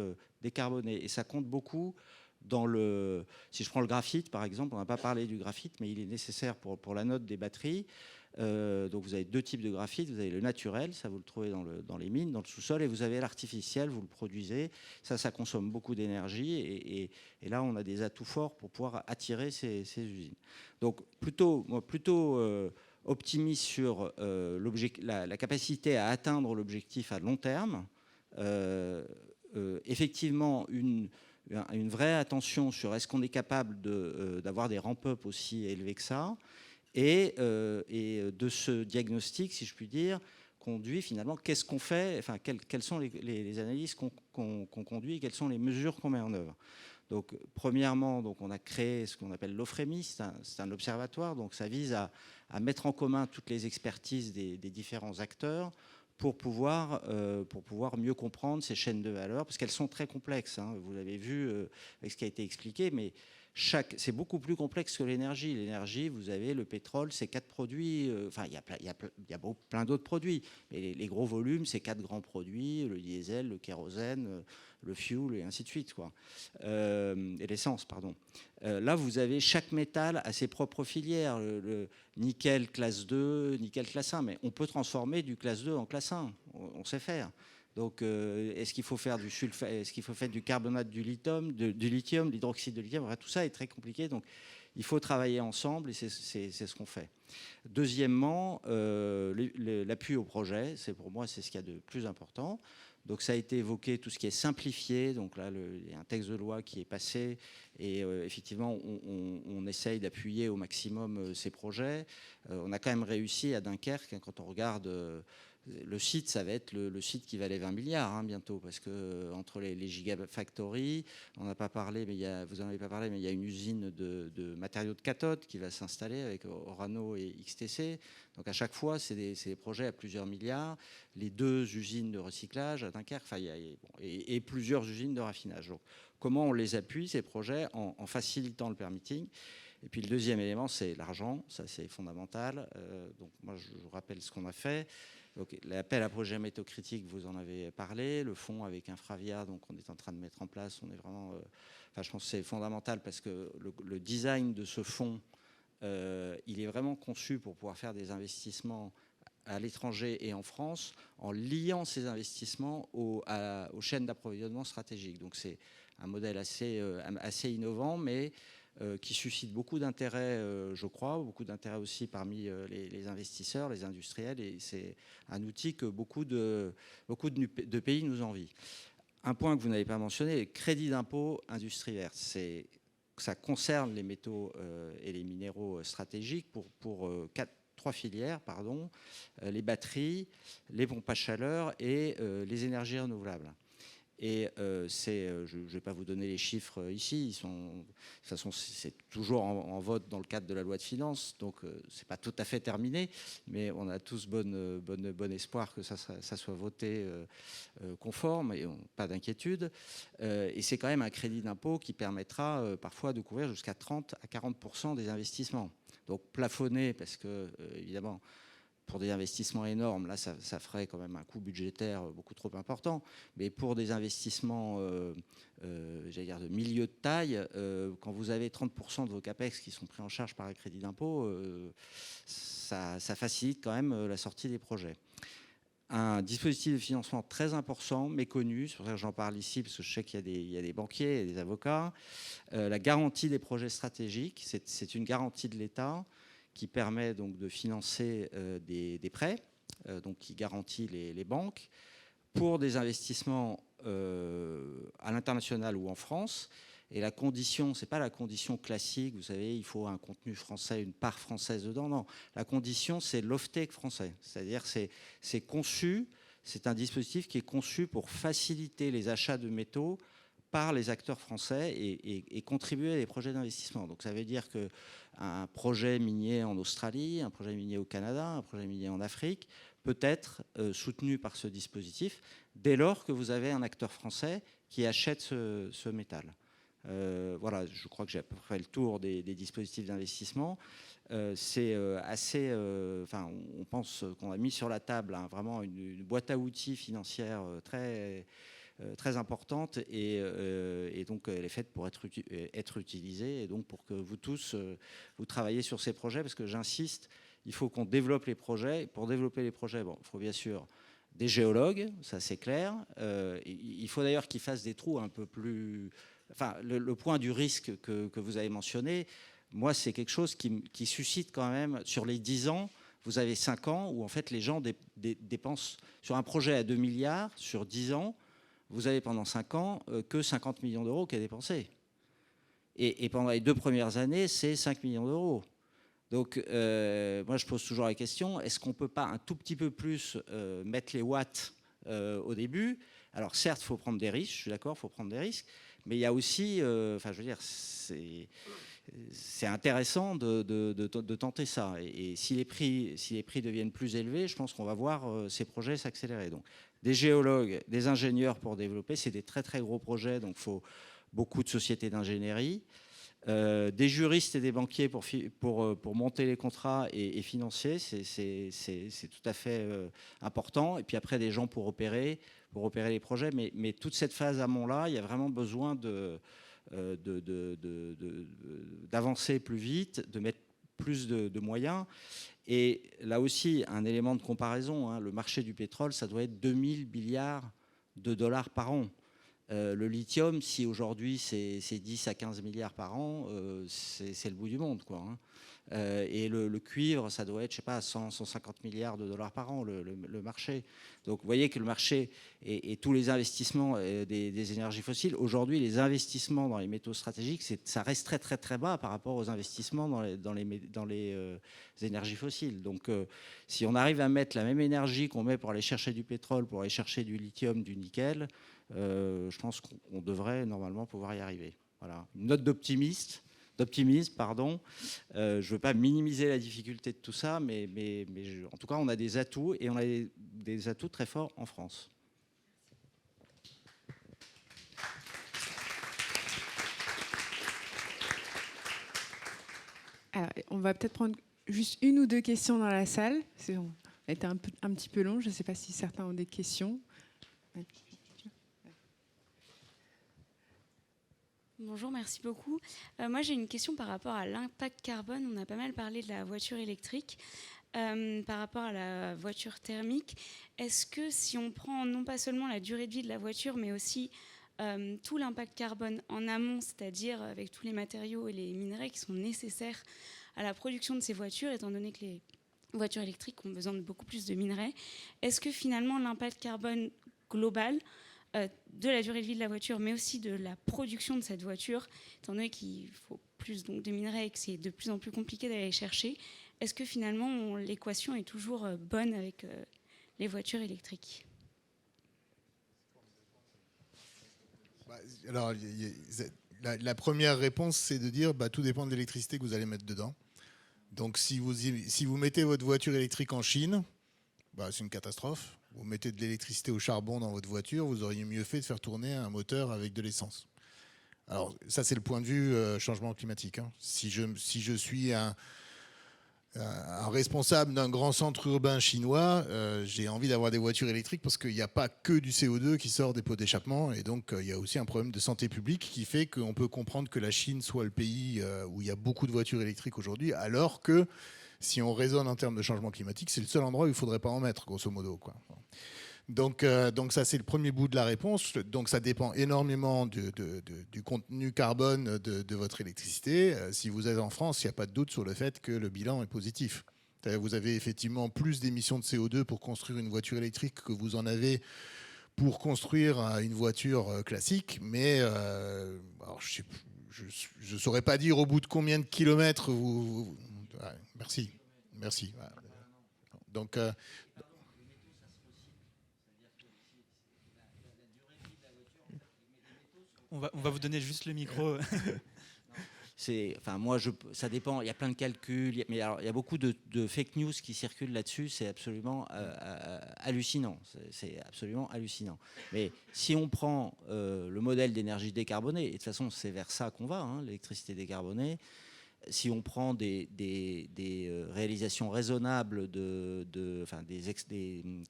H: décarbonée. Et ça compte beaucoup dans le... Si je prends le graphite, par exemple, on n'a pas parlé du graphite, mais il est nécessaire pour la note des batteries. Donc vous avez 2 types de graphite, vous avez le naturel, ça vous le trouvez dans les mines, dans le sous-sol, et vous avez l'artificiel, vous le produisez. Ça consomme beaucoup d'énergie, et là on a des atouts forts pour pouvoir attirer ces usines. Donc plutôt optimiste sur la capacité à atteindre l'objectif à long terme. Effectivement, une vraie attention sur est-ce qu'on est capable d'avoir des ramp-up aussi élevés que ça. Et de ce diagnostic, si je puis dire, conduit finalement, qu'est-ce qu'on fait, enfin, quelles sont les analyses qu'on conduit, et quelles sont les mesures qu'on met en œuvre. Donc, premièrement, donc, on a créé ce qu'on appelle l'OFREMI, c'est un observatoire, donc ça vise à mettre en commun toutes les expertises des différents acteurs pour pouvoir mieux comprendre ces chaînes de valeur, parce qu'elles sont très complexes, hein, vous l'avez vu avec ce qui a été expliqué, mais c'est beaucoup plus complexe que l'énergie. L'énergie, vous avez le pétrole, c'est 4 produits. Enfin, il y a plein d'autres produits. Mais les gros volumes, c'est 4 grands produits, le diesel, le kérosène, le fuel, et ainsi de suite, quoi. Et l'essence, pardon. Là, vous avez chaque métal à ses propres filières. Le nickel classe 2, nickel classe 1. Mais on peut transformer du classe 2 en classe 1. On sait faire. Donc, est-ce qu'il faut faire est-ce qu'il faut faire du carbonate du lithium, de l'hydroxyde de lithium? Tout ça est très compliqué. Donc, il faut travailler ensemble, et c'est ce qu'on fait. Deuxièmement, l'appui au projet, pour moi, c'est ce qu'il y a de plus important. Donc, ça a été évoqué, tout ce qui est simplifié. Donc là, il y a un texte de loi qui est passé, et effectivement, on essaye d'appuyer au maximum ces projets. On a quand même réussi à Dunkerque, hein, quand on regarde... le site, ça va être le site qui valait 20 milliards, hein, bientôt, parce que entre les gigafactories, on n'a pas parlé, mais vous n'en avez pas parlé, mais il y a une usine de matériaux de cathode qui va s'installer avec Orano et XTC. Donc à chaque fois, c'est des projets à plusieurs milliards. Les 2 usines de recyclage à Dunkerque, et plusieurs usines de raffinage. Donc, comment on les appuie, ces projets, en facilitant le permitting? Et puis le deuxième élément, c'est l'argent. Ça, c'est fondamental. Donc moi, je vous rappelle ce qu'on a fait. L'appel à projet métaux critiques, vous en avez parlé. Le fonds avec Infravia, donc on est en train de mettre en place. On est vraiment, je pense que c'est fondamental, parce que le design de ce fonds, il est vraiment conçu pour pouvoir faire des investissements à l'étranger et en France, en liant ces investissements aux chaînes d'approvisionnement stratégiques. Donc c'est un modèle assez innovant, mais qui suscite beaucoup d'intérêt, je crois, beaucoup d'intérêt aussi parmi les investisseurs, les industriels, et c'est un outil que beaucoup de pays nous envient. Un point que vous n'avez pas mentionné, le crédit d'impôt industrie verte. Ça concerne les métaux et les minéraux stratégiques pour 3 filières, les batteries, les pompes à chaleur et les énergies renouvelables. Et je ne vais pas vous donner les chiffres ici, de toute façon c'est toujours en vote dans le cadre de la loi de finances, donc ce n'est pas tout à fait terminé, mais on a tous bon espoir que ça soit voté conforme, et pas d'inquiétude. Et c'est quand même un crédit d'impôt qui permettra parfois de couvrir jusqu'à 30 à 40% des investissements. Donc plafonné, parce que évidemment, pour des investissements énormes, là, ça ferait quand même un coût budgétaire beaucoup trop important. Mais pour des investissements, j'allais dire, de milieu de taille, quand vous avez 30% de vos CAPEX qui sont pris en charge par un crédit d'impôt, ça facilite quand même la sortie des projets. Un dispositif de financement très important, méconnu, c'est pour ça que j'en parle ici, parce que je sais qu'il y a des banquiers et des avocats. La garantie des projets stratégiques, c'est une garantie de l'État qui permet donc de financer des prêts, donc qui garantit les banques, pour des investissements à l'international ou en France. Et la condition, ce n'est pas la condition classique, vous savez, il faut un contenu français, une part française dedans. Non, la condition, c'est l'off-take français. C'est-à-dire c'est conçu, c'est un dispositif qui est conçu pour faciliter les achats de métaux par les acteurs français et contribuer à des projets d'investissement. Donc ça veut dire qu'un projet minier en Australie, un projet minier au Canada, un projet minier en Afrique peut être soutenu par ce dispositif dès lors que vous avez un acteur français qui achète ce métal. Voilà, je crois que j'ai à peu près le tour des dispositifs d'investissement. C'est assez... on pense qu'on a mis sur la table vraiment une boîte à outils financière très importante et donc elle est faite pour être utilisée et donc pour que vous tous, vous travaillez sur ces projets parce que j'insiste, il faut qu'on développe les projets. Et pour développer les projets, il faut bien sûr des géologues, ça c'est clair. Il faut d'ailleurs qu'ils fassent des trous un peu plus... Enfin, le point du risque que vous avez mentionné, moi c'est quelque chose qui suscite quand même, sur les 10 ans, vous avez 5 ans où en fait les gens dépensent sur un projet à 2 milliards, sur 10 ans, vous avez pendant 5 ans que 50 millions d'euros qui est dépensé. Et pendant les 2 premières années, c'est 5 millions d'euros. Donc, moi, je pose toujours la question, est-ce qu'on ne peut pas un tout petit peu plus mettre les watts au début? Alors, certes, il faut prendre des risques, je suis d'accord, il faut prendre des risques, mais il y a aussi, je veux dire, c'est intéressant de tenter ça. Et si les prix deviennent plus élevés, je pense qu'on va voir ces projets s'accélérer. Donc, des géologues, des ingénieurs pour développer, c'est des très, très gros projets, donc il faut beaucoup de sociétés d'ingénierie. Des juristes et des banquiers pour monter les contrats et financer, c'est tout à fait important. Et puis après, des gens pour opérer les projets. Mais toute cette phase amont-là, il y a vraiment besoin d'avancer plus vite, de mettre plus de moyens. Et là aussi, un élément de comparaison, le marché du pétrole, ça doit être 2000 milliards de dollars par an. Le lithium, si aujourd'hui c'est 10 à 15 milliards par an, c'est le bout du monde, quoi. Et le cuivre, ça doit être, je sais pas, 150 milliards de dollars par an, le marché. Donc vous voyez que le marché et tous les investissements des énergies fossiles, aujourd'hui les investissements dans les métaux stratégiques, ça reste très très très bas par rapport aux investissements dans les énergies fossiles. Donc si on arrive à mettre la même énergie qu'on met pour aller chercher du pétrole, pour aller chercher du lithium, du nickel, je pense qu'on devrait normalement pouvoir y arriver. Voilà. Une note d'optimisme. Je ne veux pas minimiser la difficulté de tout ça, mais en tout cas, on a des atouts et on a des atouts très forts en France.
E: Alors, on va peut-être prendre juste 1 ou 2 questions dans la salle. Ça a été un petit peu long. Je ne sais pas si certains ont des questions.
I: Bonjour, merci beaucoup. Moi, j'ai une question par rapport à l'impact carbone. On a pas mal parlé de la voiture électrique. Par rapport à la voiture thermique, est-ce que si on prend non pas seulement la durée de vie de la voiture, mais aussi tout l'impact carbone en amont, c'est-à-dire avec tous les matériaux et les minerais qui sont nécessaires à la production de ces voitures, étant donné que les voitures électriques ont besoin de beaucoup plus de minerais, est-ce que finalement l'impact carbone global de la durée de vie de la voiture, mais aussi de la production de cette voiture, étant donné qu'il faut plus donc, de minerais et que c'est de plus en plus compliqué d'aller les chercher, est-ce que finalement l'équation est toujours bonne avec les voitures électriques?
G: Alors, la première réponse, c'est de dire tout dépend de l'électricité que vous allez mettre dedans. Donc, si vous mettez votre voiture électrique en Chine, c'est une catastrophe. Vous mettez de l'électricité au charbon dans votre voiture, vous auriez mieux fait de faire tourner un moteur avec de l'essence. Alors, ça, c'est le point de vue changement climatique. Si je suis un responsable d'un grand centre urbain chinois, j'ai envie d'avoir des voitures électriques parce qu'il n'y a pas que du CO2 qui sort des pots d'échappement. Et donc, il y a aussi un problème de santé publique qui fait qu'on peut comprendre que la Chine soit le pays où il y a beaucoup de voitures électriques aujourd'hui, alors que si on raisonne en termes de changement climatique, c'est le seul endroit où il ne faudrait pas en mettre, grosso modo, quoi. Donc ça, c'est le premier bout de la réponse. Donc ça dépend énormément du contenu carbone de votre électricité. Si vous êtes en France, il n'y a pas de doute sur le fait que le bilan est positif. Vous avez effectivement plus d'émissions de CO2 pour construire une voiture électrique que vous en avez pour construire une voiture classique. Mais alors, je ne saurais pas dire au bout de combien de kilomètres vous... Ouais, merci. Donc...
D: On va vous donner juste le micro.
H: ça dépend. Il y a plein de calculs, mais alors, il y a beaucoup de fake news qui circulent là-dessus. C'est absolument hallucinant. C'est absolument hallucinant. Mais si on prend le modèle d'énergie décarbonée, et de toute façon, c'est vers ça qu'on va, hein, l'électricité décarbonée. Si on prend des réalisations raisonnables, des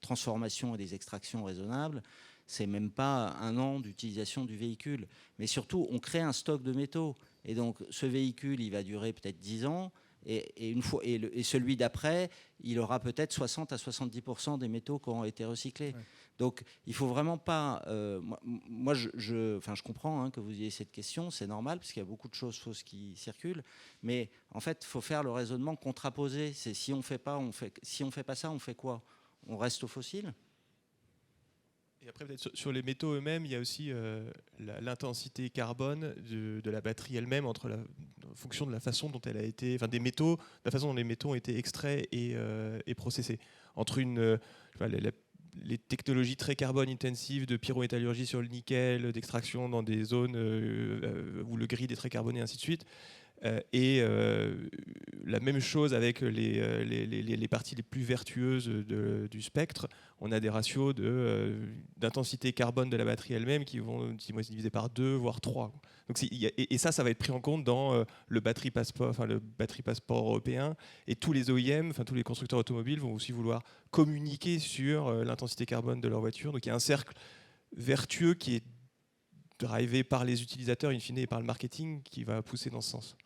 H: transformations et des extractions raisonnables, c'est même pas 1 an d'utilisation du véhicule. Mais surtout, on crée un stock de métaux. Et donc, ce véhicule, il va durer peut-être 10 ans. Et celui d'après, il aura peut-être 60 à 70% des métaux qui auront été recyclés. Ouais. Donc, il ne faut vraiment pas... moi, je comprends hein, que vous ayez cette question, c'est normal, parce qu'il y a beaucoup de choses fausses qui circulent. Mais en fait, il faut faire le raisonnement contraposé. C'est si on ne fait pas ça, on fait quoi? On reste au fossile?
F: Et après, peut-être sur les métaux eux-mêmes, il y a aussi l'intensité carbone de la batterie elle-même en fonction de la façon dont elle a été, des métaux, la façon dont les métaux ont été extraits et processés. Entre les technologies très carbone intensives de pyrométallurgie sur le nickel, d'extraction dans des zones où le grid est très carboné, ainsi de suite. La même chose avec les parties les plus vertueuses du spectre. On a des ratios d'intensité carbone de la batterie elle-même qui vont être divisés par 2, voire 3. Donc ça va être pris en compte dans le battery passport européen. Et tous les OEM, tous les constructeurs automobiles vont aussi vouloir communiquer sur l'intensité carbone de leur voiture. Donc il y a un cercle vertueux qui est drivé par les utilisateurs, in fine, et par le marketing, qui va pousser dans ce sens.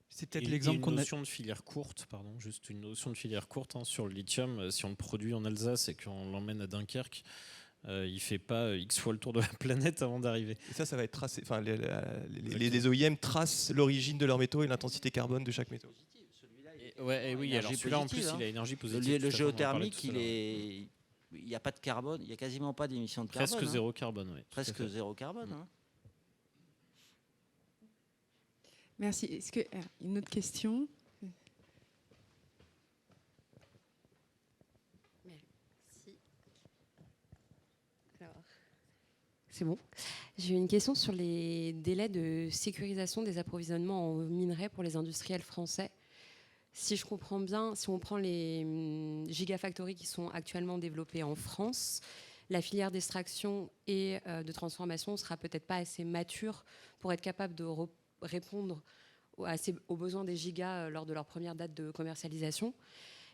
B: C'est peut-être l'exemple qu'on a. Une notion de filière courte, juste une notion de filière courte sur le lithium. Si on le produit en Alsace et qu'on l'emmène à Dunkerque, il ne fait pas X fois le tour de la planète avant d'arriver.
F: Et ça va être tracé. Les OEM tracent l'origine de leurs métaux et l'intensité carbone de chaque métaux.
B: Oui, alors celui-là en plus, il a énergie positive.
H: Le géothermique, il n'y a pas de carbone, il n'y a quasiment pas d'émissions de carbone.
B: Presque zéro carbone, oui.
H: Presque zéro carbone. Hein.
E: Merci. Est-ce que une autre question?
J: Merci. Alors, c'est bon. J'ai une question sur les délais de sécurisation des approvisionnements en minerais pour les industriels français. Si je comprends bien, si on prend les gigafactories qui sont actuellement développées en France, la filière d'extraction et de transformation ne sera peut-être pas assez mature pour être capable de répondre aux besoins des gigas lors de leur première date de commercialisation.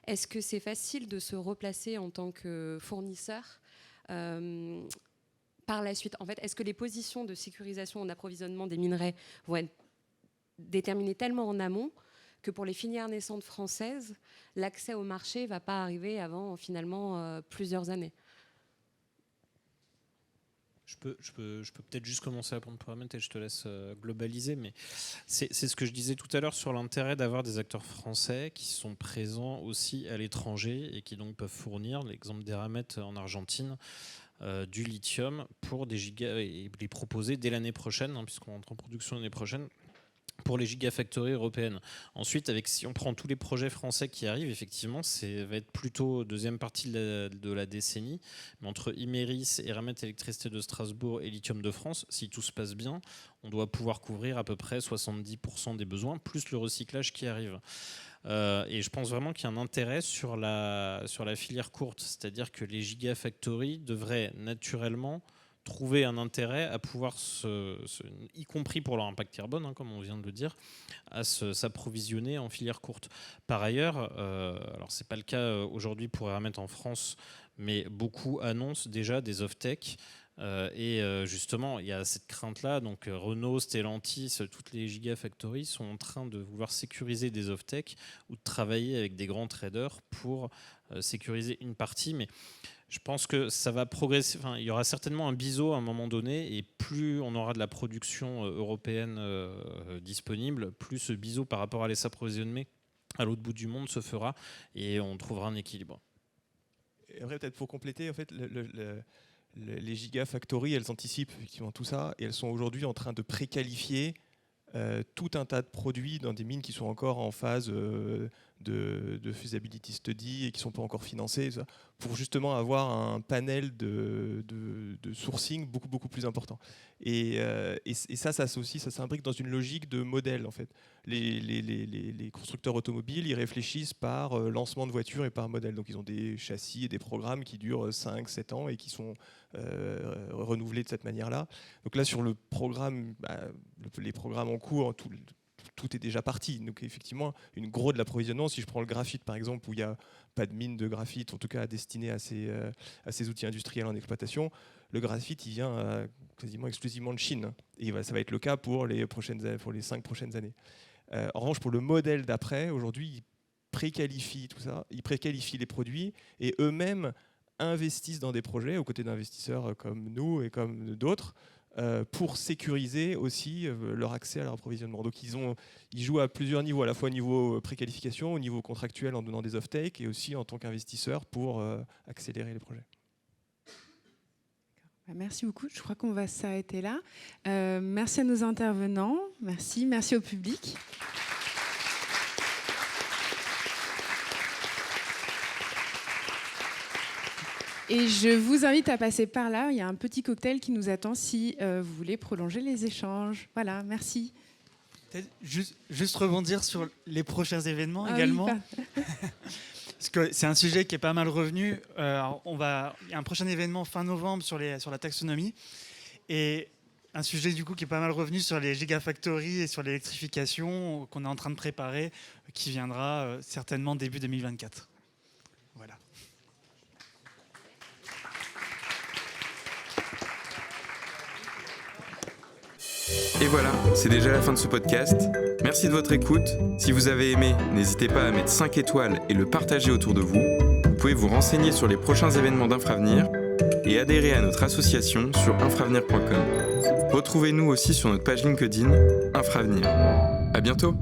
J: Est-ce que c'est facile de se replacer en tant que fournisseur par la suite? En fait, est-ce que les positions de sécurisation en approvisionnement des minerais vont être déterminées tellement en amont que pour les filières naissantes françaises, l'accès au marché ne va pas arriver avant finalement plusieurs années?
B: Je peux peut-être juste commencer à prendre pour la et je te laisse globaliser, mais c'est ce que je disais tout à l'heure sur l'intérêt d'avoir des acteurs français qui sont présents aussi à l'étranger et qui donc peuvent fournir, l'exemple d'Eramet en Argentine, du lithium pour des gigas et les proposer dès l'année prochaine, puisqu'on entre en production l'année prochaine, pour les gigafactories européennes. Ensuite, si on prend tous les projets français qui arrivent, effectivement, ça va être plutôt deuxième partie de la décennie. Mais entre Imerys, Eramet Électricité de Strasbourg et Lithium de France, si tout se passe bien, on doit pouvoir couvrir à peu près 70% des besoins, plus le recyclage qui arrive. Et je pense vraiment qu'il y a un intérêt sur la filière courte, c'est-à-dire que les gigafactories devraient naturellement trouver un intérêt à pouvoir, y compris pour leur impact carbone, comme on vient de le dire, à s'approvisionner en filière courte. Par ailleurs, alors c'est pas le cas aujourd'hui pour Eramet en France, mais beaucoup annoncent déjà des off-tech. Justement, il y a cette crainte-là. Donc Renault, Stellantis, toutes les gigafactories sont en train de vouloir sécuriser des off-tech ou de travailler avec des grands traders pour sécuriser une partie. Mais je pense que ça va progresser. Enfin, il y aura certainement un biseau à un moment donné, et plus on aura de la production européenne disponible, plus ce biseau par rapport à s'approvisionner à l'autre bout du monde se fera, et on trouvera un équilibre.
F: Et après, peut-être pour compléter, en fait, les gigafactories, elles anticipent effectivement tout ça, et elles sont aujourd'hui en train de préqualifier tout un tas de produits dans des mines qui sont encore en phase de feasibility study et qui ne sont pas encore financées, pour justement avoir un panel de sourcing beaucoup plus important. Et ça s'imbrique dans une logique de modèle en fait. Les constructeurs automobiles, ils réfléchissent par lancement de voitures et par modèle. Donc ils ont des châssis et des programmes qui durent 5-7 ans et qui sont renouvelés de cette manière-là. Donc là sur le programme, les programmes en cours, tout est déjà parti. Donc effectivement, une gros de l'approvisionnement, si je prends le graphite par exemple, où il n'y a pas de mine de graphite, en tout cas destinée à ces outils industriels en exploitation, le graphite il vient quasiment exclusivement de Chine. Et ça va être le cas pour les 5 prochaines années. En revanche, pour le modèle d'après, aujourd'hui, ils préqualifient tout ça, ils préqualifient les produits et eux-mêmes investissent dans des projets aux côtés d'investisseurs comme nous et comme d'autres, pour sécuriser aussi leur accès à leur approvisionnement. Donc ils jouent à plusieurs niveaux, à la fois au niveau préqualification, au niveau contractuel en donnant des off-take et aussi en tant qu'investisseur pour accélérer les projets.
E: Merci beaucoup. Je crois qu'on va s'arrêter là. Merci à nos intervenants. Merci au public. Et je vous invite à passer par là. Il y a un petit cocktail qui nous attend si vous voulez prolonger les échanges. Voilà, merci.
D: Peut-être juste rebondir sur les prochains événements également. Oui, parce que c'est un sujet qui est pas mal revenu. Il y a un prochain événement fin novembre sur la taxonomie. Et un sujet du coup qui est pas mal revenu sur les gigafactories et sur l'électrification qu'on est en train de préparer, qui viendra certainement début 2024. Voilà.
A: Et voilà, c'est déjà la fin de ce podcast. Merci de votre écoute. Si vous avez aimé, n'hésitez pas à mettre 5 étoiles et le partager autour de vous. Vous pouvez vous renseigner sur les prochains événements d'Infravenir et adhérer à notre association sur infravenir.com. Retrouvez-nous aussi sur notre page LinkedIn Infravenir. À bientôt.